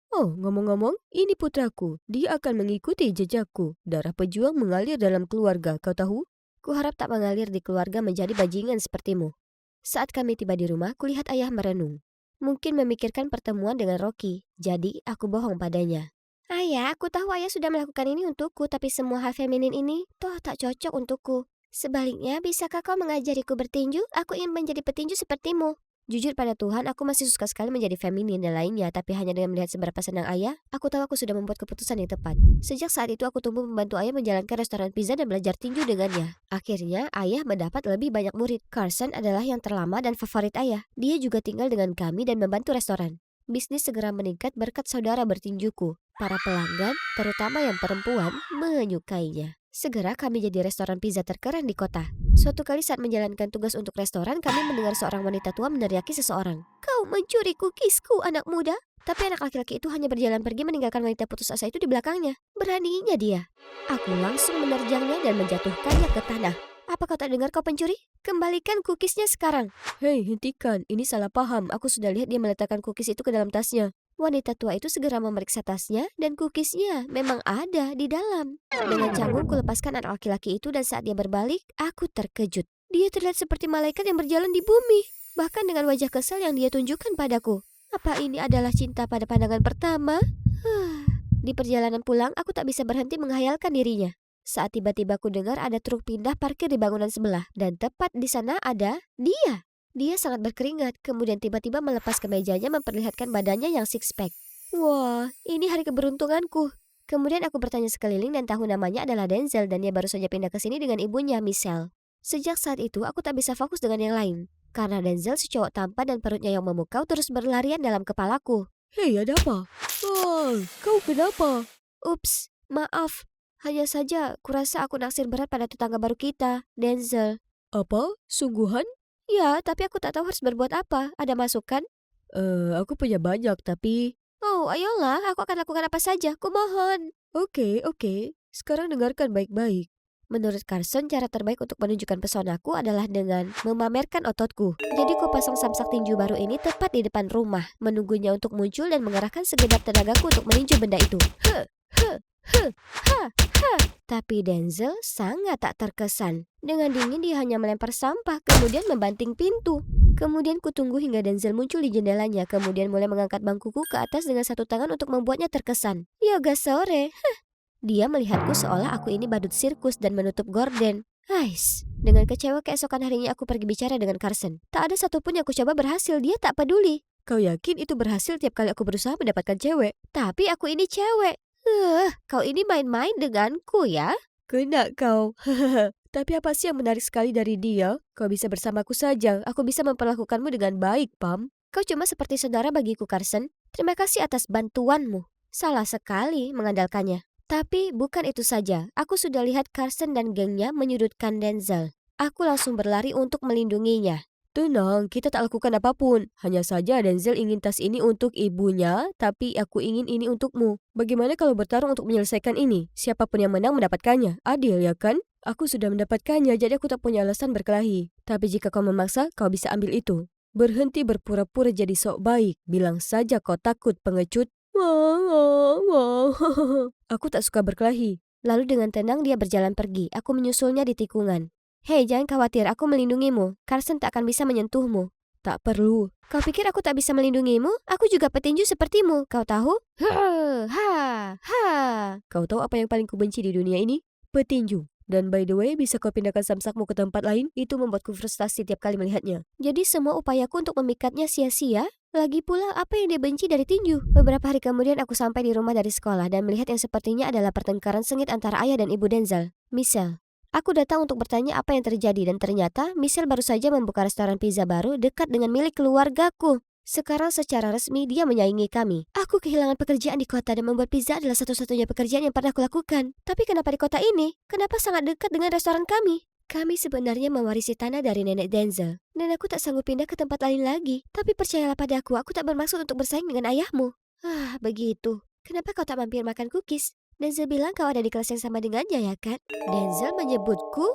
Oh, ngomong-ngomong, ini putraku. Dia akan mengikuti jejakku. Darah pejuang mengalir dalam keluarga, kau tahu? Kuharap tak mengalir di keluarga menjadi bajingan sepertimu. Saat kami tiba di rumah, kulihat ayah merenung. Mungkin memikirkan pertemuan dengan Rocky, jadi aku bohong padanya. Ayah, aku tahu ayah sudah melakukan ini untukku, tapi semua hal feminin ini toh tak cocok untukku. Sebaliknya, bisakah kau mengajariku bertinju? Aku ingin menjadi petinju sepertimu. Jujur pada Tuhan, aku masih suka sekali menjadi feminin dan lainnya, tapi hanya dengan melihat seberapa senang ayah, aku tahu aku sudah membuat keputusan yang tepat. Sejak saat itu aku tumbuh membantu ayah menjalankan restoran pizza dan belajar tinju dengannya. Akhirnya, ayah mendapat lebih banyak murid. Carson adalah yang terlama dan favorit ayah. Dia juga tinggal dengan kami dan membantu restoran. Bisnis segera meningkat berkat saudara bertinjuku. Para pelanggan, terutama yang perempuan, menyukainya. Segera kami jadi restoran pizza terkeren di kota. Suatu kali saat menjalankan tugas untuk restoran, kami mendengar seorang wanita tua meneriaki seseorang. Kau mencuri kukisku, anak muda. Tapi anak laki-laki itu hanya berjalan pergi meninggalkan wanita putus asa itu di belakangnya. Beraninya dia. Aku langsung menerjangnya dan menjatuhkannya ke tanah. Apa kau tak dengar kau pencuri? Kembalikan kukisnya sekarang. Hei, hentikan. Ini salah paham. Aku sudah lihat dia meletakkan kukis itu ke dalam tasnya. Wanita tua itu segera memeriksa tasnya dan kukisnya memang ada di dalam. Dengan canggung kulepaskan anak laki-laki itu dan saat dia berbalik, aku terkejut. Dia terlihat seperti malaikat yang berjalan di bumi. Bahkan dengan wajah kesal yang dia tunjukkan padaku. Apa ini adalah cinta pada pandangan pertama? Di perjalanan pulang, aku tak bisa berhenti menghayalkan dirinya. Saat tiba-tiba ku dengar ada truk pindah parkir di bangunan sebelah. Dan tepat di sana ada dia. Dia sangat berkeringat, kemudian tiba-tiba melepas kemejanya memperlihatkan badannya yang six-pack. Wah, ini hari keberuntunganku. Kemudian aku bertanya sekeliling dan tahu namanya adalah Denzel dan dia baru saja pindah ke sini dengan ibunya, Michelle. Sejak saat itu, aku tak bisa fokus dengan yang lain. Karena Denzel si cowok tampan dan perutnya yang memukau terus berlarian dalam kepalaku. Hei, ada apa? Oh, kau kenapa? Ups, maaf. Hanya saja, kurasa aku naksir berat pada tetangga baru kita, Denzel. Apa? Sungguhan? Ya, tapi aku tak tahu harus berbuat apa. Ada masukan? Aku punya banyak, tapi... Oh, ayolah, aku akan lakukan apa saja. Kumohon. Oke. Sekarang dengarkan baik-baik. Menurut Carson, cara terbaik untuk menunjukkan pesonaku adalah dengan memamerkan ototku. Jadi ku pasang samsak tinju baru ini tepat di depan rumah, menunggunya untuk muncul dan mengerahkan segenap tenagaku untuk meninju benda itu. Tapi Denzel sangat tak terkesan. Dengan dingin dia hanya melempar sampah, kemudian membanting pintu. Kemudian kutunggu hingga Denzel muncul di jendelanya, kemudian mulai mengangkat bangkuku ke atas dengan satu tangan untuk membuatnya terkesan. Yoga sore. Dia melihatku seolah aku ini badut sirkus dan menutup gorden. Ais, Dengan kecewa keesokan harinya aku pergi bicara dengan Carson. Tak ada satupun yang aku coba berhasil, dia tak peduli. Kau yakin itu berhasil tiap kali aku berusaha mendapatkan cewek? Tapi aku ini cewek. Kau ini main-main denganku ya? Kena kau. Tapi apa sih yang menarik sekali dari dia? Kau bisa bersamaku saja. Aku bisa memperlakukanmu dengan baik, Pam. Kau cuma seperti saudara bagiku, Carson. Terima kasih atas bantuanmu. Salah sekali mengandalkannya. Tapi bukan itu saja. Aku sudah lihat Carson dan gengnya menyudutkan Denzel. Aku langsung berlari untuk melindunginya. Tenang, kita tak lakukan apapun. Hanya saja Denzel ingin tas ini untuk ibunya, tapi aku ingin ini untukmu. Bagaimana kalau bertarung untuk menyelesaikan ini? Siapapun yang menang mendapatkannya. Adil, ya kan? Aku sudah mendapatkannya, jadi aku tak punya alasan berkelahi. Tapi jika kau memaksa, kau bisa ambil itu. Berhenti berpura-pura jadi sok baik. Bilang saja kau takut, pengecut. Aku tak suka berkelahi. Lalu dengan tenang dia berjalan pergi. Aku menyusulnya di tikungan. Hei, jangan khawatir, aku melindungimu. Carson tak akan bisa menyentuhmu. Tak perlu. Kau pikir aku tak bisa melindungimu? Aku juga petinju sepertimu, kau tahu? Kau tahu apa yang paling kubenci di dunia ini? Petinju. Dan by the way, bisa kau pindahkan samsakmu ke tempat lain? Itu membuatku frustasi tiap kali melihatnya. Jadi semua upayaku untuk memikatnya sia-sia? Lagi pula, apa yang dia benci dari tinju? Beberapa hari kemudian aku sampai di rumah dari sekolah dan melihat yang sepertinya adalah pertengkaran sengit antara ayah dan ibu Denzel, Michelle. Aku datang untuk bertanya apa yang terjadi dan ternyata Michelle baru saja membuka restoran pizza baru dekat dengan milik keluargaku. Sekarang secara resmi dia menyaingi kami. Aku kehilangan pekerjaan di kota dan membuat pizza adalah satu-satunya pekerjaan yang pernah aku lakukan. Tapi kenapa di kota ini? Kenapa sangat dekat dengan restoran kami? Kami sebenarnya mewarisi tanah dari nenek Denzel. Dan aku tak sanggup pindah ke tempat lain lagi. Tapi percayalah padaku, aku tak bermaksud untuk bersaing dengan ayahmu. Begitu. Kenapa kau tak mampir makan cookies? Denzel bilang kau ada di kelas yang sama dengannya ya kan? Denzel menyebutku?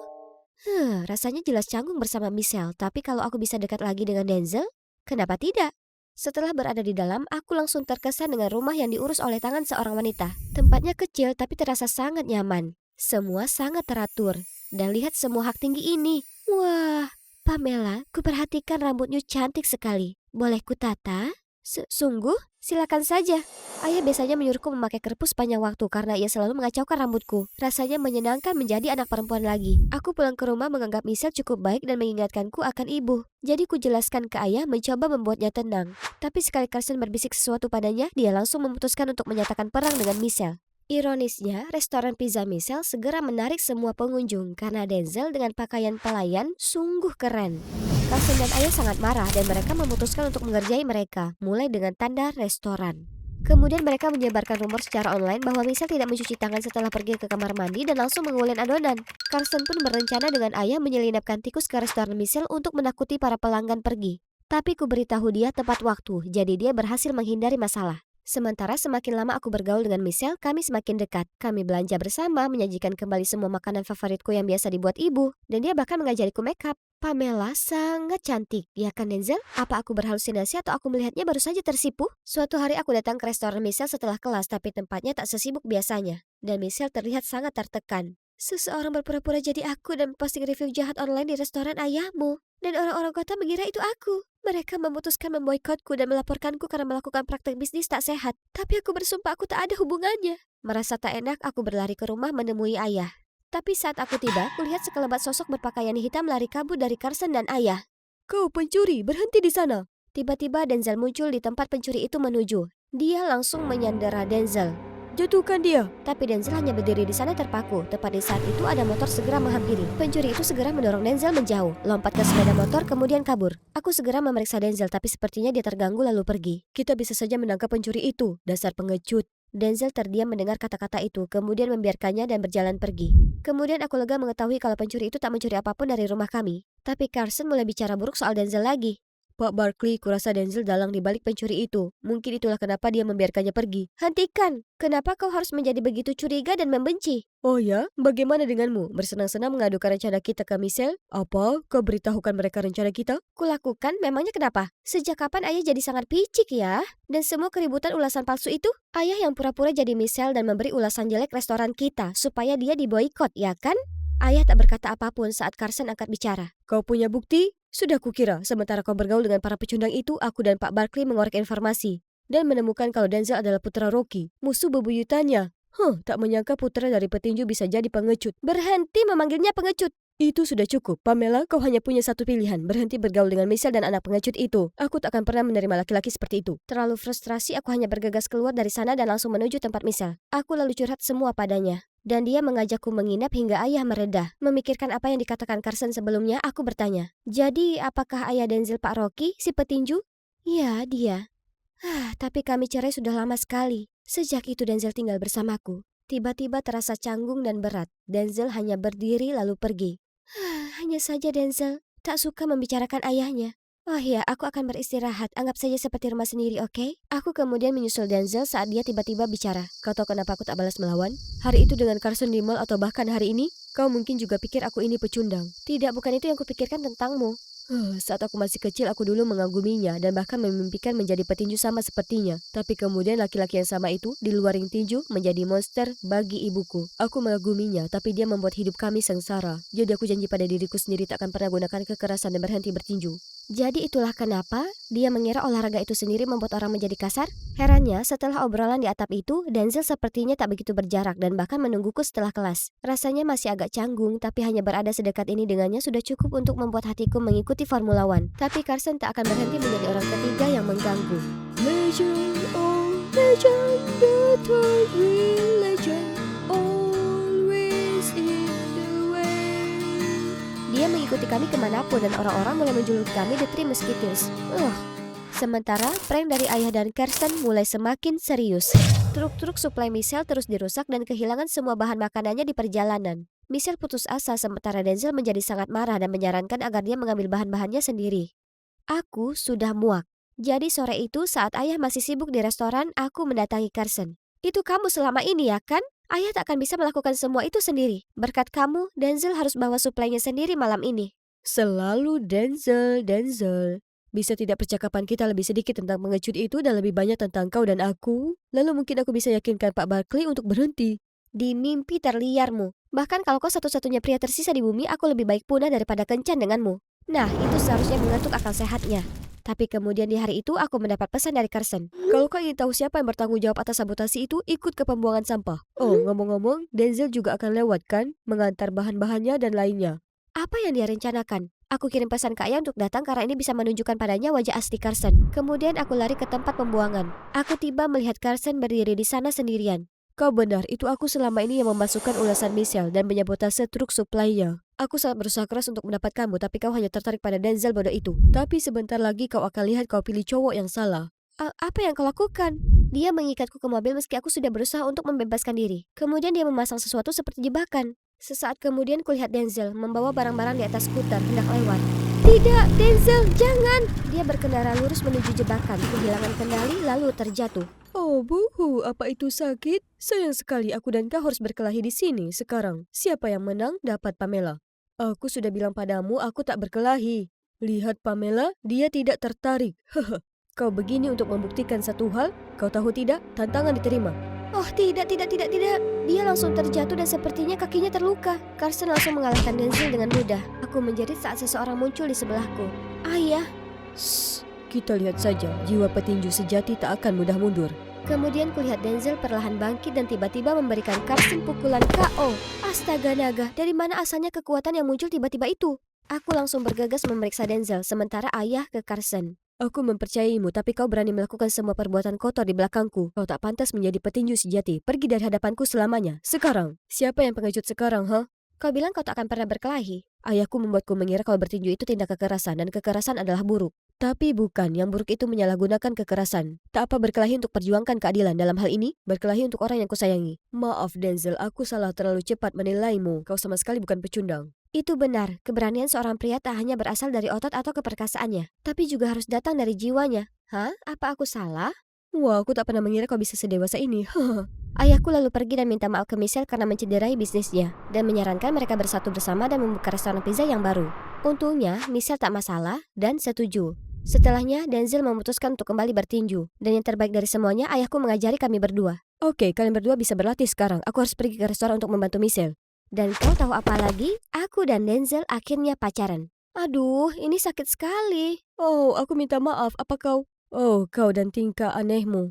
Rasanya jelas canggung bersama Michelle. Tapi kalau aku bisa dekat lagi dengan Denzel, kenapa tidak? Setelah berada di dalam, aku langsung terkesan dengan rumah yang diurus oleh tangan seorang wanita. Tempatnya kecil tapi terasa sangat nyaman. Semua sangat teratur. Dan lihat semua hak tinggi ini. Wah, Pamela, kuperhatikan rambutnya cantik sekali. Boleh kutata? Sungguh? Silakan saja. Ayah biasanya menyuruhku memakai kerpus sepanjang waktu karena ia selalu mengacaukan rambutku. Rasanya menyenangkan menjadi anak perempuan lagi. Aku pulang ke rumah menganggap Michelle cukup baik dan mengingatkanku akan ibu. Jadi ku jelaskan ke ayah mencoba membuatnya tenang. Tapi sekali Carson berbisik sesuatu padanya, dia langsung memutuskan untuk menyatakan perang dengan Michelle. Ironisnya, restoran pizza Michelle segera menarik semua pengunjung karena Denzel dengan pakaian pelayan sungguh keren. Carson dan ayah sangat marah dan mereka memutuskan untuk mengerjai mereka, mulai dengan tanda restoran. Kemudian mereka menyebarkan rumor secara online bahwa Michelle tidak mencuci tangan setelah pergi ke kamar mandi dan langsung mengulin adonan. Carson pun berencana dengan ayah menyelinapkan tikus ke restoran Michelle untuk menakuti para pelanggan pergi. Tapi ku beritahu dia tepat waktu, jadi dia berhasil menghindari masalah. Sementara semakin lama aku bergaul dengan Michelle, kami semakin dekat. Kami belanja bersama, menyajikan kembali semua makanan favoritku yang biasa dibuat ibu. Dan dia bahkan mengajariku make up. Pamela sangat cantik, ya kan Denzel? Apa aku berhalusinasi atau aku melihatnya baru saja tersipu? Suatu hari aku datang ke restoran Michelle setelah kelas, tapi tempatnya tak sesibuk biasanya. Dan Michelle terlihat sangat tertekan. Seseorang berpura-pura jadi aku dan posting review jahat online di restoran ayahmu. Dan orang-orang kota mengira itu aku. Mereka memutuskan memboikotku dan melaporkanku karena melakukan praktek bisnis tak sehat. Tapi aku bersumpah aku tak ada hubungannya. Merasa tak enak, aku berlari ke rumah menemui ayah. Tapi saat aku tiba, kulihat sekelebat sosok berpakaian hitam lari kabur dari Carson dan ayah. Kau pencuri, berhenti di sana. Tiba-tiba Denzel muncul di tempat pencuri itu menuju. Dia langsung menyandera Denzel. Jatuhkan dia. Tapi Denzel hanya berdiri di sana terpaku. Tepat di saat itu ada motor segera menghampiri. Pencuri itu segera mendorong Denzel menjauh, lompat ke sepeda motor kemudian kabur. Aku segera memeriksa Denzel tapi sepertinya dia terganggu lalu pergi. Kita bisa saja menangkap pencuri itu, dasar pengecut. Denzel terdiam mendengar kata-kata itu, kemudian membiarkannya dan berjalan pergi. Kemudian aku lega mengetahui kalau pencuri itu tak mencuri apapun dari rumah kami. Tapi Carson mulai bicara buruk soal Denzel lagi. Pak Barkley, kurasa Denzel dalang di balik pencuri itu. Mungkin itulah kenapa dia membiarkannya pergi. Hentikan! Kenapa kau harus menjadi begitu curiga dan membenci? Oh ya? Bagaimana denganmu? Bersenang-senang mengadukan rencana kita ke Michelle? Apa? Kau beritahukan mereka rencana kita? Kulakukan? Memangnya kenapa? Sejak kapan ayah jadi sangat picik ya? Dan semua keributan ulasan palsu itu? Ayah yang pura-pura jadi Michelle dan memberi ulasan jelek restoran kita supaya dia diboikot, ya kan? Ayah tak berkata apapun saat Carson angkat bicara. Kau punya bukti? Sudah kukira, sementara kau bergaul dengan para pecundang itu, aku dan Pak Barkley mengorek informasi. Dan menemukan kalau Denzel adalah putra Rocky, musuh bebuyutannya. Tak menyangka putra dari petinju bisa jadi pengecut. Berhenti memanggilnya pengecut. Itu sudah cukup. Pamela, kau hanya punya satu pilihan. Berhenti bergaul dengan Michelle dan anak pengecut itu. Aku tak akan pernah menerima laki-laki seperti itu. Terlalu frustrasi, aku hanya bergegas keluar dari sana dan langsung menuju tempat Michelle. Aku lalu curhat semua padanya. Dan dia mengajakku menginap hingga ayah mereda. Memikirkan apa yang dikatakan Carson sebelumnya, aku bertanya. Jadi, apakah ayah Denzel Pak Rocky, si petinju? Ya, dia. Tapi kami cerai sudah lama sekali. Sejak itu Denzel tinggal bersamaku. Tiba-tiba terasa canggung dan berat. Denzel hanya berdiri lalu pergi. Hanya saja Denzel tak suka membicarakan ayahnya. Oh ya, aku akan beristirahat. Anggap saja seperti rumah sendiri, oke? Aku kemudian menyusul Denzel saat dia tiba-tiba bicara. Kau tahu kenapa aku tak balas melawan? Hari itu dengan Carson di mall atau bahkan hari ini, kau mungkin juga pikir aku ini pecundang. Tidak, bukan itu yang kupikirkan tentangmu. Saat aku masih kecil, aku dulu mengaguminya dan bahkan memimpikan menjadi petinju sama sepertinya. Tapi kemudian laki-laki yang sama itu, di luar ring tinju, menjadi monster bagi ibuku. Aku mengaguminya, tapi dia membuat hidup kami sengsara. Jadi aku janji pada diriku sendiri tak akan pernah gunakan kekerasan dan berhenti bertinju. Jadi itulah kenapa dia mengira olahraga itu sendiri membuat orang menjadi kasar? Herannya, setelah obrolan di atap itu, Denzel sepertinya tak begitu berjarak dan bahkan menungguku setelah kelas. Rasanya masih agak canggung, tapi hanya berada sedekat ini dengannya sudah cukup untuk membuat hatiku mengikuti Formula One. Tapi Carson tak akan berhenti menjadi orang ketiga yang mengganggu. Legend, oh legend, the third real legend, always in the way. Dia mengikuti kami kemanapun dan orang-orang mulai menjuluki kami The Three Musketeers. Sementara prank dari ayah dan Carson mulai semakin serius. Truk-truk suplai Michelle terus dirusak dan kehilangan semua bahan makanannya di perjalanan. Michelle putus asa sementara Denzel menjadi sangat marah dan menyarankan agar dia mengambil bahan-bahannya sendiri. Aku sudah muak. Jadi sore itu saat ayah masih sibuk di restoran, aku mendatangi Carson. Itu kamu selama ini ya kan? Ayah tak akan bisa melakukan semua itu sendiri. Berkat kamu, Denzel harus bawa suplainya sendiri malam ini. Selalu Denzel. Bisa tidak percakapan kita lebih sedikit tentang pengecut itu dan lebih banyak tentang kau dan aku? Lalu mungkin aku bisa yakinkan Pak Barkley untuk berhenti. Di mimpi terliarmu. Bahkan kalau kau satu-satunya pria tersisa di bumi, aku lebih baik punah daripada kencan denganmu. Nah, itu seharusnya mengetuk akal sehatnya. Tapi kemudian di hari itu aku mendapat pesan dari Carson. Kalau kau ingin tahu siapa yang bertanggung jawab atas sabotasi itu, ikut ke pembuangan sampah. Oh, ngomong-ngomong, Denzel juga akan lewat kan? Mengantar bahan-bahannya dan lainnya. Apa yang dia rencanakan? Aku kirim pesan ke ayah untuk datang karena ini bisa menunjukkan padanya wajah asli Carson. Kemudian aku lari ke tempat pembuangan. Aku tiba melihat Carson berdiri di sana sendirian. Kau benar, itu aku selama ini yang memasukkan ulasan Michelle dan menyabotase truk suplainya. Aku sangat berusaha keras untuk mendapatkanmu, tapi kau hanya tertarik pada Denzel bodoh itu. Tapi sebentar lagi kau akan lihat kau pilih cowok yang salah. Apa yang kau lakukan? Dia mengikatku ke mobil meski aku sudah berusaha untuk membebaskan diri. Kemudian dia memasang sesuatu seperti jebakan. Sesaat kemudian kulihat Denzel membawa barang-barang di atas skuter hendak lewat. Tidak, Denzel, jangan! Dia berkendara lurus menuju jebakan, kehilangan kendali lalu terjatuh. Oh, buhu, apa itu sakit? Sayang sekali aku dan kau harus berkelahi di sini sekarang. Siapa yang menang dapat Pamela. Aku sudah bilang padamu aku tak berkelahi. Lihat Pamela, dia tidak tertarik. Kau begini untuk membuktikan satu hal? Kau tahu tidak? Tantangan diterima. Oh tidak. Dia langsung terjatuh dan sepertinya kakinya terluka. Carson langsung mengalahkan Denzel dengan mudah. Aku menjerit saat seseorang muncul di sebelahku. Ayah. Shh, kita lihat saja, jiwa petinju sejati tak akan mudah mundur. Kemudian kulihat Denzel perlahan bangkit dan tiba-tiba memberikan Carson pukulan KO. Astaga naga, dari mana asalnya kekuatan yang muncul tiba-tiba itu? Aku langsung bergegas memeriksa Denzel, sementara ayah ke Carson. Aku mempercayaimu, tapi kau berani melakukan semua perbuatan kotor di belakangku. Kau tak pantas menjadi petinju sejati. Pergi dari hadapanku selamanya. Sekarang. Siapa yang pengecut sekarang, ha? Kau bilang kau tak akan pernah berkelahi. Ayahku membuatku mengira kalau bertinju itu tindak kekerasan dan kekerasan adalah buruk. Tapi bukan, yang buruk itu menyalahgunakan kekerasan. Tak apa berkelahi untuk perjuangkan keadilan dalam hal ini, berkelahi untuk orang yang kusayangi. Maaf Denzel, aku salah terlalu cepat menilaimu. Kau sama sekali bukan pecundang. Itu benar, keberanian seorang pria tak hanya berasal dari otot atau keperkasaannya, tapi juga harus datang dari jiwanya. Hah? Apa aku salah? Wah, aku tak pernah mengira kau bisa sedewasa ini. Ayahku lalu pergi dan minta maaf ke Michelle karena mencederai bisnisnya, dan menyarankan mereka bersatu bersama dan membuka restoran pizza yang baru. Untungnya, Michelle tak masalah dan setuju. Setelahnya, Denzel memutuskan untuk kembali bertinju, dan yang terbaik dari semuanya, ayahku mengajari kami berdua. Oke, kalian berdua bisa berlatih sekarang. Aku harus pergi ke restoran untuk membantu Michelle. Dan kau tahu apa lagi? Aku dan Denzel akhirnya pacaran. Aduh, ini sakit sekali. Oh, aku minta maaf. Apa kau? Oh, kau dan tingkah anehmu.